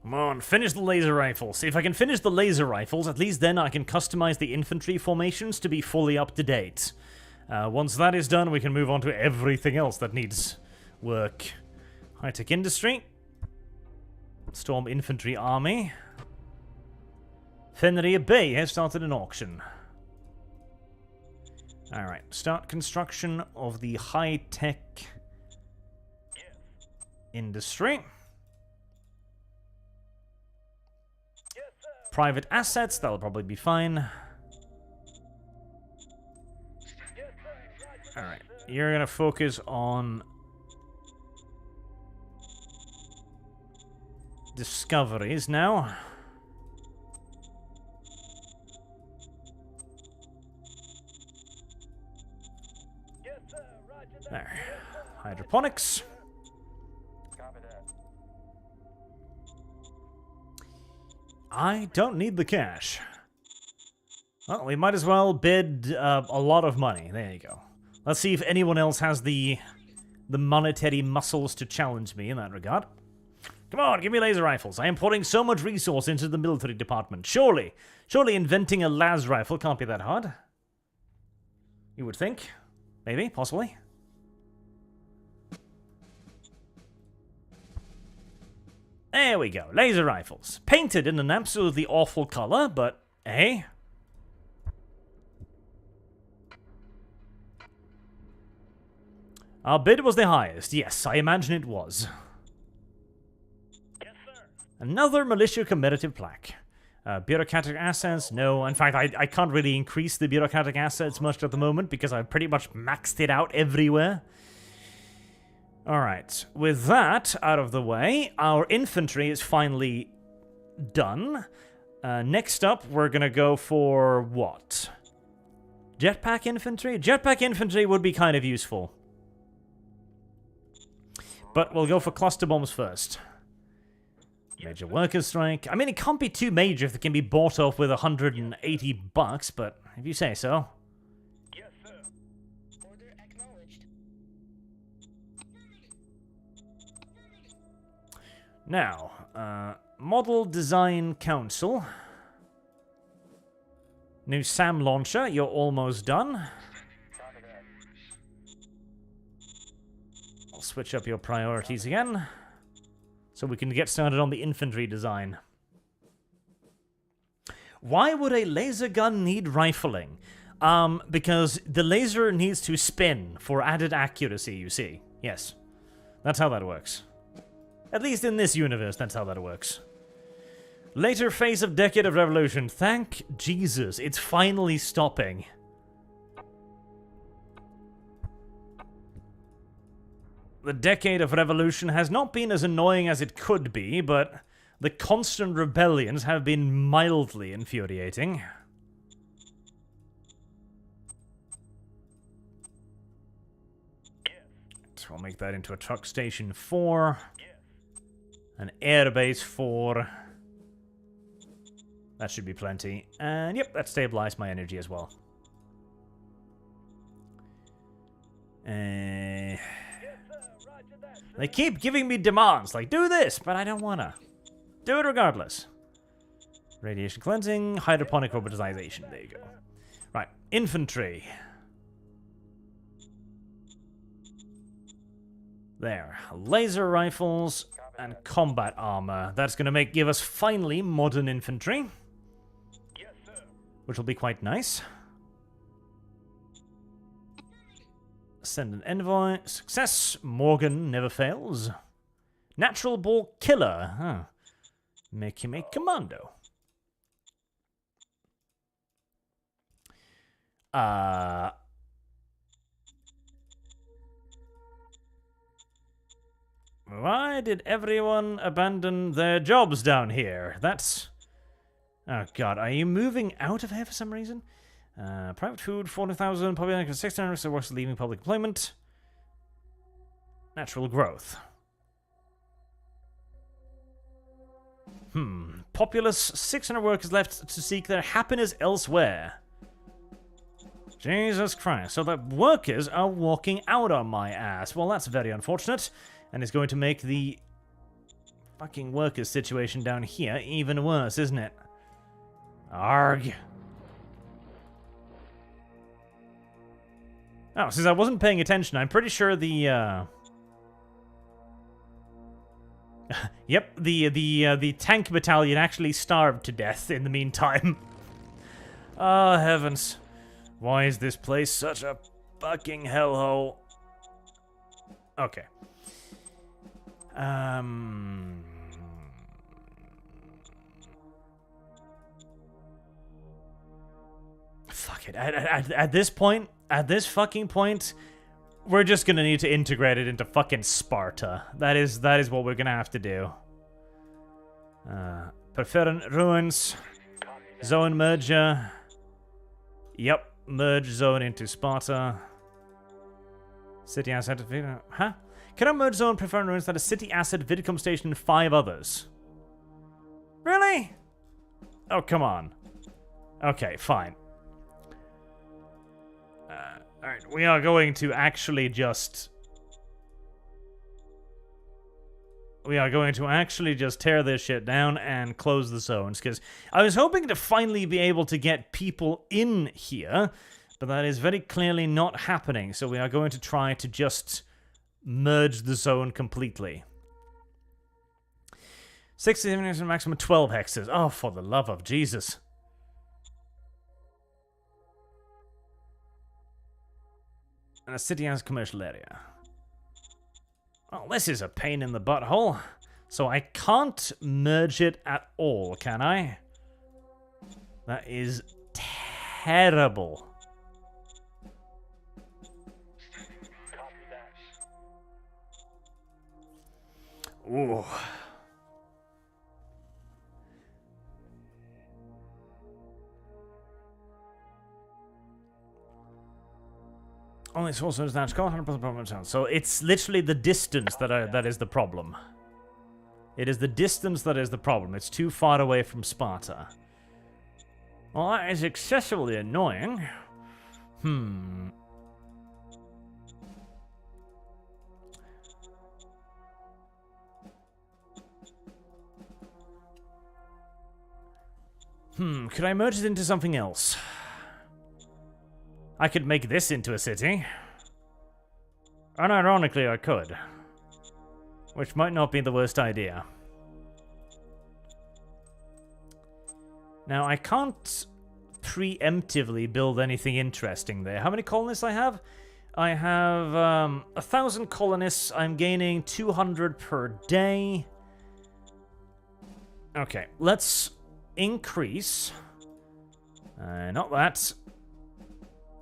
Come on, finish the laser rifles. If I can finish the laser rifles, at least then I can customize the infantry formations to be fully up to date. Once that is done, we can move on to everything else that needs work. High-tech industry. Storm infantry army. Fenrir Bay has started an auction. Alright, start construction of the high-tech industry. Private assets, that'll probably be fine. Alright, you're gonna focus on discoveries now. There. Hydroponics. I don't need the cash. Well, we might as well bid a lot of money. There you go. Let's see if anyone else has the monetary muscles to challenge me in that regard. Come on, give me laser rifles. I am pouring so much resource into the military department. Surely inventing a las rifle can't be that hard. You would think. Maybe, possibly. There we go, laser rifles. Painted in an absolutely awful color, but hey. Our bid was the highest. Yes, I imagine it was. Yes, sir. Another militia commemorative plaque. Bureaucratic assets, no. In fact, I can't really increase the bureaucratic assets much at the moment because I've pretty much maxed it out everywhere. Alright, with that out of the way, our infantry is finally done. Next up, we're gonna go for what? Jetpack infantry? Jetpack infantry would be kind of useful. But we'll go for cluster bombs first. Major workers' strike. I mean, it can't be too major if it can be bought off with $180, but if you say so. Yes, sir. Order acknowledged. Now, Model Design Council. New SAM launcher, you're almost done. I'll switch up your priorities again, so we can get started on the infantry design. Why would a laser gun need rifling? Because the laser needs to spin for added accuracy, you see. Yes, that's how that works. At least in this universe, that's how that works. Later phase of Decade of Revolution. Thank Jesus, it's finally stopping. The Decade of Revolution has not been as annoying as it could be, but the constant rebellions have been mildly infuriating. So we'll make that into a truck station 4. An airbase 4. That should be plenty. And yep, that stabilized my energy as well. They keep giving me demands, like, do this, but I don't wanna. Do it regardless. Radiation cleansing, hydroponic robotization, there you go. Right, infantry. There, laser rifles and combat armor. That's gonna give us finally modern infantry. Yes, sir. Which will be quite nice. Send an envoy. Success. Morgan never fails. Natural ball killer. Huh. Make him a commando. Why did everyone abandon their jobs down here? That's... Oh god, are you moving out of here for some reason? Private food, 40,000, public 600, so works leaving public employment. Natural growth. Populace, 600 workers left to seek their happiness elsewhere. Jesus Christ. So the workers are walking out on my ass. Well, that's very unfortunate. And it's going to make the fucking workers situation down here even worse, isn't it? Arg. Oh, since I wasn't paying attention, I'm pretty sure the, Yep, the tank battalion actually starved to death in the meantime. Oh, heavens. Why is this place such a fucking hellhole? Okay. Fuck it. At this point, at this fucking point, we're just gonna need to integrate it into fucking Sparta. That is what we're gonna have to do. Preferent ruins. Zone merger. Yep. Merge zone into Sparta. City asset. Huh? Can I merge zone preferent ruins that a city asset Vidcom station and 5 others? Really? Oh, come on. Okay, fine. Alright, we are going to actually just... We are going to actually just tear this shit down and close the zones, because I was hoping to finally be able to get people in here, but that is very clearly not happening, so we are going to try to just merge the zone completely. 67 and maximum 12 hexes. Oh, for the love of Jesus. And a city has a commercial area. Well, this is a pain in the butthole. So I can't merge it at all, can I? That is terrible. Ooh. Only source is that 100% problem sound. So it's literally the distance that is the problem. It is the distance that is the problem. It's too far away from Sparta. Well, that is excessively annoying. Could I merge it into something else? I could make this into a city. Unironically, I could. Which might not be the worst idea. Now, I can't preemptively build anything interesting there. How many colonists I have? I have 1,000 colonists. I'm gaining 200 per day. Okay, let's increase. Not that.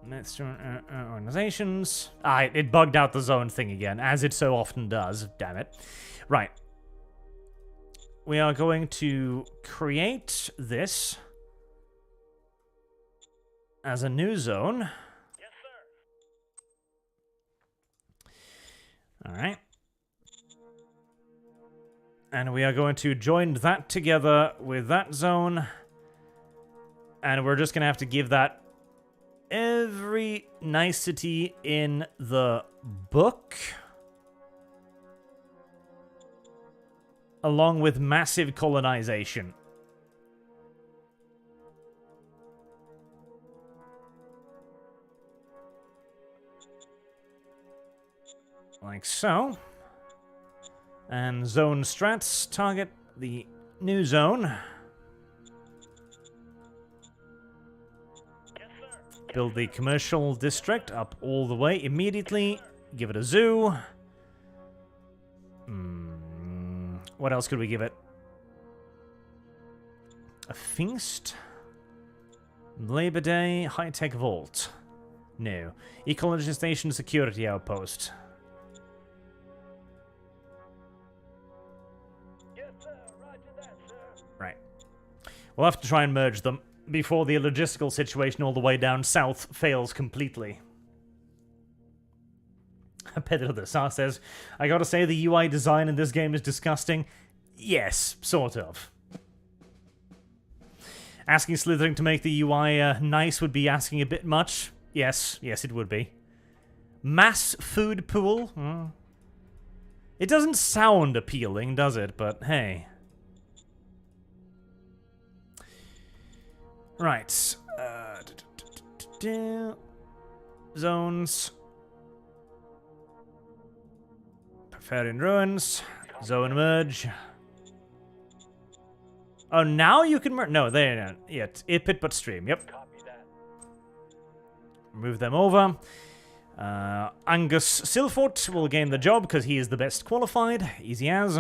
Let's organizations. It bugged out the zone thing again, as it so often does. Damn it. Right. We are going to create this as a new zone. Yes, sir. Alright. And we are going to join that together with that zone. And we're just going to have to give that every nicety in the book, along with massive colonization. Like so. And zone strats target the new zone. Build the commercial district up all the way immediately. Give it a zoo. What else could we give it? A feast? Labor Day, high-tech vault. No. Ecology station security outpost. Yes, sir. Roger that, sir. Right. We'll have to try and merge them before the logistical situation all the way down south fails completely. Pedro de Sa says, I gotta say the UI design in this game is disgusting. Yes, sort of. Asking Slytherin to make the UI nice would be asking a bit much. Yes, yes, it would be. Mass food pool? It doesn't sound appealing, does it? But hey. Right. Zones. Bavarian ruins. Zone merge. Oh, now you can merge. No, they're not yet. Ipit but stream. Yep. Move them over. Angus Silfort will gain the job because he is the best qualified. Easy as.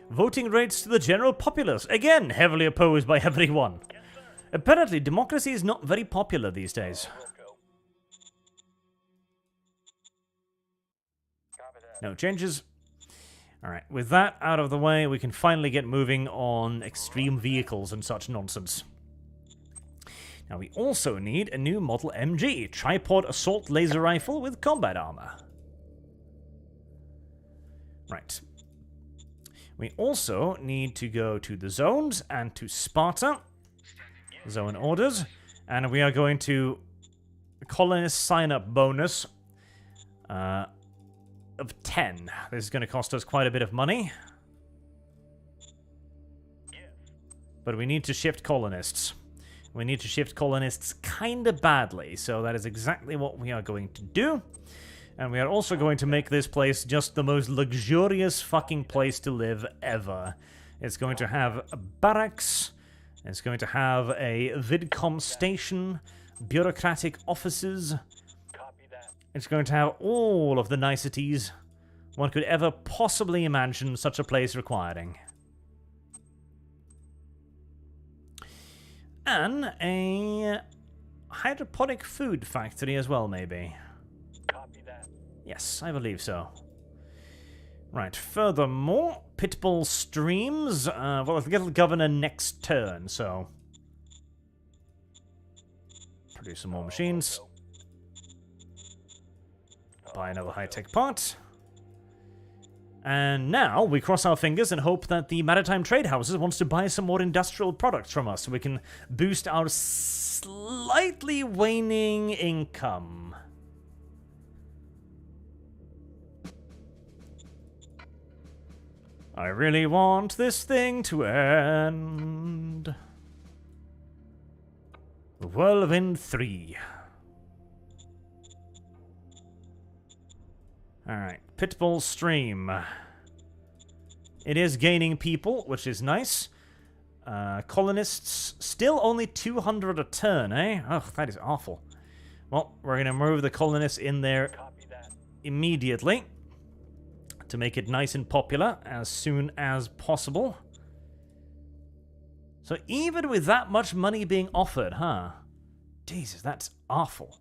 Voting rates to the general populace. Again, heavily opposed by everyone. Apparently, democracy is not very popular these days. No changes. Alright, with that out of the way, we can finally get moving on extreme vehicles and such nonsense. Now, we also need a new Model MG, tripod assault laser rifle with combat armor. Right. We also need to go to the zones and to Sparta. Zone orders. And we are going to colonist sign-up bonus of 10. This is going to cost us quite a bit of money. But we need to shift colonists. We need to shift colonists kind of badly, so that is exactly what we are going to do. And we are also going to make this place just the most luxurious fucking place to live ever. It's going to have a barracks, it's going to have a vidcom station, bureaucratic offices. It's going to have all of the niceties one could ever possibly imagine such a place requiring. And a hydroponic food factory as well, maybe. Copy that. Yes, I believe so. Right, furthermore, Pitbull streams. Well, I'll get the governor next turn, so... Produce some more machines. Buy another high-tech part. And now we cross our fingers and hope that the Maritime Trade Houses wants to buy some more industrial products from us so we can boost our slightly waning income. I really want this thing to end. Whirlwind 3. Alright, Pitbull stream. It is gaining people, which is nice. Colonists, still only 200 a turn, eh? Ugh, that is awful. Well, we're going to move the colonists in there immediately to make it nice and popular as soon as possible. So even with that much money being offered, huh? Jesus, that's awful.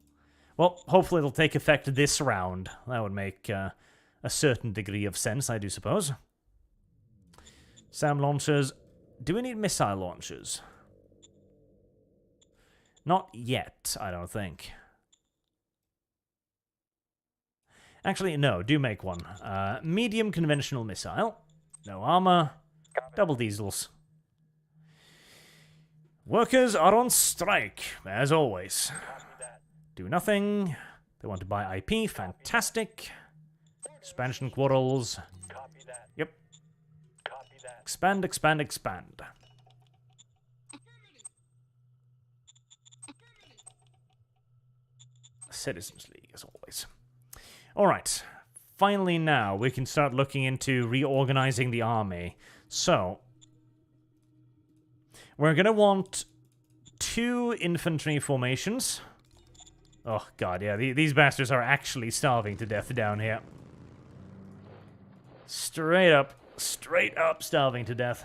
Well, hopefully it'll take effect this round. That would make a certain degree of sense, I do suppose. SAM launchers. Do we need missile launchers? Not yet, I don't think. Actually, no, do make one. Medium conventional missile. No armor. Double diesels. Workers are on strike, as always. Do nothing. They want to buy IP. Fantastic. Expansion quarrels. Yep. Expand, expand, expand. Citizens League, as always. Alright. Finally now, we can start looking into reorganizing the army. So, we're going to want 2 infantry formations. Oh, God, yeah. These bastards are actually starving to death down here. Straight up starving to death.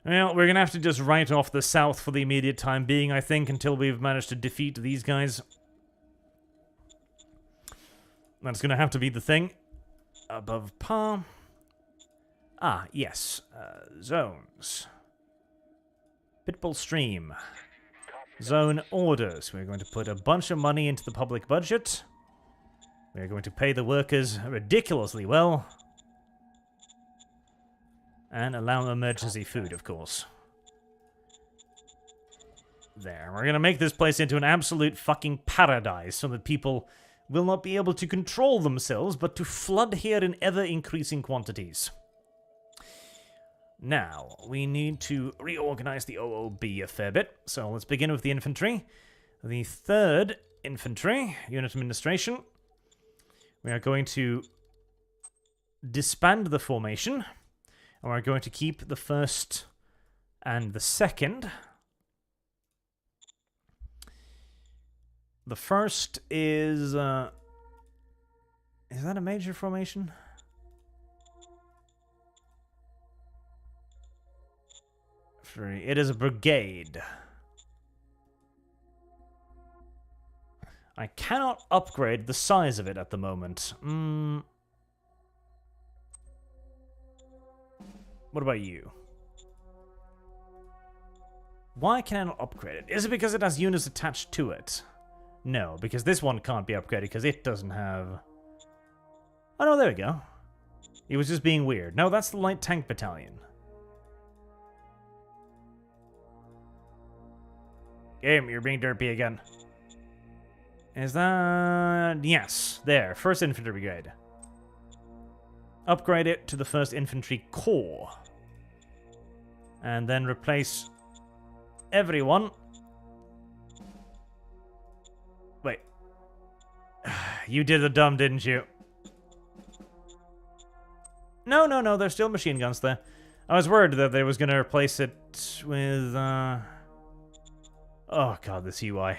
Well, we're going to have to just write off the south for the immediate time being, I think, until we've managed to defeat these guys. That's going to have to be the thing. Above par. Ah, yes. Zones. Pitbull stream. Zone orders. We're going to put a bunch of money into the public budget. We're going to pay the workers ridiculously well. And allow them emergency food, of course. There. We're gonna make this place into an absolute fucking paradise so that people will not be able to control themselves, but to flood here in ever-increasing quantities. Now, we need to reorganize the OOB a fair bit, so let's begin with the infantry. The 3rd Infantry, Unit Administration. We are going to disband the formation, and we're going to keep the 1st and the 2nd. The 1st is that a major formation? It is a brigade. I cannot upgrade the size of it at the moment. What about you? Why can I not upgrade it? Is it because it has units attached to it? No, because this one can't be upgraded because it doesn't have... Oh no, there we go. It was just being weird. No, that's the light tank battalion. Game, you're being derpy again. Is that... Yes, there. 1st Infantry Brigade. Upgrade it to the 1st Infantry Corps. And then replace everyone. Wait. You did the dumb, didn't you? No, there's still machine guns there. I was worried that they was going to replace it with... Oh god, this UI.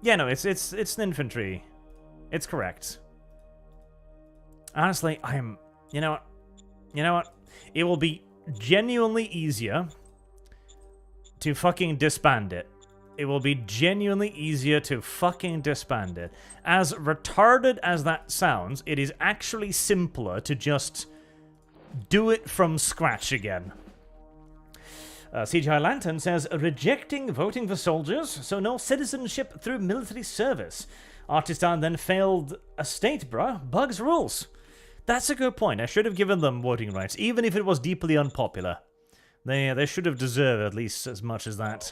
Yeah, no, it's an infantry. It's correct. Honestly, you know what? It will be genuinely easier to fucking disband it. It will be genuinely easier to fucking disband it. As retarded as that sounds, it is actually simpler to just do it from scratch again. CGI Lantern says, rejecting voting for soldiers, so no citizenship through military service. Artistan then failed a state, bruh. Bugs rules. That's a good point. I should have given them voting rights, even if it was deeply unpopular. They should have deserved at least as much as that.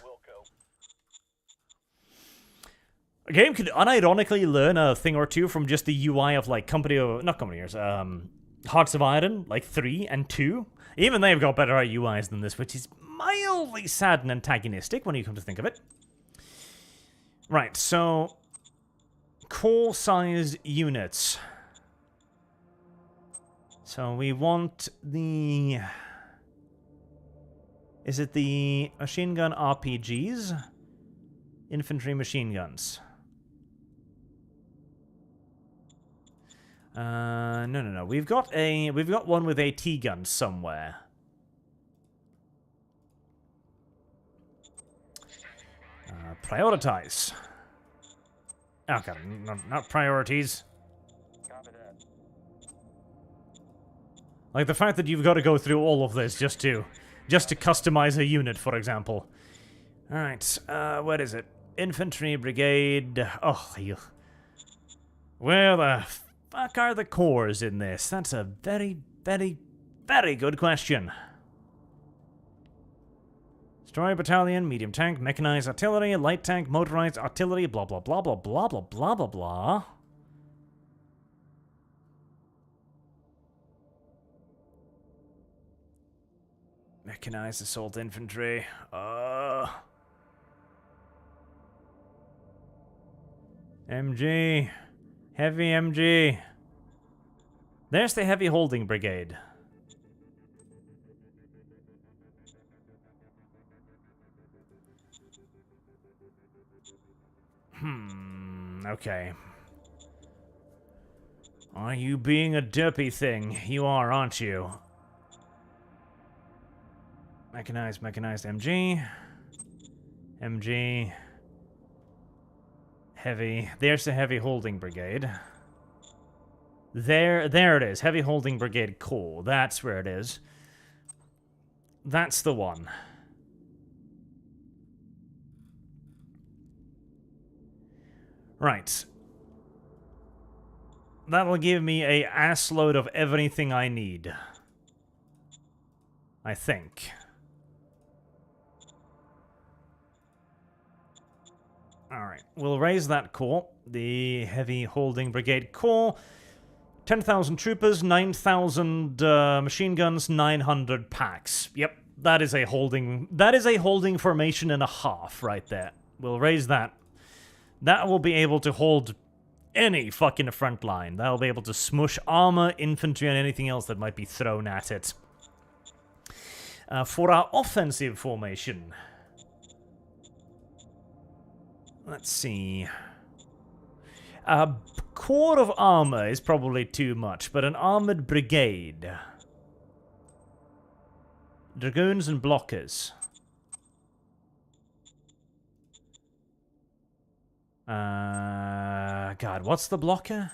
A game could unironically learn a thing or two from just the UI of, like, Hearts of Iron, like 3 and 2. Even they've got better UIs than this, which is mildly sad and antagonistic when you come to think of it. Right, so... Core-sized units. So we want the... Is it the machine gun RPGs? Infantry machine guns. No. We've got one with AT guns somewhere. Prioritize. Oh god, not priorities. Like the fact that you've got to go through all of this just to customize a unit, for example. All right, what is it? Infantry brigade. Oh, where the fuck are the cores in this? That's a very, very, very good question. Destroyer battalion, medium tank, mechanized artillery, light tank, motorized artillery, blah blah blah blah blah blah blah blah blah. Mechanized assault infantry. MG. Heavy MG. There's the heavy holding brigade. Okay. Are you being a derpy thing? You are, aren't you? Mechanized MG. MG. Heavy. There's the heavy holding brigade. There it is. Heavy holding brigade core. That's where it is. That's the one. Right. That'll give me a assload of everything I need. I think. Alright, we'll raise that corps. The Heavy Holding Brigade Corps. 10,000 troopers, 9,000 machine guns, 900 packs. Yep, that is a holding formation and a half right there. We'll raise that. That will be able to hold any fucking front line. That'll be able to smush armor, infantry, and anything else that might be thrown at it. For our offensive formation, let's see. A corps of armor is probably too much, but an armored brigade. Dragoons and blockers. God, what's the blocker?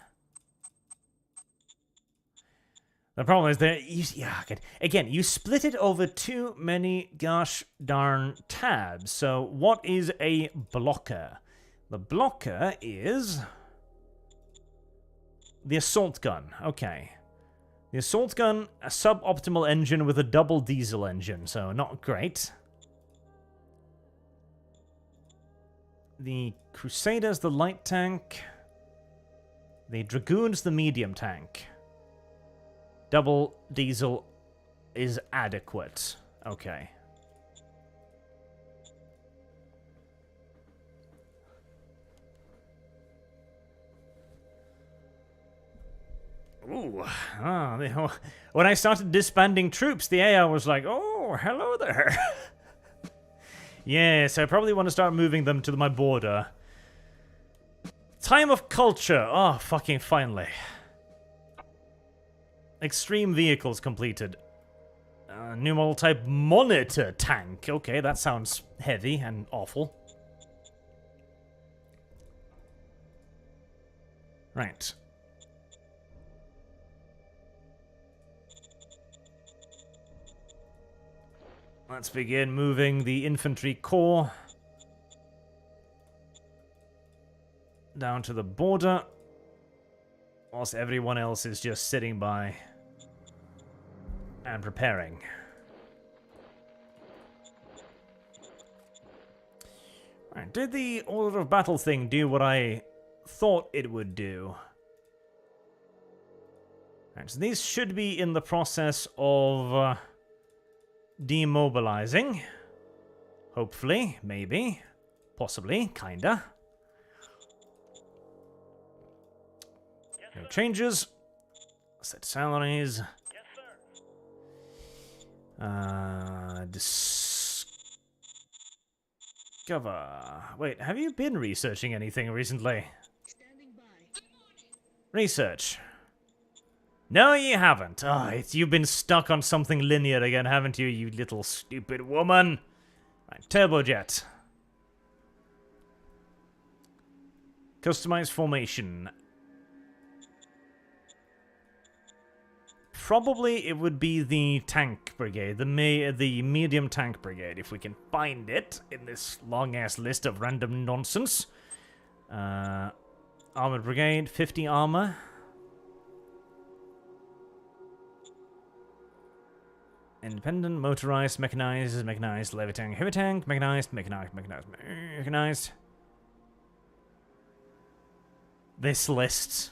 The problem is that again, you split it over too many gosh darn tabs. So what is a blocker? The blocker is the assault gun. Okay. The assault gun, a suboptimal engine with a double diesel engine, so not great. The Crusaders, the light tank. The Dragoons, the medium tank. Double diesel is adequate. Okay. Ooh. When I started disbanding troops, the AI was like, oh, hello there. Yes, I probably want to start moving them to my border. Time of culture. Oh, fucking finally. Extreme vehicles completed. New model type monitor tank. Okay, that sounds heavy and awful. Right. Let's begin moving the infantry corps down to the border, whilst everyone else is just sitting by and preparing. Right, did the order of battle thing do what I thought it would do? Right, so these should be in the process of demobilizing. Hopefully, maybe, possibly, kinda. No changes. Set salaries. Discover. Wait, have you been researching anything recently? Research. No, you haven't. Oh, you've been stuck on something linear again, haven't you, you little stupid woman? Right, turbojet. Customize formation. Probably it would be the tank brigade, the medium tank brigade, if we can find it in this long-ass list of random nonsense. Armored brigade, 50 armor. Independent, motorized, mechanized, heavy tank, mechanized. This list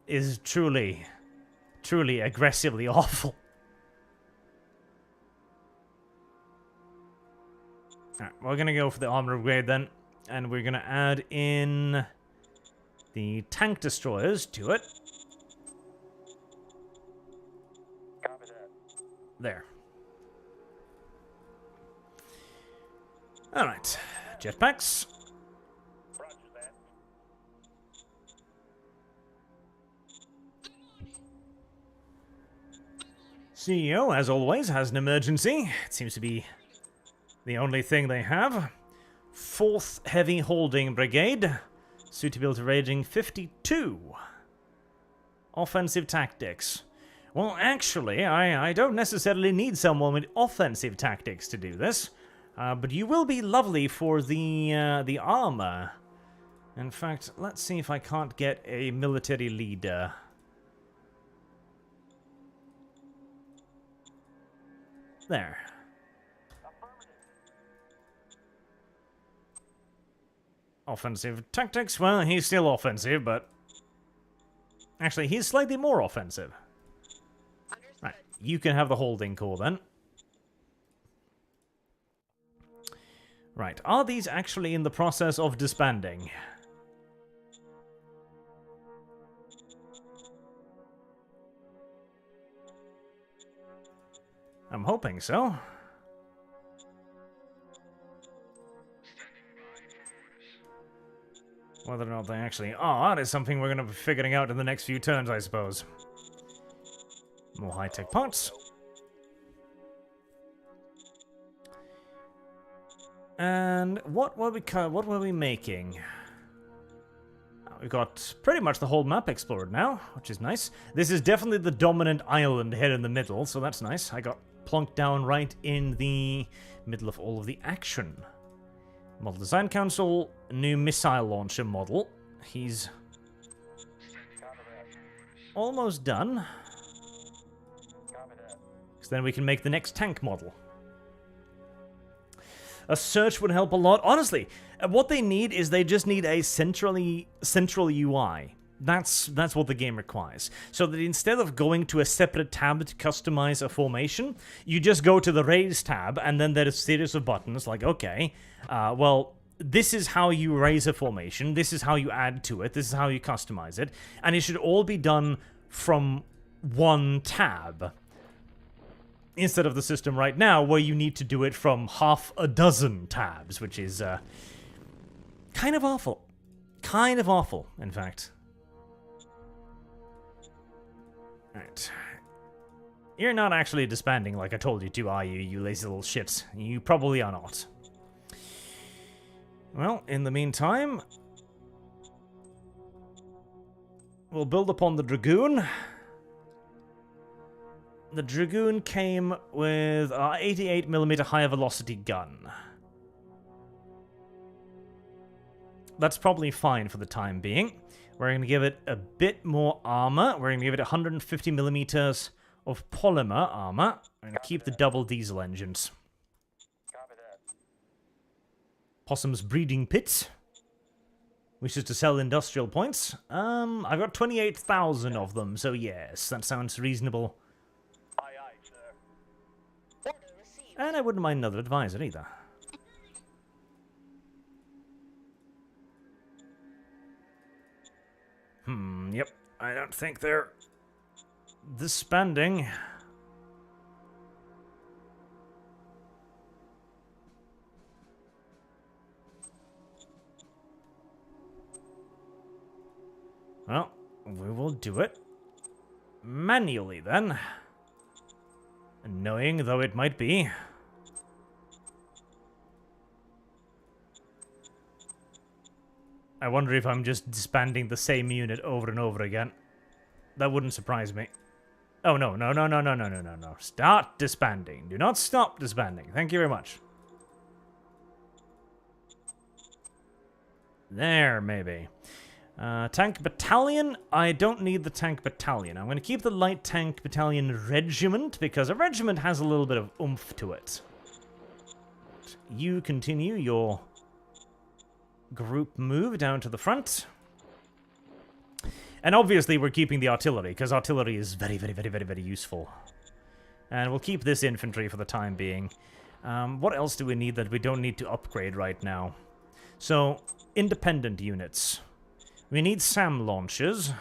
is truly aggressively awful. Alright, we're gonna go for the armor brigade then, and we're gonna add in the tank destroyers to it. There. Alright. Jetpacks. CEO, as always, has an emergency. It seems to be the only thing they have. 4th Heavy Holding Brigade. Suitability rating 52. Offensive tactics. Well, actually, I don't necessarily need someone with offensive tactics to do this, but you will be lovely for the armor. In fact, let's see if I can't get a military leader. There. Offensive tactics, well, he's still offensive, but... Actually, he's slightly more offensive. Understood. Right, you can have the holding core then. Right, are these actually in the process of disbanding? I'm hoping so. Whether or not they actually are is something we're going to be figuring out in the next few turns, I suppose. More high-tech parts. And what were we making? We've got pretty much the whole map explored now, which is nice. This is definitely the dominant island here in the middle, so that's nice. I got plonked down right in the middle of all of the action. Model Design Council, new missile launcher model. He's almost done. So then we can make the next tank model. A search would help a lot. Honestly, what they need is they just need a central UI. That's what the game requires. So that instead of going to a separate tab to customize a formation, you just go to the raise tab, and then there's a series of buttons like, okay, well, this is how you raise a formation, this is how you add to it, this is how you customize it, and it should all be done from one tab. Instead of the system right now, where you need to do it from half a dozen tabs, which is kind of awful. Kind of awful, in fact. Alright. You're not actually disbanding like I told you to, are you, you lazy little shits? You probably are not. Well, in the meantime, we'll build upon the Dragoon. The Dragoon came with our 88mm higher velocity gun. That's probably fine for the time being. We're going to give it a bit more armor. We're going to give it 150mm of polymer armor. We're going to keep the double diesel engines. Possum's breeding pits. Wishes to sell industrial points. I've got 28,000 of them, so yes, that sounds reasonable. Order received. And I wouldn't mind another advisor either. Yep. I don't think they're disbanding. Well, we will do it manually then. Annoying though it might be. I wonder if I'm just disbanding the same unit over and over again. That wouldn't surprise me. Oh, no. Start disbanding. Do not stop disbanding. Thank you very much. There, maybe. Tank battalion. I don't need the tank battalion. I'm going to keep the light tank battalion regiment because a regiment has a little bit of oomph to it. You continue your group move down to the front. And obviously we're keeping the artillery because artillery is very useful. And we'll keep this infantry for the time being. What else do we need that we don't need to upgrade right now? So, independent units. We need SAM launchers.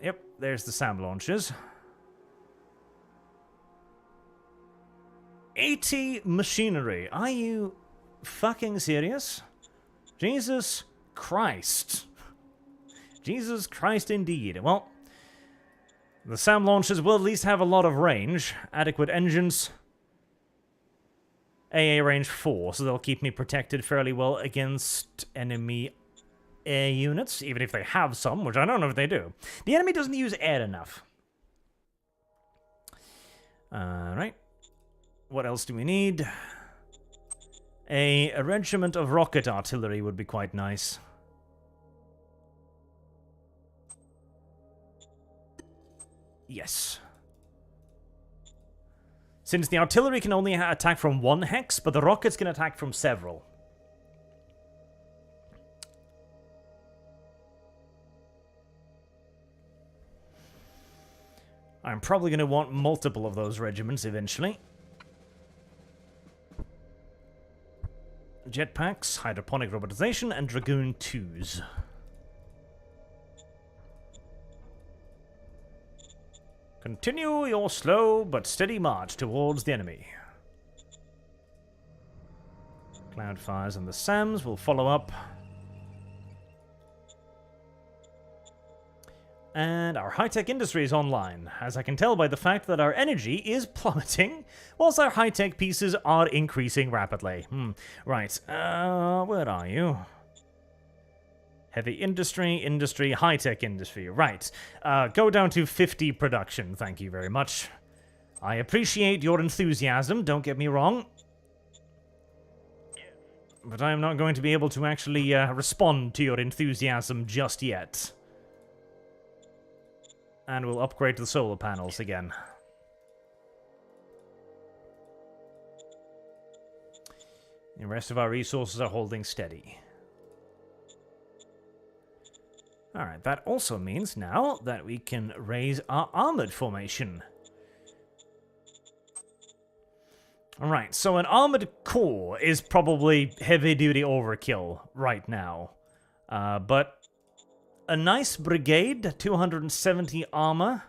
Yep, there's the SAM launchers. 80 machinery. Are you fucking serious? Jesus Christ. Jesus Christ indeed. Well, the SAM launchers will at least have a lot of range. Adequate engines. AA range 4, so they'll keep me protected fairly well against enemy air units, even if they have some, which I don't know if they do. The enemy doesn't use air enough. Alright. What else do we need? A regiment of rocket artillery would be quite nice. Since the artillery can only attack from one hex, but the rockets can attack from several. I'm probably going to want multiple of those regiments eventually. Jetpacks, hydroponic robotization, and Dragoon 2s. Continue your slow but steady march towards the enemy. Cloudfires and the SAMs will follow up. And our high-tech industry is online, as I can tell by the fact that our energy is plummeting, whilst our high-tech pieces are increasing rapidly. Right, where are you? Heavy industry, high-tech industry. Right, go down to 50 production, thank you very much. I appreciate your enthusiasm, don't get me wrong. But I am not going to be able to actually respond to your enthusiasm just yet. And we'll upgrade the solar panels again. The rest of our resources are holding steady. Alright, that also means now that we can raise our armored formation. Alright, so an armored core is probably heavy-duty overkill right now. But a nice brigade, 270 armor,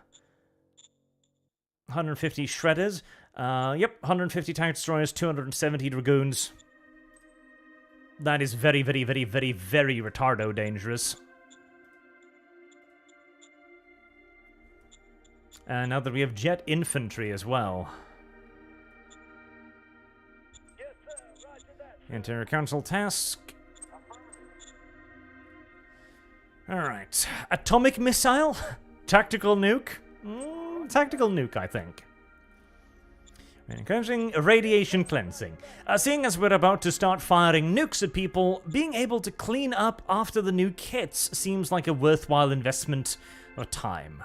150 shredders, 150 tank destroyers, 270 dragoons. That is very, very, very, very, very retardo dangerous. And now that we have jet infantry as well. Yes, sir. Roger that. Enter council task. Alright. Atomic missile? Tactical nuke? Tactical nuke, I think. Radiation cleansing. Seeing as we're about to start firing nukes at people, being able to clean up after the nuke hits seems like a worthwhile investment of time.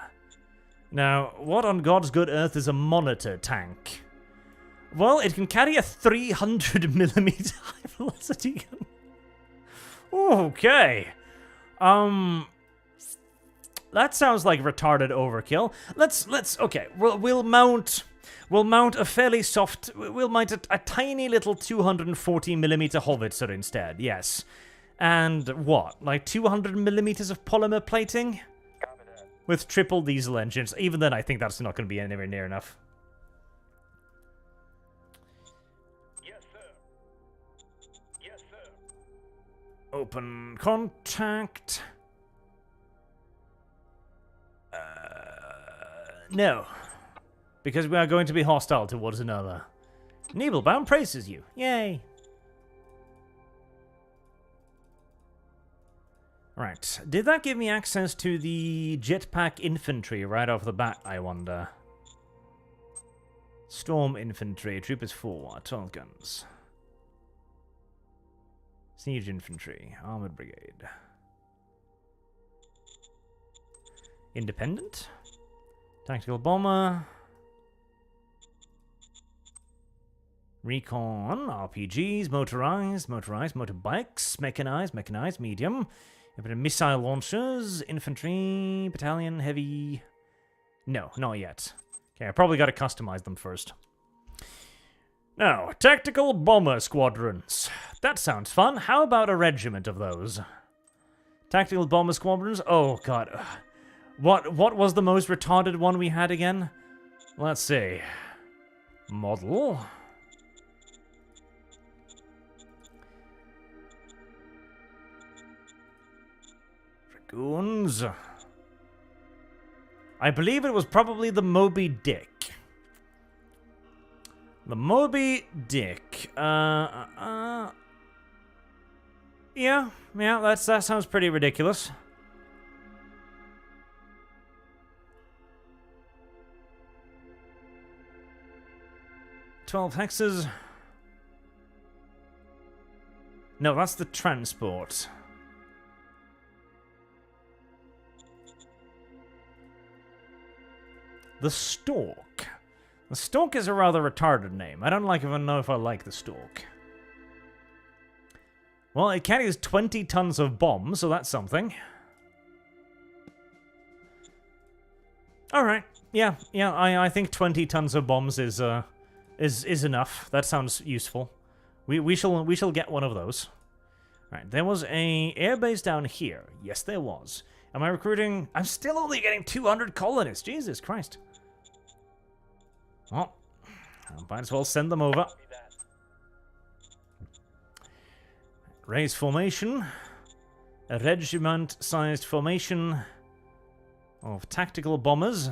Now, what on God's good earth is a monitor tank? Well, it can carry a 300mm high-velocity gun. Okay. That sounds like retarded overkill. Okay, we'll mount a fairly soft, we'll mount a tiny little 240mm howitzer instead, yes. And what, like 200mm of polymer plating? With triple diesel engines. Even then, I think that's not going to be anywhere near enough. Yes, sir. Yes, sir. Open contact. No. Because we are going to be hostile towards another. Nebelbaum praises you. Yay. Right. Did that give me access to the jetpack infantry right off the bat, I wonder? Storm infantry. Troopers 4. 12 guns. Siege infantry. Armored brigade. Independent. Tactical bomber. Recon. RPGs. Motorized, motorbikes. Mechanized, medium. Missile launchers. Infantry. Battalion. Heavy. No, not yet. Okay, I probably got to customize them first. Now, tactical bomber squadrons. That sounds fun. How about a regiment of those? Tactical bomber squadrons? Oh, God. What was the most retarded one we had again? Let's see. Model. Dragoons. I believe it was probably the Moby Dick. The Moby Dick. Yeah, that sounds pretty ridiculous. $12 hexes. No, that's the transport. The Stork. The Stork is a rather retarded name. I don't even know if I like the Stork. Well, it carries 20 tons of bombs, so that's something. Alright. Yeah, I think 20 tons of bombs is enough. That sounds useful. We shall get one of those. Right, there was a airbase down here. Yes, there was. Am I recruiting? I'm still only getting 200 colonists. Jesus Christ. Well, I might as well send them over. Raise formation. A regiment-sized formation of tactical bombers.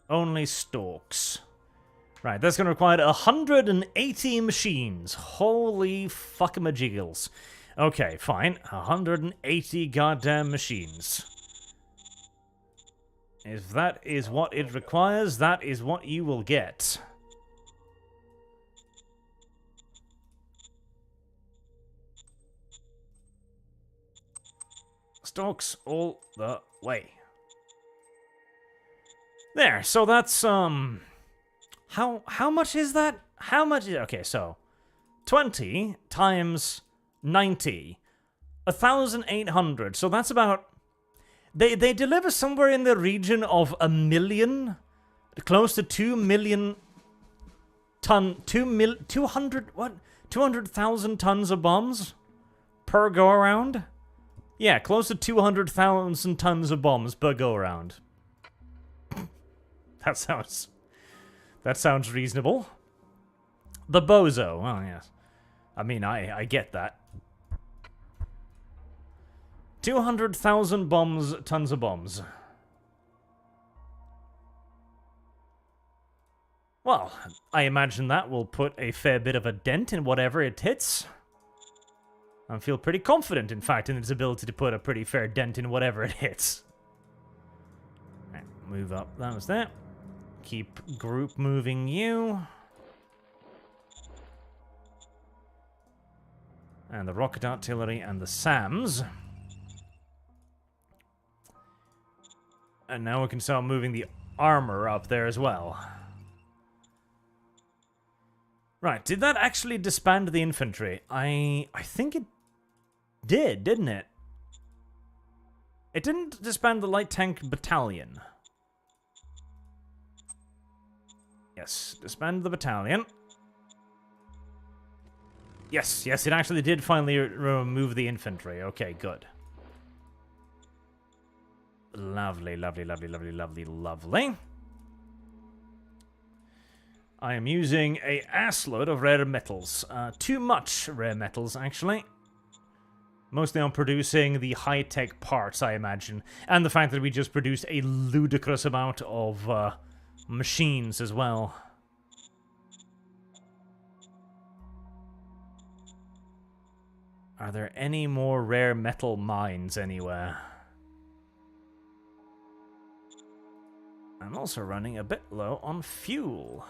Only Storks. Right, that's going to require 180 machines. Holy fuckamajiggles. Okay, fine. 180 goddamn machines. If that is what it requires, that is what you will get. Storks all the way. There, so that's, how much is that? How much is... Okay, so 20 times 90. 1,800. So that's about... They deliver somewhere in the region of 1 million, close to 2 million 200,000 tons of bombs per go around. Yeah, close to 200,000 tons of bombs per go around. That sounds reasonable. The bozo. Oh yes. I mean, I get that. 200,000 bombs, tons of bombs. Well, I imagine that will put a fair bit of a dent in whatever it hits. I feel pretty confident, in fact, in its ability to put a pretty fair dent in whatever it hits. Right, move up. That was that. Keep group moving you. And the rocket artillery and the SAMs. And now we can start moving the armor up there as well. Right, did that actually disband the infantry? I think it did, didn't it? It didn't disband the light tank battalion. Yes, disband the battalion. Yes, it actually did finally remove the infantry. Okay, good. Lovely, lovely, lovely, lovely, lovely, lovely. I am using a assload of rare metals. Too much rare metals, actually. Mostly on producing the high-tech parts, I imagine. And the fact that we just produced a ludicrous amount of machines as well. Are there any more rare metal mines anywhere? I'm also running a bit low on fuel.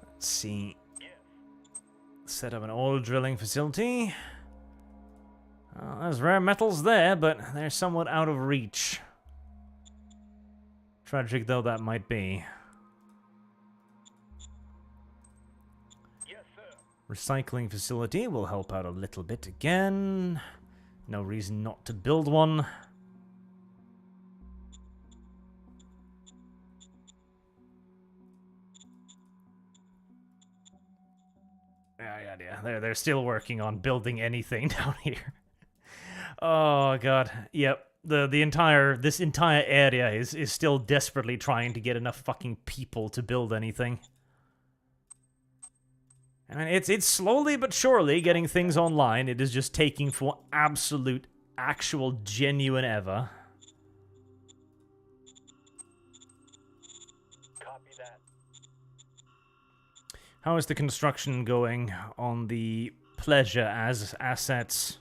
Let's see. Set up an oil drilling facility. There's rare metals there, but they're somewhat out of reach. Tragic though that might be. Yes, sir. Recycling facility will help out a little bit again. No reason not to build one. Yeah. They're still working on building anything down here. Oh god. Yep. This entire area is still desperately trying to get enough fucking people to build anything. I mean, it's slowly but surely getting things online. It is just taking for absolute, actual, genuine ever. Copy that. How is the construction going on the pleasure as assets?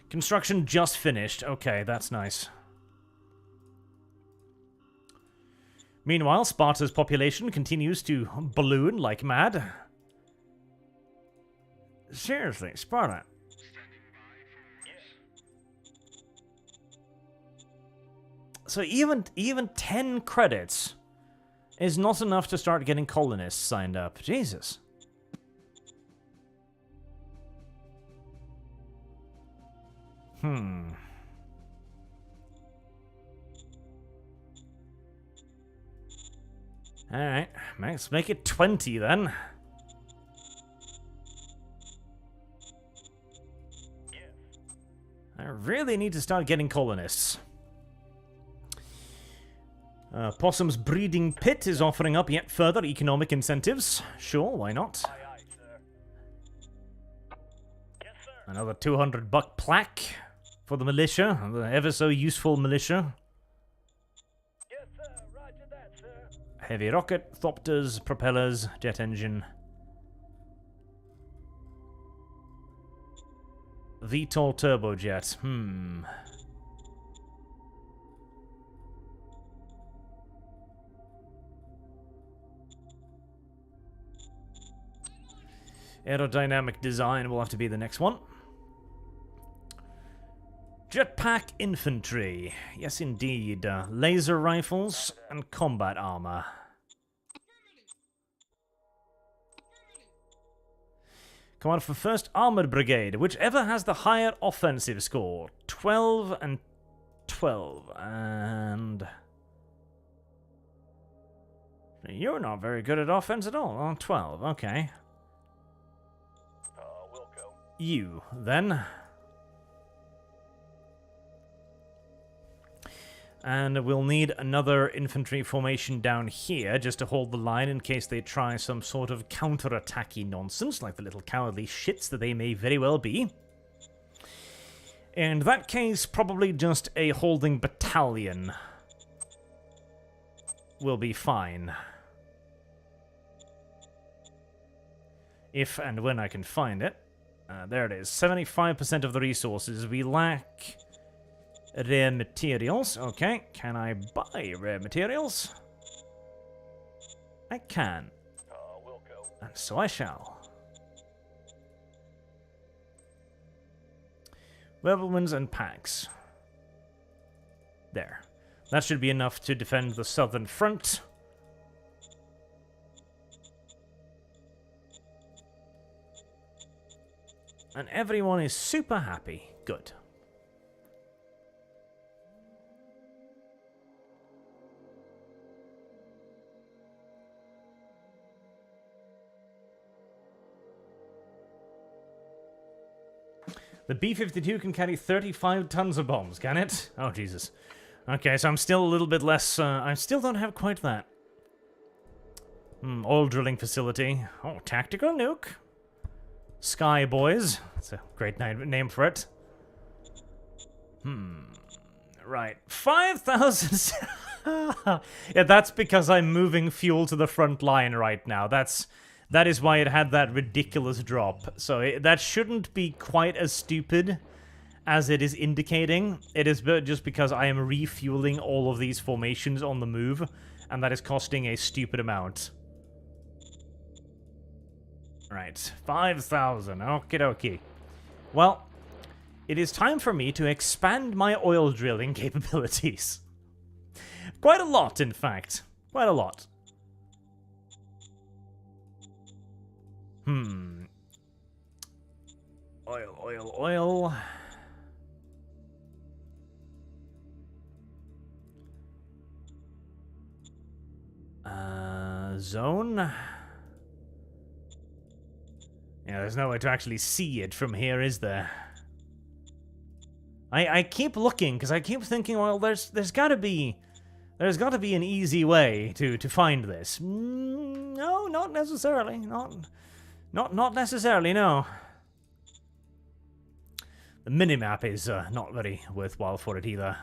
Construction just finished. Okay, that's nice. Meanwhile, Sparta's population continues to balloon like mad. Seriously, Sparta. So even 10 credits is not enough to start getting colonists signed up. Jesus. Alright, let's make it 20 then. I really need to start getting colonists. Possum's breeding pit is offering up yet further economic incentives. Sure, why not? Aye, aye, sir. Yes, sir. Another 200 buck plaque for the militia, the ever so useful militia. Yes, sir. Roger that, sir. Heavy rocket, thopters, propellers, jet engine. VTOL turbojet. Aerodynamic design will have to be the next one. Jetpack infantry. Yes, indeed. Laser rifles and combat armor. Command for 1st Armored Brigade. Whichever has the higher offensive score. 12 and 12. And... You're not very good at offense at all. Oh, 12. Okay. We'll go. You, then. And we'll need another infantry formation down here just to hold the line in case they try some sort of counter-attacky nonsense, like the little cowardly shits that they may very well be. In that case, probably just a holding battalion will be fine. If and when I can find it. There it is. 75% of the resources. We lack rare materials. Okay, can I buy rare materials? I can. We'll go. And so I shall. Weapons and packs. There. That should be enough to defend the southern front. And everyone is super happy. Good. The B-52 can carry 35 tons of bombs, can it? Oh, Jesus. Okay, so I'm still a little bit less... I still don't have quite that. Oil drilling facility. Oh, tactical nuke. Sky Boys. That's a great name for it. Right. 5,000... Yeah, that's because I'm moving fuel to the front line right now. That is why it had that ridiculous drop. So that shouldn't be quite as stupid as it is indicating. It is just because I am refueling all of these formations on the move, and that is costing a stupid amount. Right, 5,000. Okie dokie. Well, it is time for me to expand my oil drilling capabilities. Quite a lot, in fact. Quite a lot. Oil. Zone. Yeah, there's no way to actually see it from here, is there? I keep looking because I keep thinking, well, there's got to be an easy way to find this. No, not necessarily. Not necessarily. No. The minimap is not very worthwhile for it either.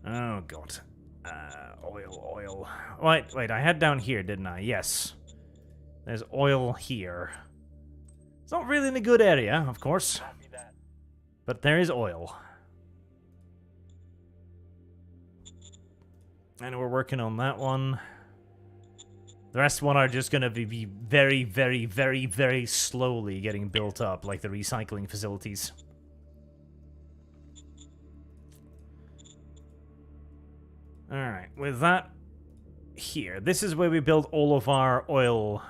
Oh god. Oil. Wait, I had down here, didn't I? Yes. There's oil here. It's not really in a good area, of course. But there is oil. And we're working on that one. The rest one are just going to be very, very, very, very slowly getting built up, like the recycling facilities. Alright, with that here. This is where we built all of our oil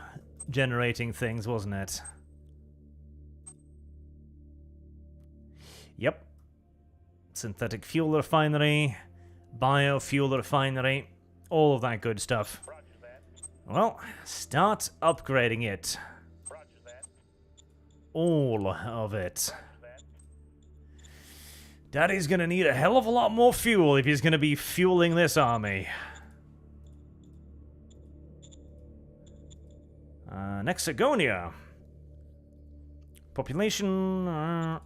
generating things, wasn't it? Yep. Synthetic fuel refinery, biofuel refinery, all of that good stuff. Well, start upgrading it. All of it. Daddy's gonna need a hell of a lot more fuel if he's gonna be fueling this army. Nexagonia. Population...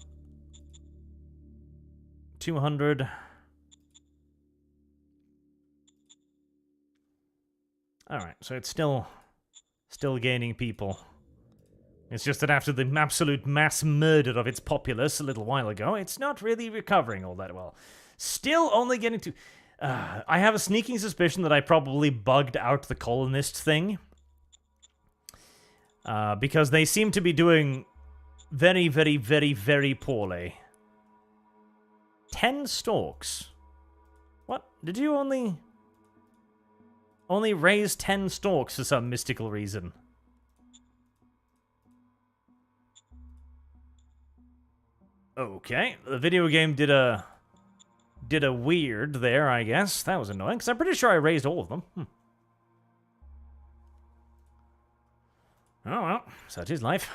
200. Alright, so it's still gaining people. It's just that after the absolute mass murder of its populace a little while ago, it's not really recovering all that well. Still only getting to... I have a sneaking suspicion that I probably bugged out the colonist thing. Because they seem to be doing very, very, very, very poorly. 10 stalks. What? Did you only raise 10 stalks for some mystical reason? Okay, the video game did a weird there, I guess. That was annoying, because I'm pretty sure I raised all of them. Oh well, such is life.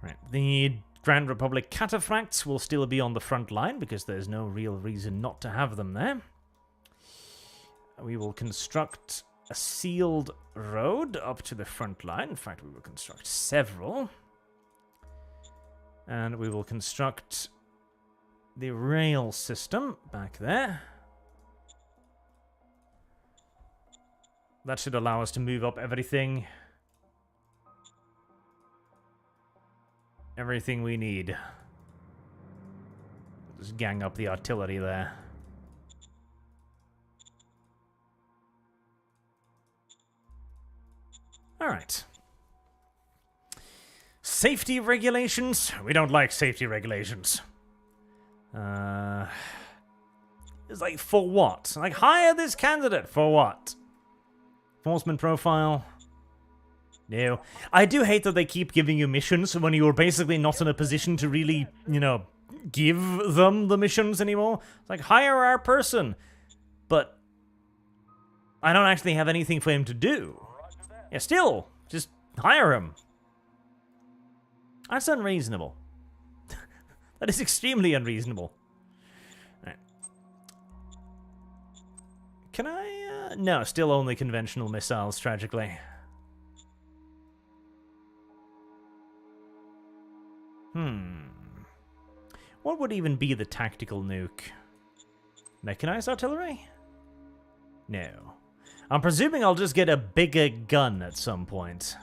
Right, the Grand Republic cataphracts will still be on the front line, because there's no real reason not to have them there. We will construct a sealed road up to the front line. In fact, we will construct several. And we will construct the rail system back there. That should allow us to move up everything. Everything we need. Just gang up the artillery there. Alright. Safety regulations? We don't like safety regulations. It's like, for what? Like, hire this candidate, for what? Enforcement profile? No. I do hate that they keep giving you missions when you're basically not in a position to really, you know, give them the missions anymore. It's like, hire our person. But I don't actually have anything for him to do. Yeah, still, just hire him. That's unreasonable. That is extremely unreasonable. Right. Can I, no, still only conventional missiles, tragically. What would even be the tactical nuke? Mechanized artillery? No. I'm presuming I'll just get a bigger gun at some point.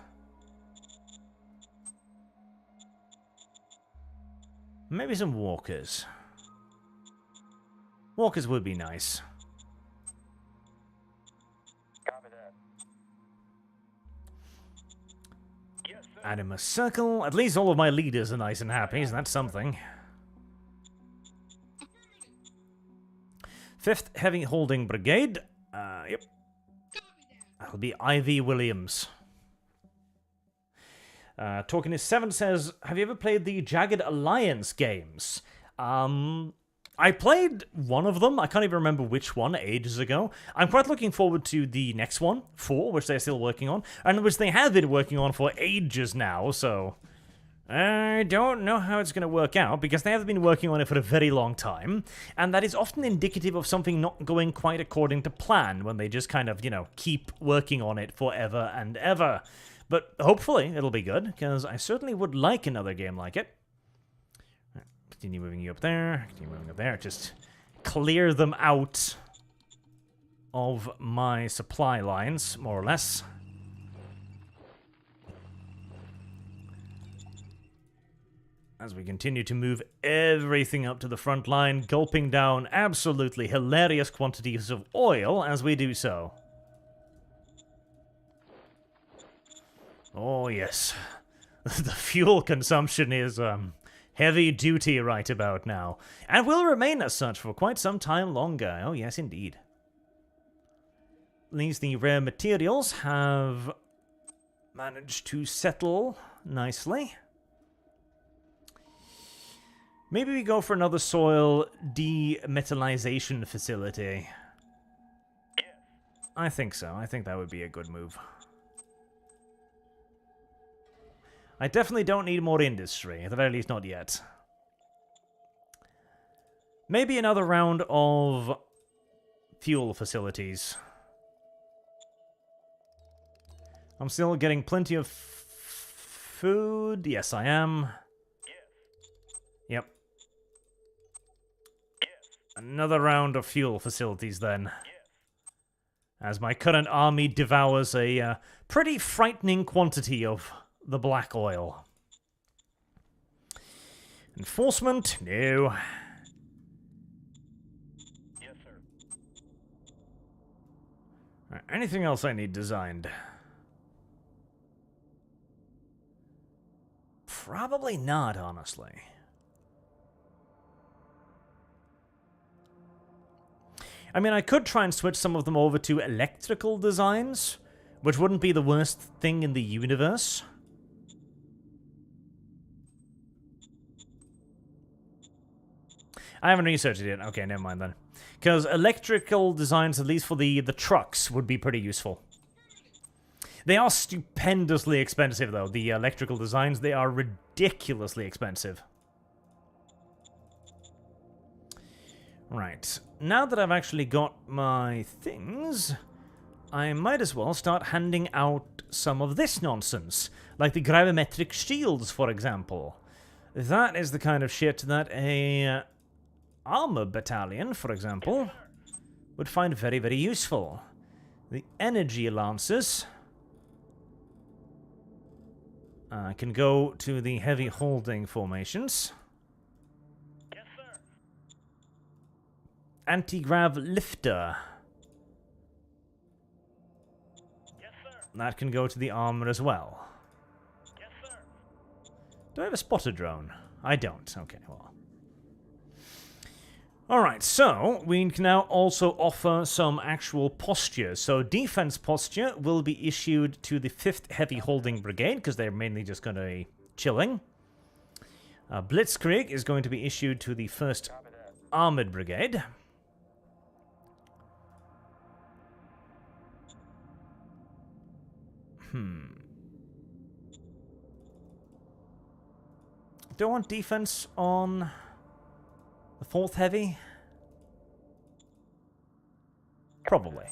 Maybe some walkers. Walkers would be nice. Copy that. Yes, sir. Animus circle. At least all of my leaders are nice and happy, so that's something. 5th Heavy Holding Brigade. Yep. That'll be Ivy Williams. Talkinist7 says, have you ever played the Jagged Alliance games? I played one of them. I can't even remember which one, ages ago. I'm quite looking forward to the next one, 4, which they're still working on, and which they have been working on for ages now, so I don't know how it's going to work out, because they have been working on it for a very long time, and that is often indicative of something not going quite according to plan, when they just kind of, you know, keep working on it forever and ever. But hopefully it'll be good, because I certainly would like another game like it. Continue moving you up there, continue moving up there, just clear them out of my supply lines, more or less. As we continue to move everything up to the front line, gulping down absolutely hilarious quantities of oil as we do so. Oh yes, the fuel consumption is heavy duty right about now, and will remain as such for quite some time longer. Oh yes, indeed. least the rare materials have managed to settle nicely. Maybe we go for another soil demetallization facility. I think so. I think that would be a good move. I definitely don't need more industry, at the very least not yet. Maybe another round of fuel facilities. I'm still getting plenty of food. Yes, I am. Yep. Another round of fuel facilities then. As my current army devours a pretty frightening quantity of the black oil. Enforcement? No. Yes, sir. Right, anything else I need designed? Probably not, honestly. I mean, I could try and switch some of them over to electrical designs, which wouldn't be the worst thing in the universe. I haven't researched it yet. Okay, never mind then. Because electrical designs, at least for the trucks, would be pretty useful. They are stupendously expensive, though. The electrical designs, they are ridiculously expensive. Right. Now that I've actually got my things, I might as well start handing out some of this nonsense. Like the gravimetric shields, for example. That is the kind of shit that a armor battalion, for example, would find very, very useful. The energy lancers can go to the heavy holding formations. Yes, sir. Anti-grav lifter. Yes, sir. That can go to the armor as well. Yes, sir. Do I have a spotter drone? I don't. Okay, well. Alright, so we can now also offer some actual posture. So defense posture will be issued to the 5th Heavy Holding Brigade, because they're mainly just going to be chilling. Blitzkrieg is going to be issued to the 1st Armored Brigade. Do I want defense on the 4th Heavy? Probably.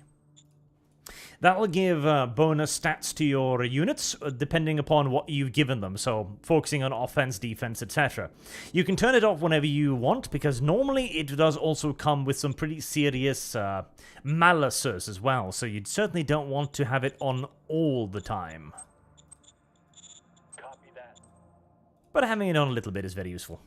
That will give bonus stats to your units, depending upon what you've given them, so focusing on offense, defense, etc. You can turn it off whenever you want, because normally it does also come with some pretty serious malacers as well, so you certainly don't want to have it on all the time. Copy that. But having it on a little bit is very useful.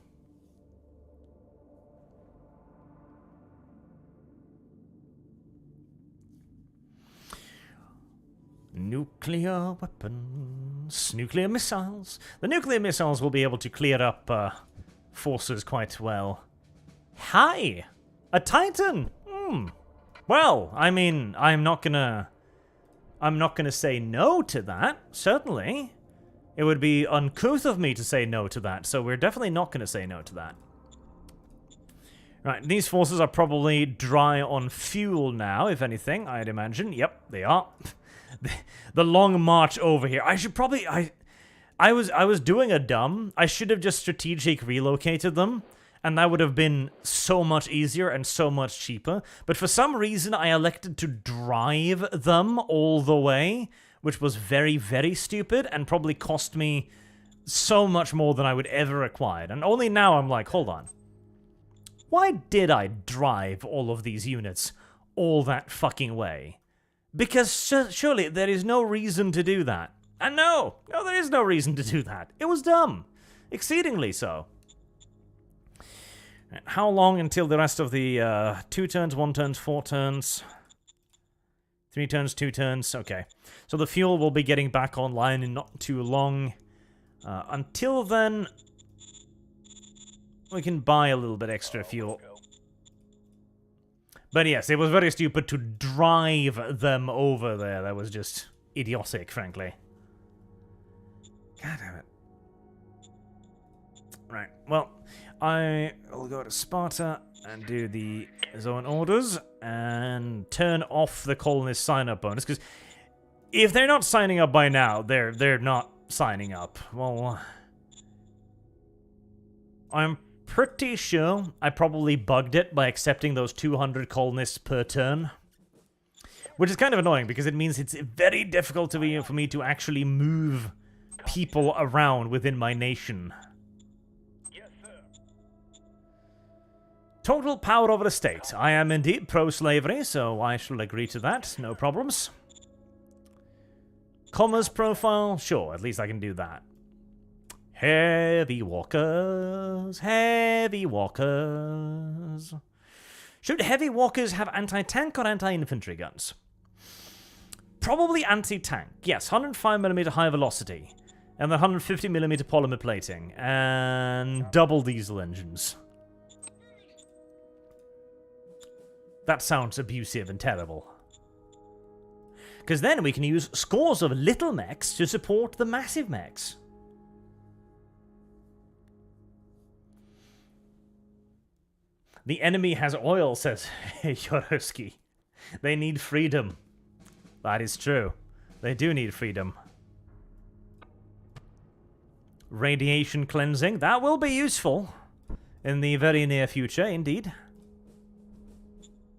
Nuclear weapons. Nuclear missiles. The nuclear missiles will be able to clear up forces quite well. Hi! A Titan! Well, I mean, I'm not gonna say no to that, certainly. It would be uncouth of me to say no to that, so we're definitely not gonna say no to that. Right, these forces are probably dry on fuel now, if anything, I'd imagine. Yep, they are. The long march over here. I should probably... I was doing a dumb. I should have just strategic relocated them, and that would have been so much easier and so much cheaper. But for some reason, I elected to drive them all the way, which was very, very stupid, and probably cost me so much more than I would ever require. And only now I'm like, hold on. Why did I drive all of these units all that fucking way? Because surely there is no reason to do that. And no, there is no reason to do that. It was dumb. Exceedingly so. How long until the rest of the 2 turns, 1 turns, 4 turns? 3 turns, 2 turns, okay. So the fuel will be getting back online in not too long. Until then, we can buy a little bit extra fuel. But yes, it was very stupid to drive them over there. That was just idiotic, frankly. God damn it. Right, well, I will go to Sparta and do the zone orders and turn off the colonist sign-up bonus, because if they're not signing up by now, they're not signing up. Well, I'm pretty sure I probably bugged it by accepting those 200 colonists per turn. Which is kind of annoying, because it means it's very difficult for me to actually move people around within my nation. Yes, sir. Total power over the state. I am indeed pro-slavery, so I shall agree to that. No problems. Commerce profile? Sure, at least I can do that. Heavy walkers. Heavy walkers. Should heavy walkers have anti-tank or anti-infantry guns? Probably anti-tank. Yes, 105mm high velocity. And then 150mm polymer plating. And double diesel engines. That sounds abusive and terrible. Because then we can use scores of little mechs to support the massive mechs. The enemy has oil, says Yorowski. They need freedom. That is true. They do need freedom. Radiation cleansing. That will be useful in the very near future, indeed.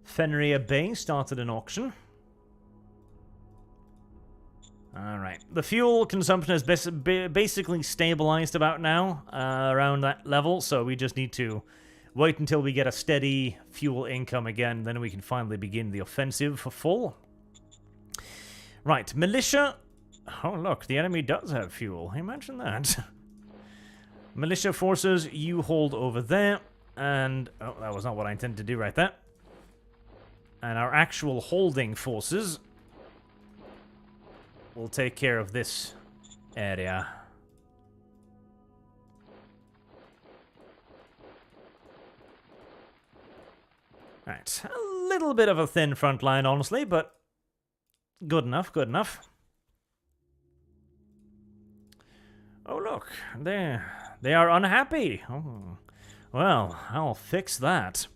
Fenrir Bay started an auction. Alright. The fuel consumption is basically stabilized about now, around that level, so we just need to wait until we get a steady fuel income again, then we can finally begin the offensive for full. Right, militia. Oh, look, the enemy does have fuel. Imagine that. Militia forces, you hold over there. And, oh, that was not what I intended to do right there. And our actual holding forces will take care of this area. Right, a little bit of a thin front line, honestly, but good enough, good enough. Oh, look, they are unhappy. Oh, well, I'll fix that.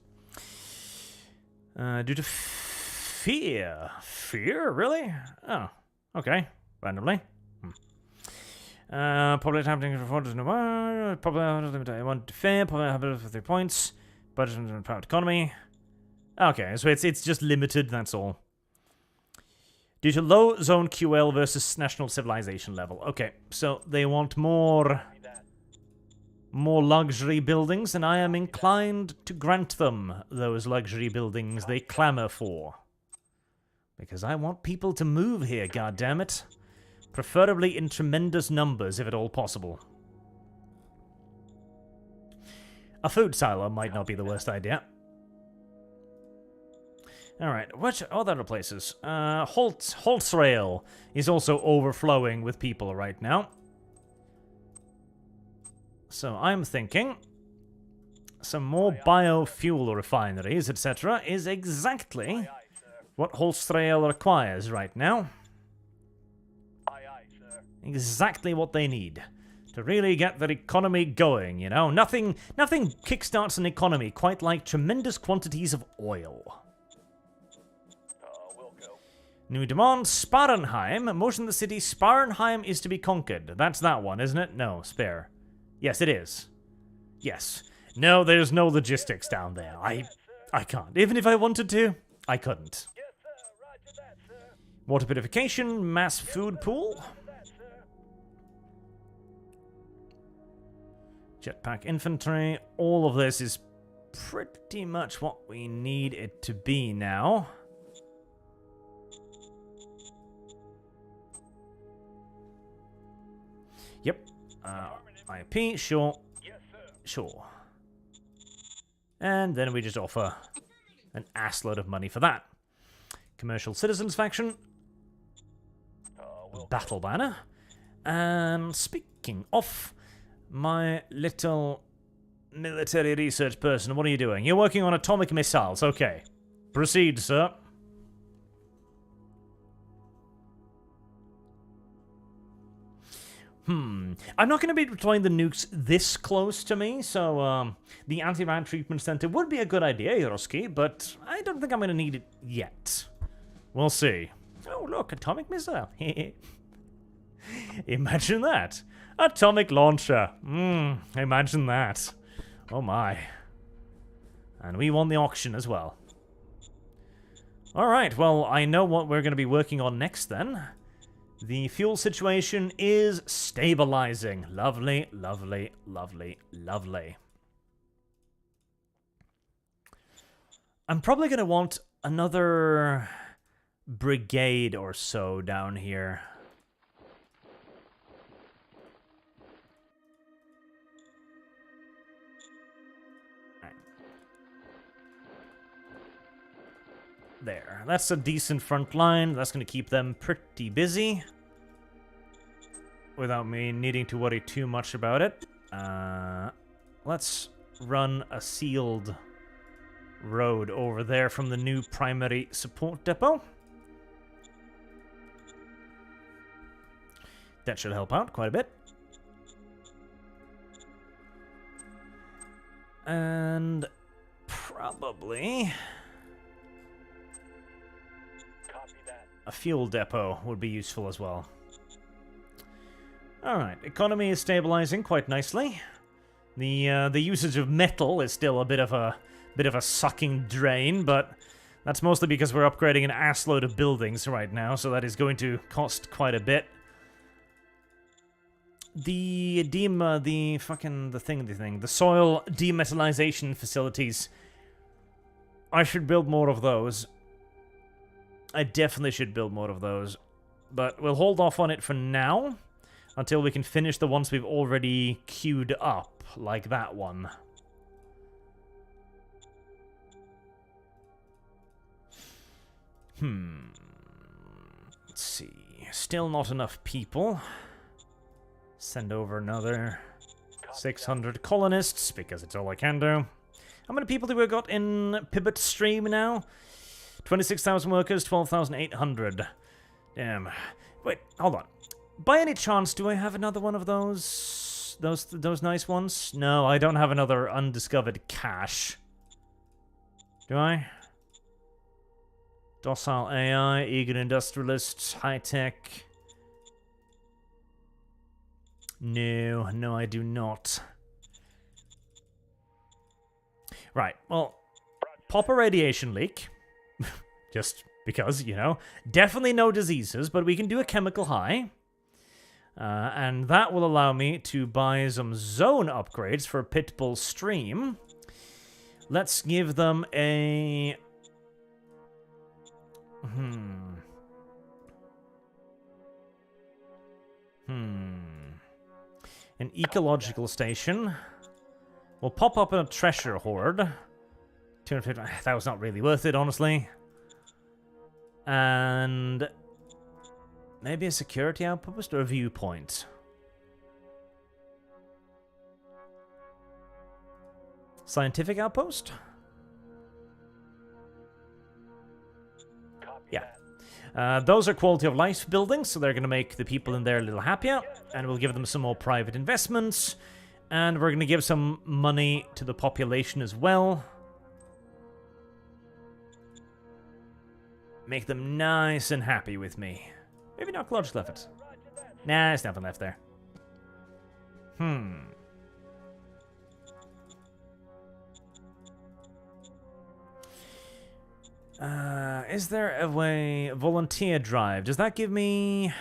Due to fear. Fear? Really? Oh, okay. Randomly. Probably happening before probably I want to fair, probably have 3 points. Budget and power economy. Okay, so it's just limited, that's all. Due to low zone QL versus national civilization level. Okay, so they want more luxury buildings, and I am inclined to grant them those luxury buildings they clamor for. Because I want people to move here, goddammit. Preferably in tremendous numbers, if at all possible. A food silo might not be the worst idea. Alright, which other places? Holtzrail is also overflowing with people right now. So I'm thinking some more biofuel refineries, etc. is exactly what Holtzrail requires right now. Exactly what they need to really get their economy going, you know? Nothing kickstarts an economy quite like tremendous quantities of oil. New demand, Sparenheim. Motion the city, Sparenheim is to be conquered. That's that one, isn't it? No, spare. Yes, it is. Yes. No, there's no logistics down there. I can't. Even if I wanted to, I couldn't. Water purification, mass food pool. Jetpack infantry. All of this is pretty much what we need it to be now. Yep. IP, sure. Sure. And then we just offer an assload of money for that. Commercial Citizens faction. Battle banner. And speaking of, my little military research person, what are you doing? You're working on atomic missiles, okay. Proceed, sir. I'm not going to be deploying the nukes this close to me, so the anti-rat treatment center would be a good idea, Hiroski, but I don't think I'm going to need it yet. We'll see. Oh, look, atomic missile. Imagine that. Atomic launcher. Imagine that. Oh my. And we won the auction as well. Alright, well, I know what we're going to be working on next then. The fuel situation is stabilizing. Lovely, lovely, lovely, lovely. I'm probably going to want another brigade or so down here. There. That's a decent front line. That's going to keep them pretty busy. Without me needing to worry too much about it. Let's run a sealed road over there from the new primary support depot. That should help out quite a bit. And probably a fuel depot would be useful as well. Alright, economy is stabilizing quite nicely. The usage of metal is still a bit of a sucking drain, but that's mostly because we're upgrading an assload of buildings right now, so that is going to cost quite a bit. The soil demetallization facilities. I should build more of those. I definitely should build more of those. But we'll hold off on it for now until we can finish the ones we've already queued up, like that one. Let's see. Still not enough people. Send over another 600 colonists, because it's all I can do. How many people do we got in Pivot Stream now? 26,000 workers, 12,800. Damn. Wait, hold on. By any chance, do I have another one of those nice ones? No, I don't have another undiscovered cache. Do I? Docile AI, eager industrialists, high-tech. No, I do not. Right, well, pop a radiation leak. Just because, you know. Definitely no diseases, but we can do a chemical high. And that will allow me to buy some zone upgrades for Pitbull Stream. Let's give them a... An ecological station. We'll pop up in a treasure hoard. 250. That was not really worth it, honestly. And maybe a security outpost or a viewpoint. Scientific outpost? Yeah. Those are quality of life buildings, so they're going to make the people in there a little happier. And we'll give them some more private investments. And we're going to give some money to the population as well. Make them nice and happy with me. Maybe not ecological efforts. Nah, there's nothing left there. Is there a way... Volunteer drive. Does that give me...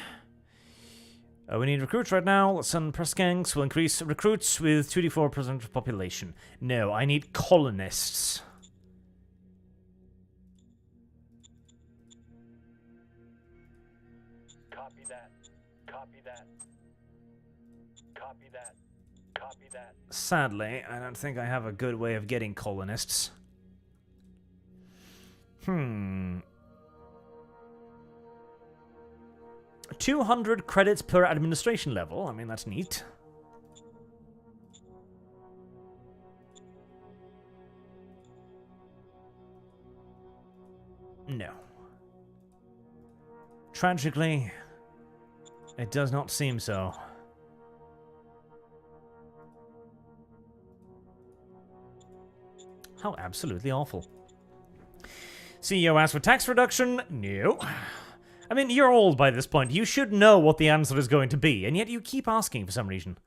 we need recruits right now. Let's send press gangs. We'll increase recruits with 2d4% of population. No, I need colonists. Copy that. Copy that. Copy that. Copy that. Sadly, I don't think I have a good way of getting colonists. 200 credits per administration level. I mean, that's neat. No. Tragically, it does not seem so. How absolutely awful. CEO asks for tax reduction? No. I mean, you're old by this point. You should know what the answer is going to be, and yet you keep asking for some reason.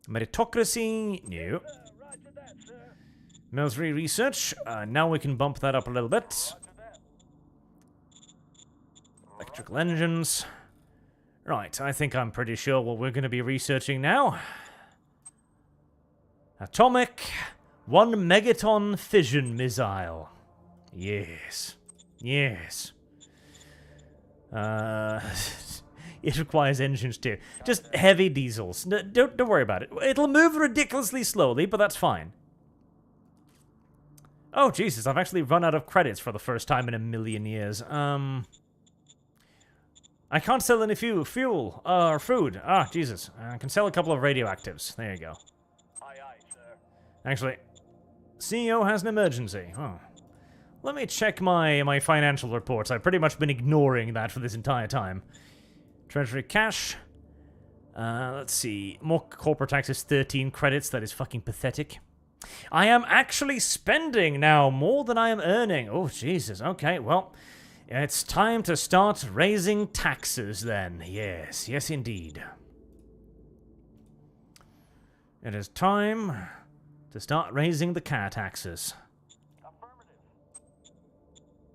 Meritocracy? No. Roger that, sir. Military research? Now we can bump that up a little bit. Electrical engines. Right, I think I'm pretty sure what we're going to be researching now. Atomic 1 megaton fission missile. Yes. Yes. It requires engines too. Just heavy diesels. Don't worry about it. It'll move ridiculously slowly, but that's fine. Oh, Jesus, I've actually run out of credits for the first time in a million years. I can't sell any fuel or food. Ah, Jesus. I can sell a couple of radioactives. There you go. Aye, aye, sir. Actually, CEO has an emergency. Oh. Let me check my financial reports. I've pretty much been ignoring that for this entire time. Treasury cash. Let's see. More corporate taxes, 13 credits. That is fucking pathetic. I am actually spending now more than I am earning. Oh, Jesus. Okay, well, it's time to start raising taxes then. Yes, yes indeed. It is time to start raising the car taxes. Affirmative.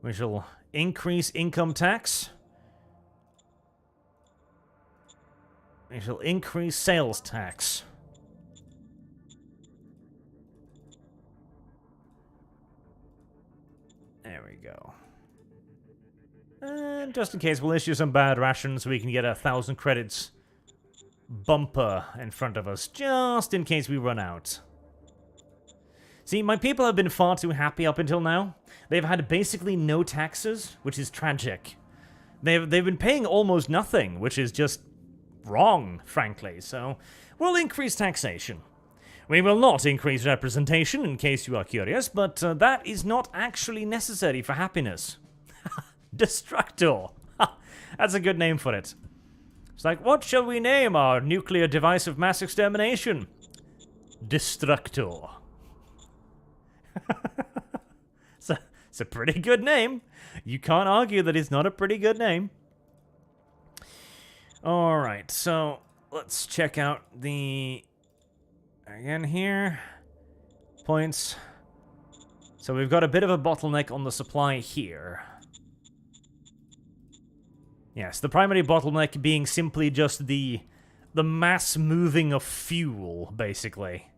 We shall increase income tax. We shall increase sales tax. There we go. And just in case, we'll issue some bad rations so we can get 1,000 credits bumper in front of us, just in case we run out. See, my people have been far too happy up until now. They've had basically no taxes, which is tragic. They've been paying almost nothing, which is just wrong, frankly. So, we'll increase taxation. We will not increase representation, in case you are curious, but that is not actually necessary for happiness. Destructor. That's a good name for it. It's like, what shall we name our nuclear device of mass extermination? Destructor. It's a pretty good name. You can't argue that it's not a pretty good name. Alright, so let's check out the... Again here. Points. So we've got a bit of a bottleneck on the supply here. Yes, the primary bottleneck being simply just the mass moving of fuel, basically,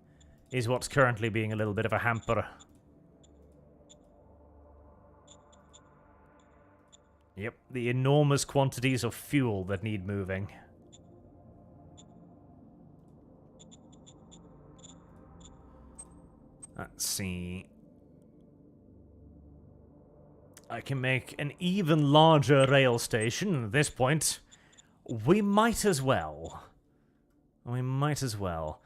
is what's currently being a little bit of a hamper. Yep, the enormous quantities of fuel that need moving. Let's see. I can make an even larger rail station. At this point, we might as well. We might as well.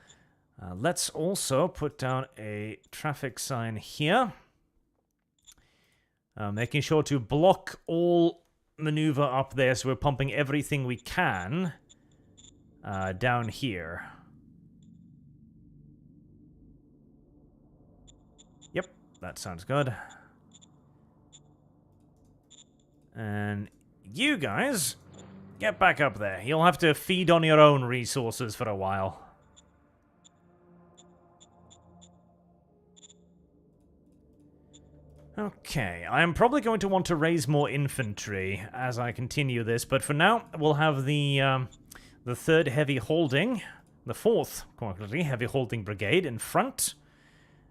Let's also put down a traffic sign here. Making sure to block all maneuver up there, so we're pumping everything we can down here. Yep, that sounds good. And you guys, get back up there. You'll have to feed on your own resources for a while. Okay, I am probably going to want to raise more infantry as I continue this, but for now, we'll have the third heavy holding, the fourth, quite heavy holding brigade in front,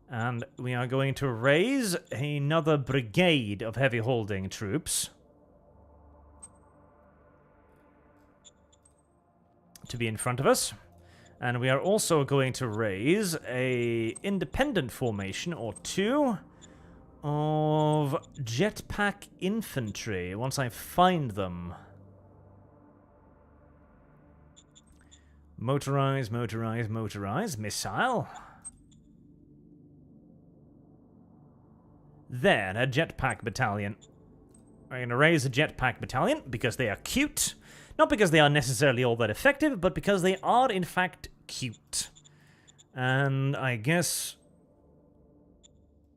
and we are going to raise another brigade of heavy holding troops to be in front of us, and we are also going to raise a independent formation or two of jetpack infantry once I find them. Motorize, motorize, motorize. Missile. There, a jetpack battalion. We're going to raise a jetpack battalion because they are cute. Not because they are necessarily all that effective, but because they are, in fact, cute. And I guess...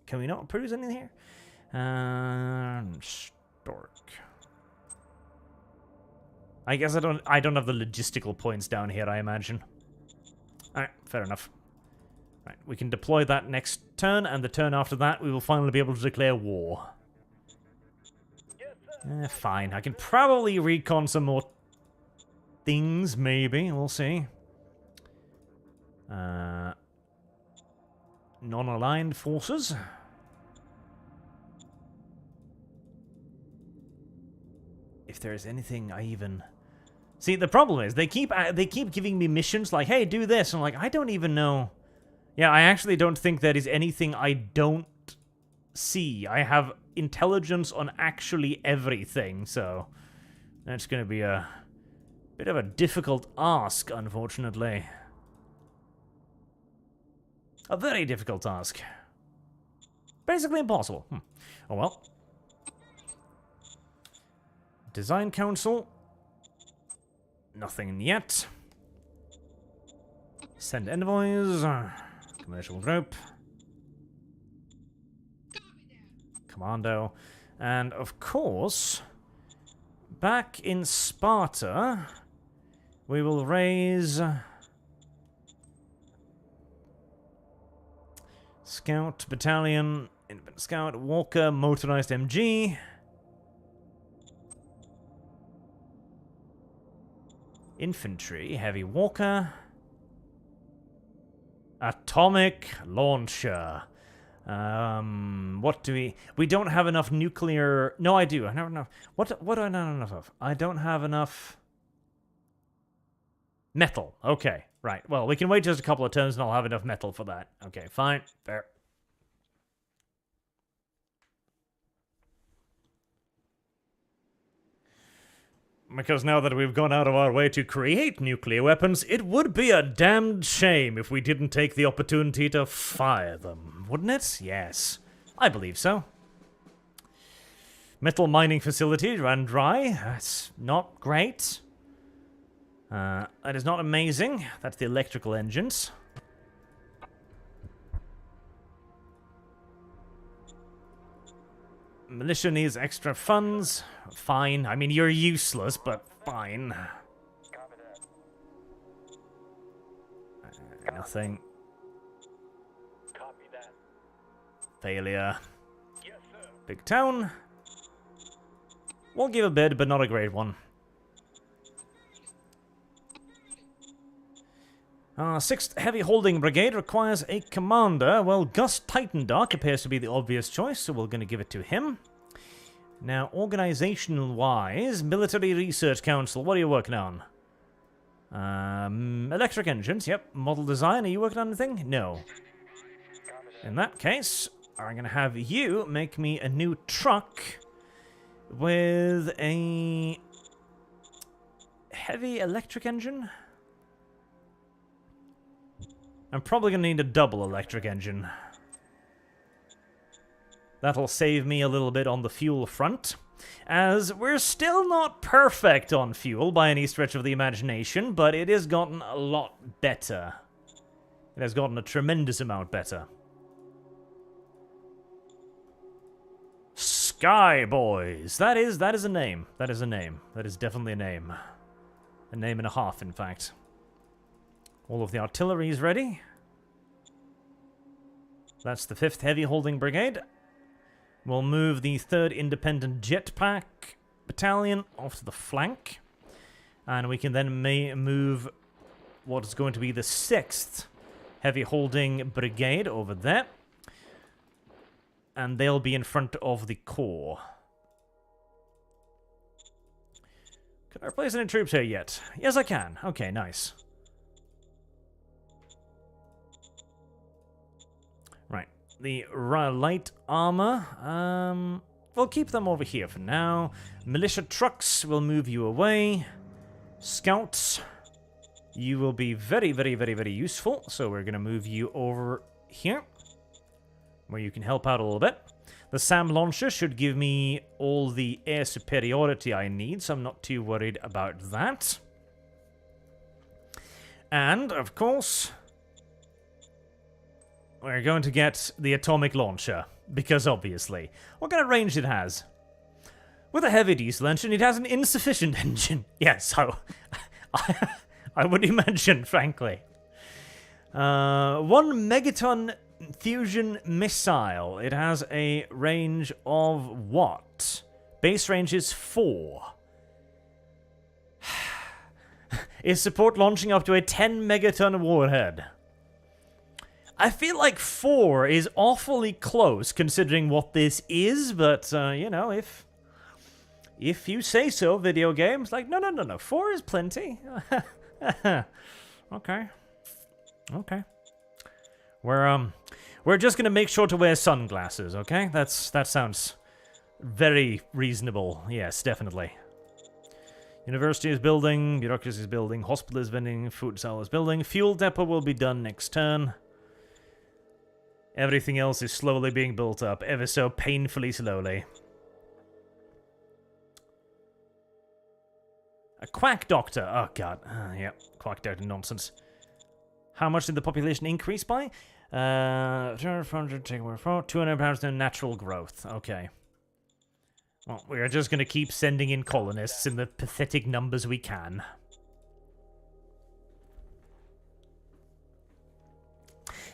Can we not produce anything here? Stork. I guess I don't have the logistical points down here, I imagine. Alright, fair enough. Right, we can deploy that next turn, and the turn after that we will finally be able to declare war. Fine. I can probably recon some more things, maybe. We'll see. Non-aligned forces. If there is anything I even... See, the problem is, they keep giving me missions like, hey, do this. And I'm like, I don't even know. Yeah, I actually don't think there is anything I don't see. I have intelligence on actually everything, so that's going to be a bit of a difficult ask, unfortunately. A very difficult task. Basically impossible. Oh well. Design Council. Nothing yet. Send envoys. Commercial group. Commando. And of course, back in Sparta, we will raise... Scout, Battalion, Independent Scout, Walker, Motorized MG. Infantry, Heavy Walker. Atomic Launcher. What do we... We don't have enough nuclear... No, I do. I don't have enough... What do I not have enough of? I don't have enough... Metal. Okay, right. Well, we can wait just a couple of turns and I'll have enough metal for that. Okay, fine. Fair. Because now that we've gone out of our way to create nuclear weapons, it would be a damned shame if we didn't take the opportunity to fire them, wouldn't it? Yes. I believe so. Metal mining facility ran dry. That's not great. That is not amazing. That's the electrical engines. Militia needs extra funds. Fine. I mean, you're useless, but fine. Nothing. Copy that. Failure. Yes, sir. Big town. We'll give a bid, but not a great one. 6th Heavy Holding Brigade requires a commander. Well, Gus Titandark appears to be the obvious choice, so we're going to give it to him. Now, organizational-wise, Military Research Council, what are you working on? Electric engines, yep. Model design, are you working on anything? No. In that case, I'm going to have you make me a new truck with a heavy electric engine. I'm probably going to need a double electric engine. That'll save me a little bit on the fuel front, as we're still not perfect on fuel by any stretch of the imagination, but it has gotten a lot better. It has gotten a tremendous amount better. Sky Boys. That is a name. That is a name. That is definitely a name. A name and a half, in fact. All of the artillery is ready. That's the 5th Heavy Holding Brigade. We'll move the 3rd Independent Jetpack Battalion off to the flank. And we can then move what is going to be the 6th Heavy Holding Brigade over there. And they'll be in front of the core. Can I place any troops here yet? Yes, I can. Okay, nice. Right. The light armor. We'll keep them over here for now. Militia trucks will move you away. Scouts. You will be very, very, very, very useful. So we're going to move you over here, where you can help out a little bit. The SAM launcher should give me all the air superiority I need, so I'm not too worried about that. And, of course, we're going to get the atomic launcher, because obviously. What kind of range it has? With a heavy diesel engine, it has an insufficient engine. Yeah, so I would imagine, frankly. 1 megaton fusion missile. It has a range of what? Base range is 4. Is support launching up to a 10 megaton warhead? I feel like 4 is awfully close considering what this is, but, you know, if you say so, video games, like, no, 4 is plenty. Okay. Okay. We're just gonna make sure to wear sunglasses, okay? That sounds very reasonable. Yes, definitely. University is building, bureaucracy is building, hospital is vending, food cell is building, fuel depot will be done next turn. Everything else is slowly being built up, ever so painfully slowly. A quack doctor. Oh, God. Yeah, quack doctor nonsense. How much did the population increase by? 200, 200 pounds to natural growth. Okay. Well, we're just going to keep sending in colonists in the pathetic numbers we can.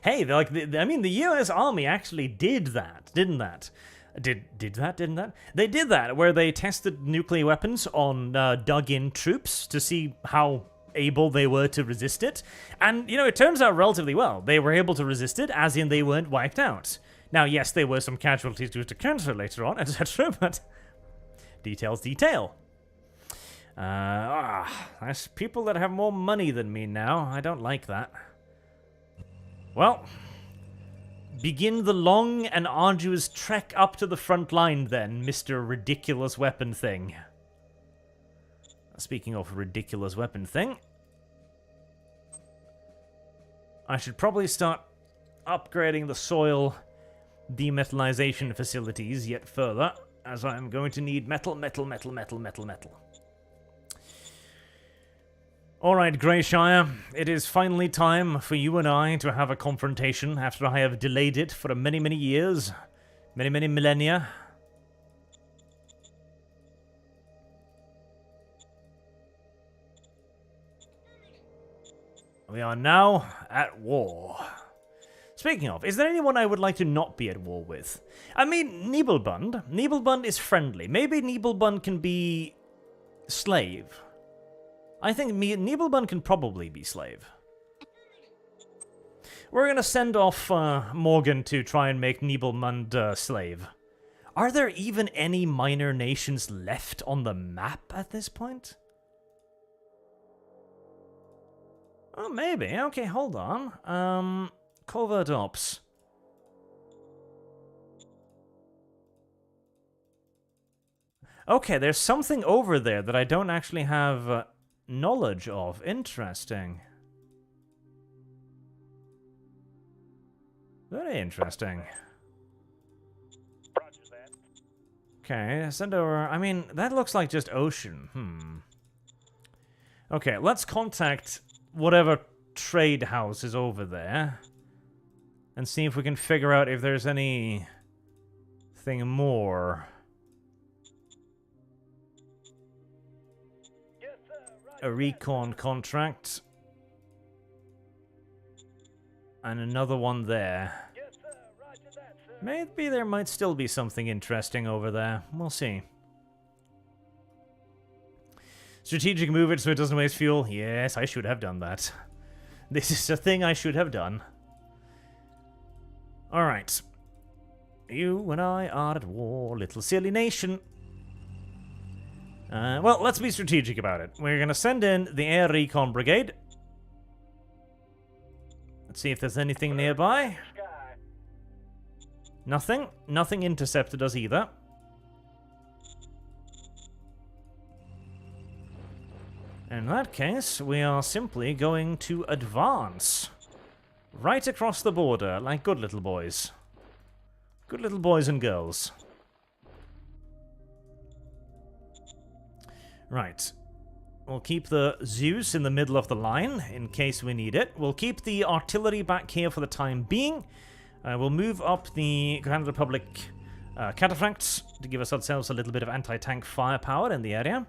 Hey, like, I mean, the US Army actually did that, didn't that? Didn't that? They did that, where they tested nuclear weapons on dug-in troops to see how able they were to resist it. And, you know, it turns out relatively well. They were able to resist it, as in they weren't wiped out. Now, yes, there were some casualties due to cancer later on, etc., but details detail. There's people that have more money than me now. I don't like that. Well, begin the long and arduous trek up to the front line then, Mr. Ridiculous Weapon Thing. Speaking of ridiculous weapon thing, I should probably start upgrading the soil demetallization facilities yet further, as I am going to need metal. Alright, Greyshire, it is finally time for you and I to have a confrontation after I have delayed it for many, many years. Many, many millennia. We are now at war. Speaking of, is there anyone I would like to not be at war with? I mean, Nibelbund. Nibelbund is friendly. Maybe Nibelbund can be slave. I think Nibelbund can probably be slave. We're gonna send off Morgan to try and make Nibelbund slave. Are there even any minor nations left on the map at this point? Oh, maybe. Okay, hold on. Covert ops. Okay, there's something over there that I don't actually have knowledge of. Interesting. Very interesting. Roger that. Okay, send over... I mean, that looks like just ocean. Okay, let's contact whatever trade house is over there and see if we can figure out if there's anything more. Yes, sir. A recon contract. And another one there. Yes, sir. Roger that, sir. Maybe there might still be something interesting over there. We'll see. Strategic move it so it doesn't waste fuel. Yes, I should have done that. This is a thing I should have done. Alright. You and I are at war, little silly nation. Well, let's be strategic about it. We're going to send in the Air Recon Brigade. Let's see if there's anything nearby. Sky. Nothing. Nothing intercepted us either. In that case, we are simply going to advance right across the border like good little boys. Good little boys and girls. Right. We'll keep the Zeus in the middle of the line in case we need it. We'll keep the artillery back here for the time being. We'll move up the Grand Republic cataphracts to give ourselves a little bit of anti-tank firepower in the area.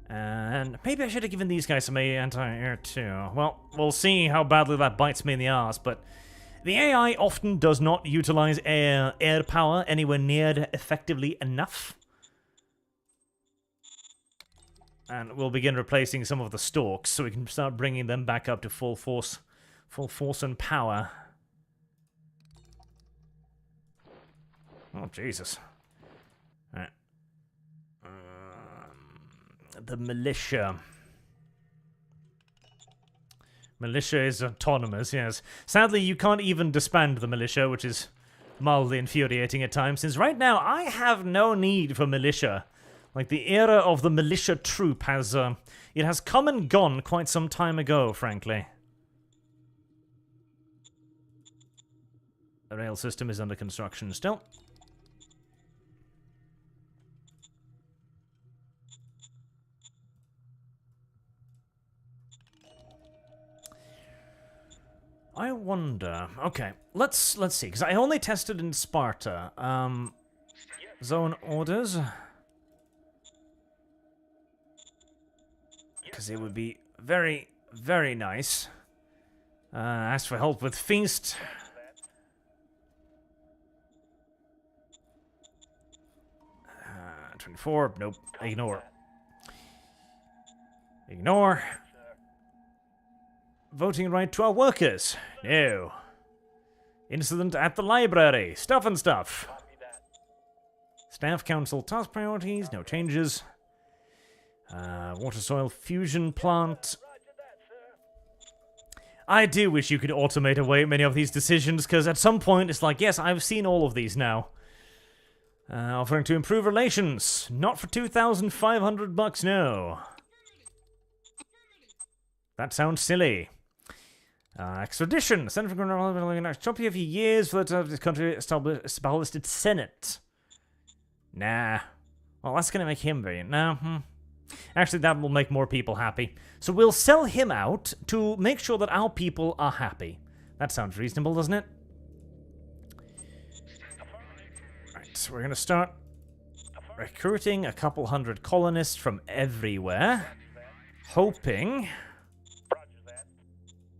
And maybe I should have given these guys some anti-air too. Well, we'll see how badly that bites me in the arse, but the AI often does not utilize air power anywhere near effectively enough. And we'll begin replacing some of the stalks so we can start bringing them back up to full force and power. Oh, Jesus. Alright. The militia. Militia is autonomous, yes. Sadly, you can't even disband the militia, which is mildly infuriating at times, since right now I have no need for militia. Like, the era of the militia troop has, it has come and gone quite some time ago, frankly. The rail system is under construction still. I wonder... Okay, let's see, because I only tested in Sparta. Zone orders... Because it would be very, very nice. Ask for help with Feast. 24, nope, ignore. Ignore. Voting right to our workers. No. Incident at the library. Stuff and stuff. Staff council task priorities, no changes. Water soil fusion plant. I do wish you could automate away many of these decisions, because at some point it's like, yes, I've seen all of these now. Offering to improve relations. Not for $2,500, no. That sounds silly. Extradition. Senator for a few years for the country established its Senate. Nah. Well, that's going to make him very... No. Actually, that will make more people happy. So we'll sell him out to make sure that our people are happy. That sounds reasonable, doesn't it? Right, so we're going to start recruiting a couple hundred colonists from everywhere. Hoping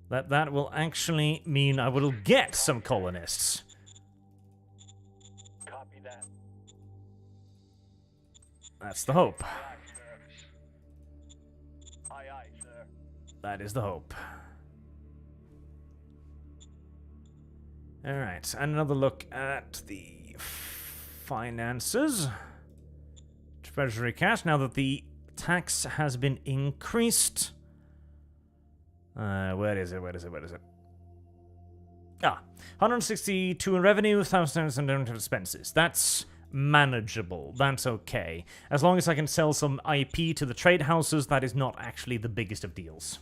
that that will actually mean I will get some colonists. Copy that. That's the hope. Aye, aye, sir. That is the hope. Alright, and another look at the finances. Treasury cash, now that the tax has been increased. Where is it? Ah, 162 in revenue, 1,000 in expenses. That's manageable. That's okay. As long as I can sell some IP to the trade houses, that is not actually the biggest of deals.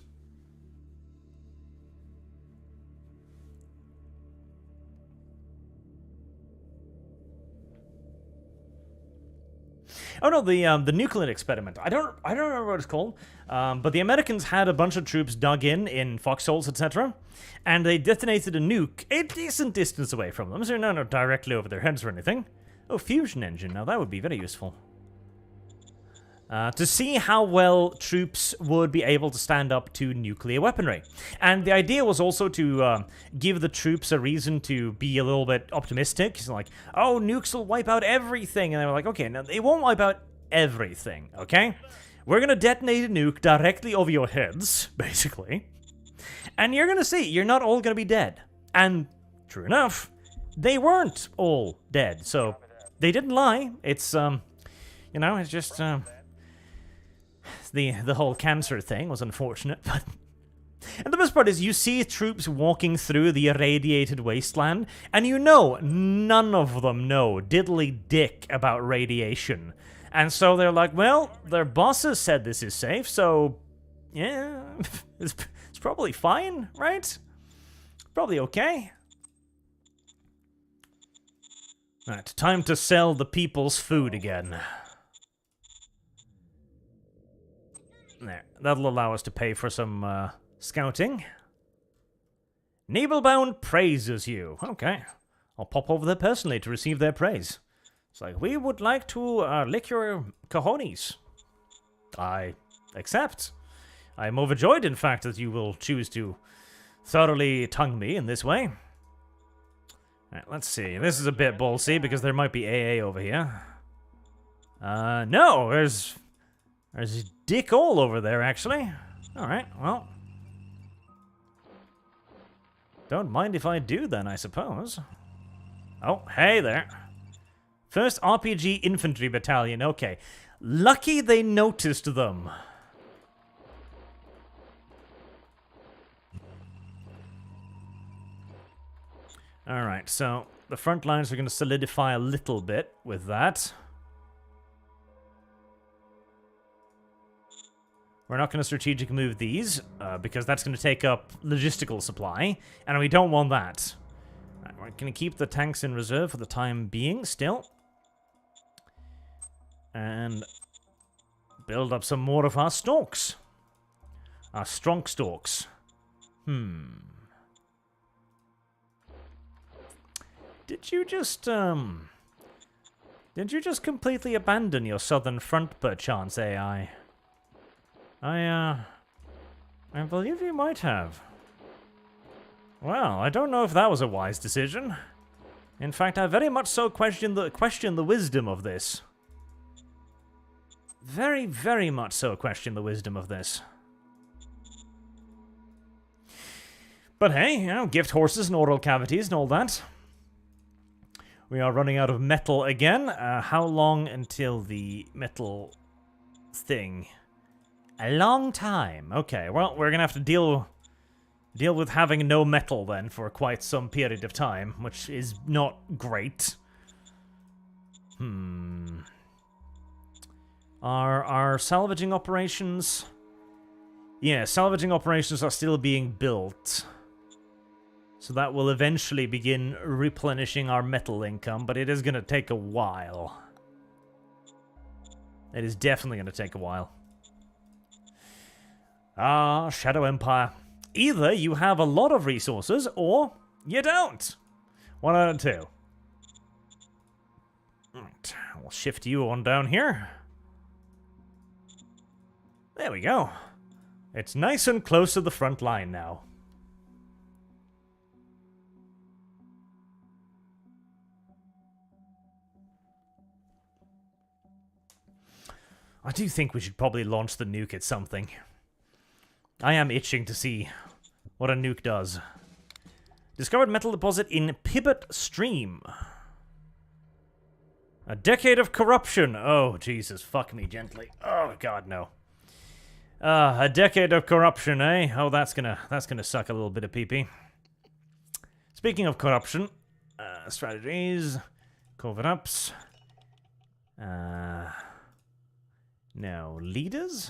Oh no, the nuclear experiment. I don't remember what it's called. But the Americans had a bunch of troops dug in foxholes, etc., and they detonated a nuke a decent distance away from them, so not directly over their heads or anything. Oh, fusion engine. Now that would be very useful. To see how well troops would be able to stand up to nuclear weaponry. And the idea was also to give the troops a reason to be a little bit optimistic. It's like, oh, nukes will wipe out everything. And they were like, okay, now they won't wipe out everything, okay? We're going to detonate a nuke directly over your heads, basically. And you're going to see, you're not all going to be dead. And true enough, they weren't all dead. So they didn't lie. It's, you know, it's just... The whole cancer thing was unfortunate, but... And the best part is you see troops walking through the irradiated wasteland, and you know none of them know diddly dick about radiation. And so they're like, well, their bosses said this is safe, so... yeah, it's probably fine, right? Probably okay. Right, time to sell the people's food again. There, that'll allow us to pay for some scouting. Navelbound praises you. Okay, I'll pop over there personally to receive their praise. It's like, we would like to lick your cojones. I accept. I am overjoyed, in fact, that you will choose to thoroughly tongue me in this way. Alright, let's see. This is a bit ballsy because there might be AA over here. No, there's dick all over there, actually. Alright, well. Don't mind if I do then, I suppose. Oh, hey there. First RPG Infantry Battalion, okay. Lucky they noticed them. Alright, so the front lines are going to solidify a little bit with that. We're not going to strategic move these, because that's going to take up logistical supply, and we don't want that. Right, we're going to keep the tanks in reserve for the time being, still. And build up some more of our stalks. Our strong stalks. Did you just completely abandon your southern front, perchance, AI? I believe you might have. Well, I don't know if that was a wise decision. In fact, I very much so question the wisdom of this. Very, very much so question the wisdom of this. But hey, you know, gift horses and oral cavities and all that. We are running out of metal again. How long until the metal thing? A long time. Okay, well, we're gonna have to deal with having no metal then for quite some period of time, which is not great. Are salvaging operations? Yeah, salvaging operations are still being built. So that will eventually begin replenishing our metal income, but it is going to take a while. It is definitely going to take a while. Ah, Shadow Empire. Either you have a lot of resources, or you don't. One out of two. Right, we'll shift you on down here. There we go. It's nice and close to the front line now. I do think we should probably launch the nuke at something. I am itching to see what a nuke does. Discovered metal deposit in Pivot Stream. A decade of corruption. Oh, Jesus, fuck me gently. Oh, God, no. A decade of corruption, eh? Oh, that's gonna suck a little bit of pee-pee. Speaking of corruption, strategies, cover-ups, no, leaders?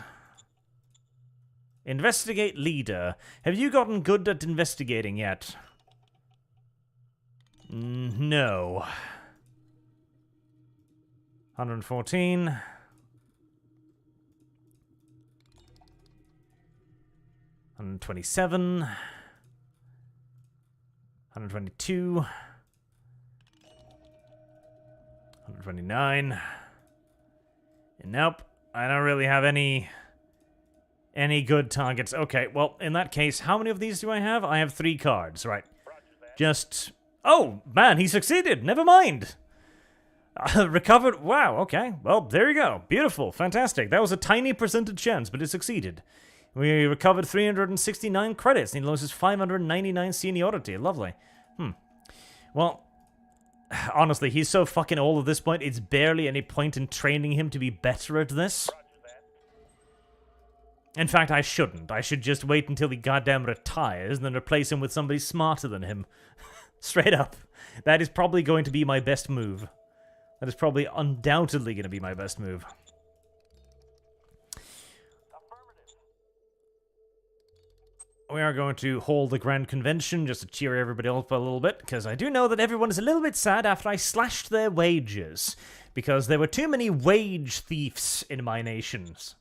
Investigate leader. Have you gotten good at investigating yet? No. 114. 127. 122. 129. And nope. I don't really have any good targets. Okay, well, in that case, how many of these do I have? I have 3 cards, right. Just... Oh, man, he succeeded! Never mind! Recovered... Wow, okay. Well, there you go. Beautiful. Fantastic. That was a tiny percentage chance, but it succeeded. We recovered 369 credits, and he loses 599 seniority. Lovely. Well... Honestly, he's so fucking old at this point, it's barely any point in training him to be better at this. In fact, I shouldn't. I should just wait until he goddamn retires and then replace him with somebody smarter than him. Straight up. That is probably going to be my best move. That is probably undoubtedly going to be my best move. we are going to hold the Grand Convention just to cheer everybody up a little bit, because I do know that everyone is a little bit sad after I slashed their wages, because there were too many wage thieves in my nations.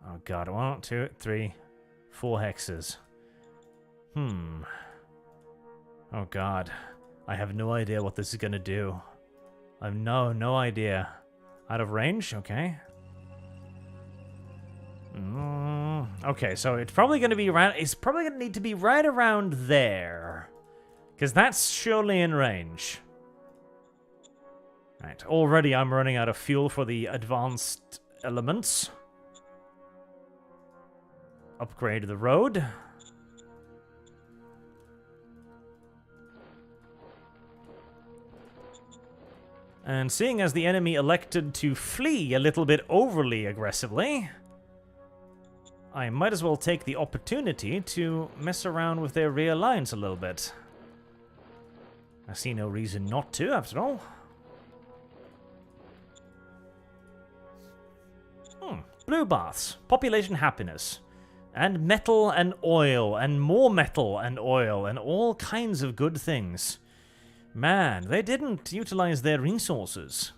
Oh god, 1, 2, 3, 4 hexes. Oh god, I have no idea what this is gonna do. I have no idea. Out of range? Okay. Okay, so it's probably gonna be around. It's probably gonna need to be right around there, because that's surely in range. Right. Already, I'm running out of fuel for the advanced elements. Upgrade the road. And seeing as the enemy elected to flee a little bit overly aggressively, I might as well take the opportunity to mess around with their rear lines a little bit. I see no reason not to, after all. Blue baths, population happiness, and metal and oil, and more metal and oil, and all kinds of good things. Man, they didn't utilize their resources.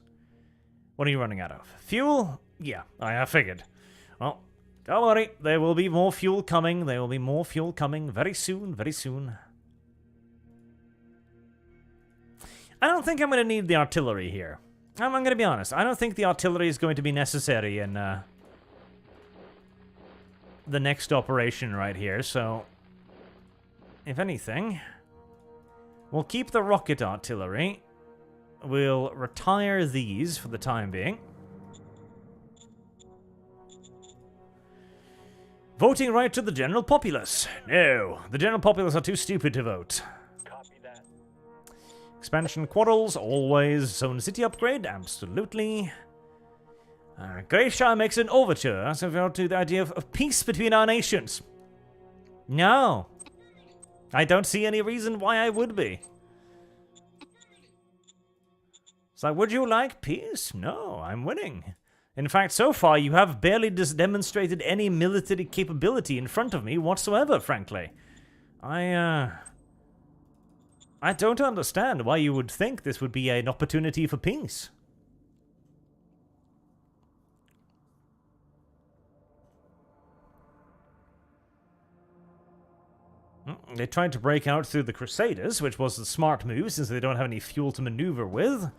What are you running out of? Fuel? Yeah, I figured. Well, don't worry, there will be more fuel coming. There will be more fuel coming very soon, very soon. I don't think I'm going to need the artillery here. I'm going to be honest. I don't think the artillery is going to be necessary in the next operation right here, so if anything, we'll keep the rocket artillery. We'll retire these for the time being. Voting right to the general populace. No, the general populace are too stupid to vote. Copy that. Expansion quarrels, always. Zone city upgrade, absolutely. Grayshaw makes an overture to the idea of peace between our nations. No. I don't see any reason why I would be. So, would you like peace? No, I'm winning. In fact, so far, you have barely demonstrated any military capability in front of me whatsoever, frankly. I don't understand why you would think this would be an opportunity for peace. They tried to break out through the Crusaders, which was the smart move since they don't have any fuel to maneuver with,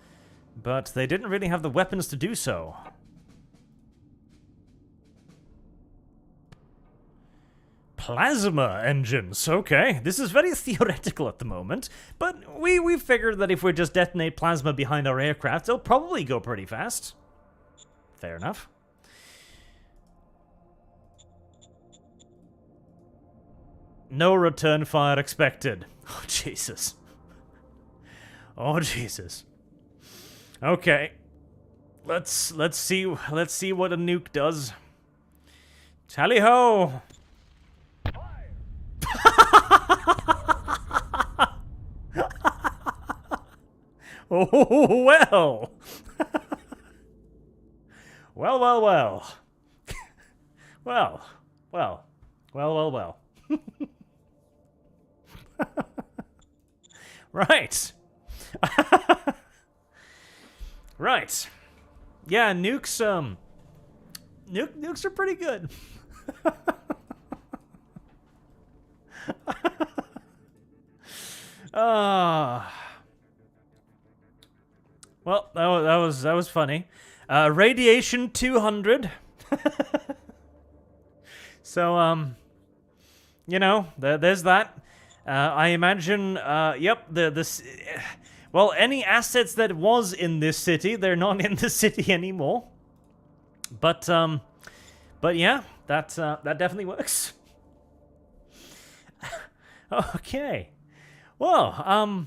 but they didn't really have the weapons to do so. Plasma engines, okay. This is very theoretical at the moment, but we figured that if we just detonate plasma behind our aircraft, they'll probably go pretty fast. Fair enough. No return fire expected. Oh, Jesus. Oh, Jesus. Okay. Let's see what a nuke does. Tally ho! Oh, well. Well. Well. Right. Right. Yeah, nukes, nukes are pretty good. Well, that was funny. Radiation 200. So, you know, there's that. I imagine, yep, well, any assets that was in this city, they're not in the city anymore. But yeah, that definitely works. Okay. Well,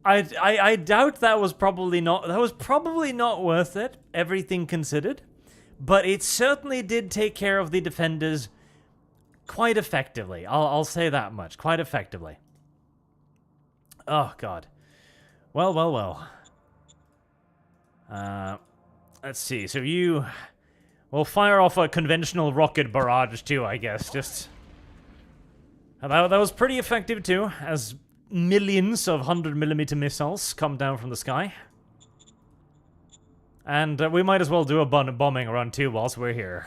I doubt that was probably not worth it, everything considered. But it certainly did take care of the defenders quite effectively. I'll say that much. Quite effectively. Oh, God. Well. Let's see. So We'll fire off a conventional rocket barrage too, I guess. Just that was pretty effective too, as millions of 100mm missiles come down from the sky. And we might as well do a bombing run too whilst we're here.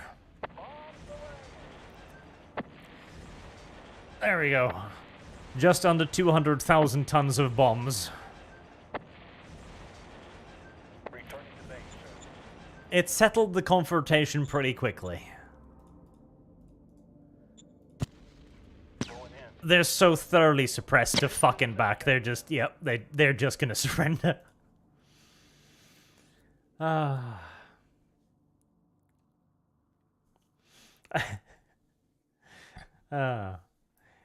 There we go. Just under 200,000 tons of bombs. It settled the confrontation pretty quickly. They're so thoroughly suppressed to fucking back. They're just, yep, they're just gonna surrender.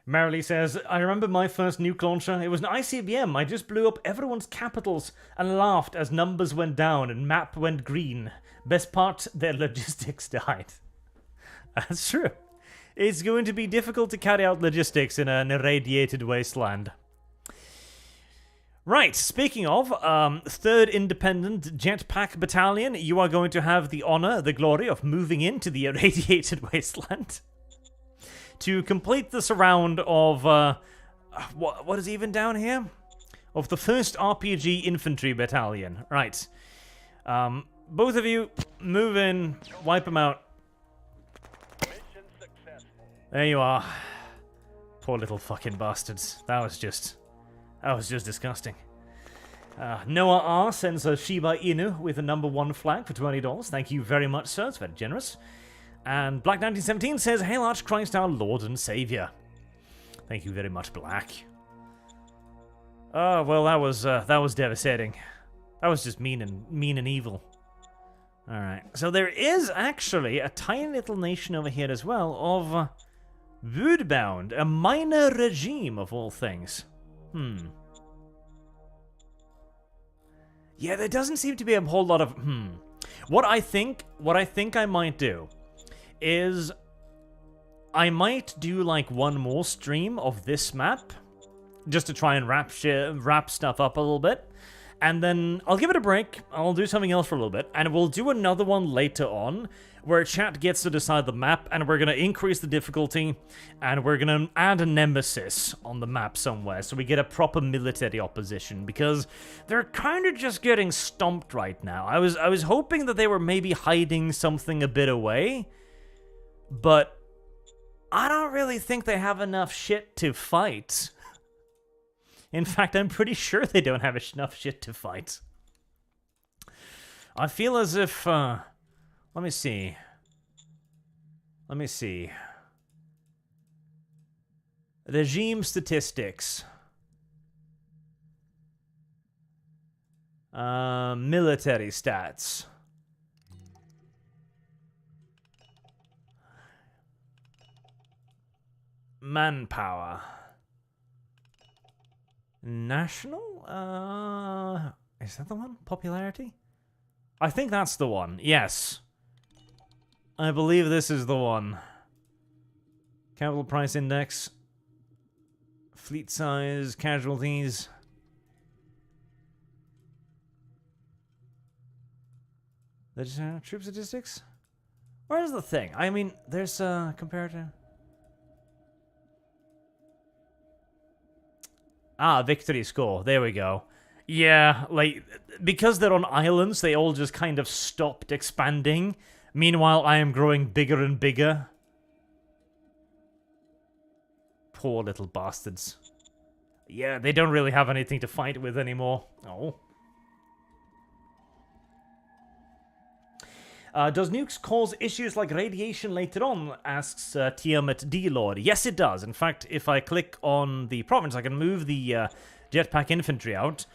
Marilee says, I remember my first nuke launcher. It was an ICBM. I just blew up everyone's capitals and laughed as numbers went down and map went green. Best part, their logistics died. That's true. It's going to be difficult to carry out logistics in an irradiated wasteland. Right, speaking of, 3rd Independent Jetpack Battalion, you are going to have the honor, the glory of moving into the irradiated wasteland. To complete this round of, what is even down here? Of the 1st RPG Infantry Battalion. Right. Both of you, move in, wipe them out. Mission successful. There you are. Poor little fucking bastards. That was just disgusting. Noah R. sends a Shiba Inu with a #1 flag for $20. Thank you very much, sir. It's very generous. And Black 1917 says, Hail Arch Christ, our Lord and Savior. Thank you very much, Black. Oh, well, that was devastating. That was just mean and evil. Alright, so there is actually a tiny little nation over here as well of Woodbound, a minor regime of all things. Yeah, there doesn't seem to be a whole lot of What I think I might do is I might do like one more stream of this map just to try and wrap stuff up a little bit. And then I'll give it a break, I'll do something else for a little bit, and we'll do another one later on, where chat gets to decide the map, and we're going to increase the difficulty, and we're going to add a nemesis on the map somewhere, so we get a proper military opposition, because they're kind of just getting stomped right now. I was hoping that they were maybe hiding something a bit away, but I don't really think they have enough shit to fight. In fact, I'm pretty sure they don't have enough shit to fight. I feel as if, let me see. Regime statistics. Military stats. Manpower. National? Is that the one? Popularity? I think that's the one. Yes. I believe this is the one. Capital Price Index. Fleet size. Casualties. The troop statistics? Where's the thing? I mean, there's comparative. Victory score. There we go. Yeah, like, because they're on islands, they all just kind of stopped expanding. Meanwhile, I am growing bigger and bigger. Poor little bastards. Yeah, they don't really have anything to fight with anymore. Oh. Does nukes cause issues like radiation later on? Asks Tiamat D-Lord. Yes, it does. In fact, if I click on the province, I can move the jetpack infantry out.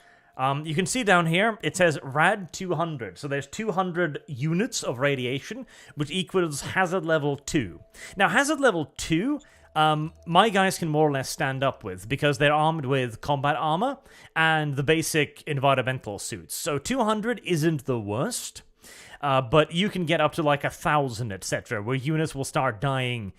You can see down here, it says Rad 200. So there's 200 units of radiation, which equals hazard level 2. Now, hazard level 2, my guys can more or less stand up with, because they're armed with combat armor and the basic environmental suits. So 200 isn't the worst. But you can get up to like 1,000, etc., where units will start dying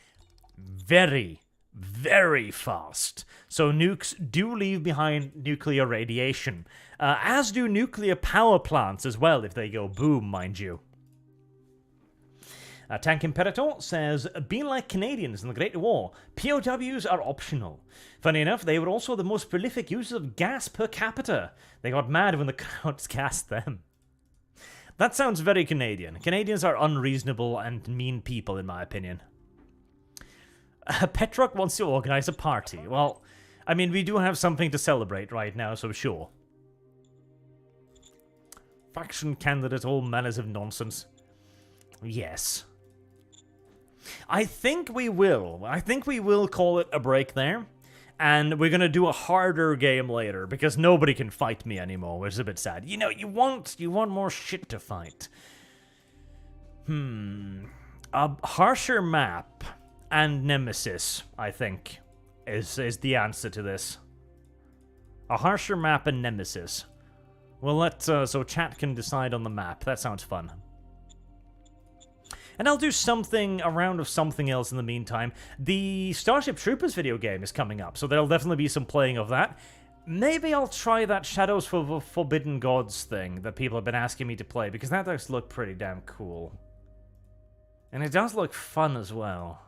very, very fast. So nukes do leave behind nuclear radiation, as do nuclear power plants as well, if they go boom, mind you. Tank Imperator says, being like Canadians in the Great War, POWs are optional. Funny enough, they were also the most prolific users of gas per capita. They got mad when the crowds gassed them. That sounds very Canadian. Canadians are unreasonable and mean people, in my opinion. Petrock wants to organize a party. Well, I mean, we do have something to celebrate right now, so sure. Faction candidate, all manners of nonsense. Yes. I think we will. I think we will call it a break there. And we're going to do a harder game later, because nobody can fight me anymore, which is a bit sad. You know, you want more shit to fight. A harsher map and Nemesis, I think, is the answer to this. A harsher map and Nemesis. Well, so chat can decide on the map. That sounds fun. And I'll do a round of something else in the meantime. The Starship Troopers video game is coming up, so there'll definitely be some playing of that. Maybe I'll try that Shadows for Forbidden Gods thing that people have been asking me to play, because that does look pretty damn cool. And it does look fun as well.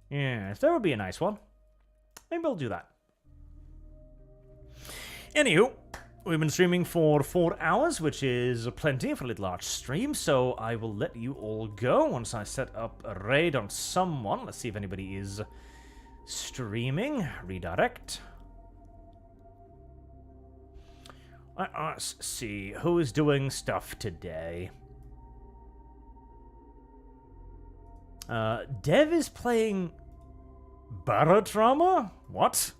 Yeah, that would be a nice one. Maybe I'll do that. Anywho, we've been streaming for 4 hours, which is plenty for a little Arch stream, so I will let you all go once I set up a raid on someone. Let's see if anybody is streaming. Redirect. Let's see, who is doing stuff today? Dev is playing Barotrauma? What?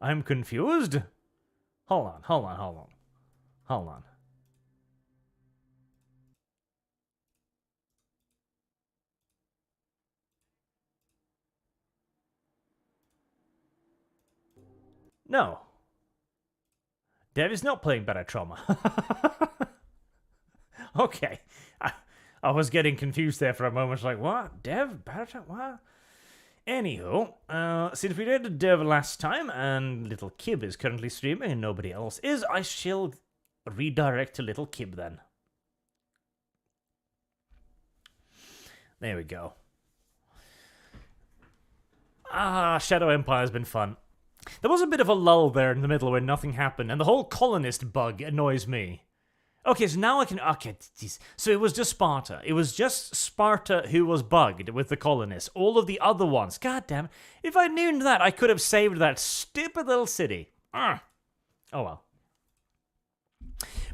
I'm confused. Hold on. No. Dev is not playing Barotrauma. Okay. I was getting confused there for a moment. Like, what? Dev? Barotrauma? What? Anywho, since we did Dev last time, and Little Kib is currently streaming and nobody else is, I shall redirect to Little Kib then. There we go. Shadow Empire has been fun. There was a bit of a lull there in the middle where nothing happened, and the whole colonist bug annoys me. Okay, so now I can... Okay, so it was just Sparta. It was just Sparta who was bugged with the colonists. All of the other ones. God damn it. If I knew that, I could have saved that stupid little city. Oh well.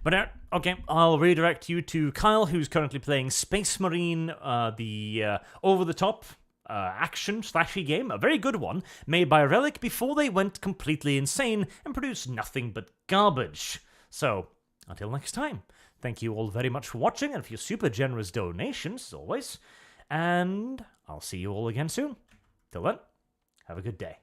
But, okay, I'll redirect you to Kyle, who's currently playing Space Marine, the over-the-top action-slashy game. A very good one, made by Relic before they went completely insane and produced nothing but garbage. So... until next time, thank you all very much for watching and for your super generous donations, as always. And I'll see you all again soon. Till then, have a good day.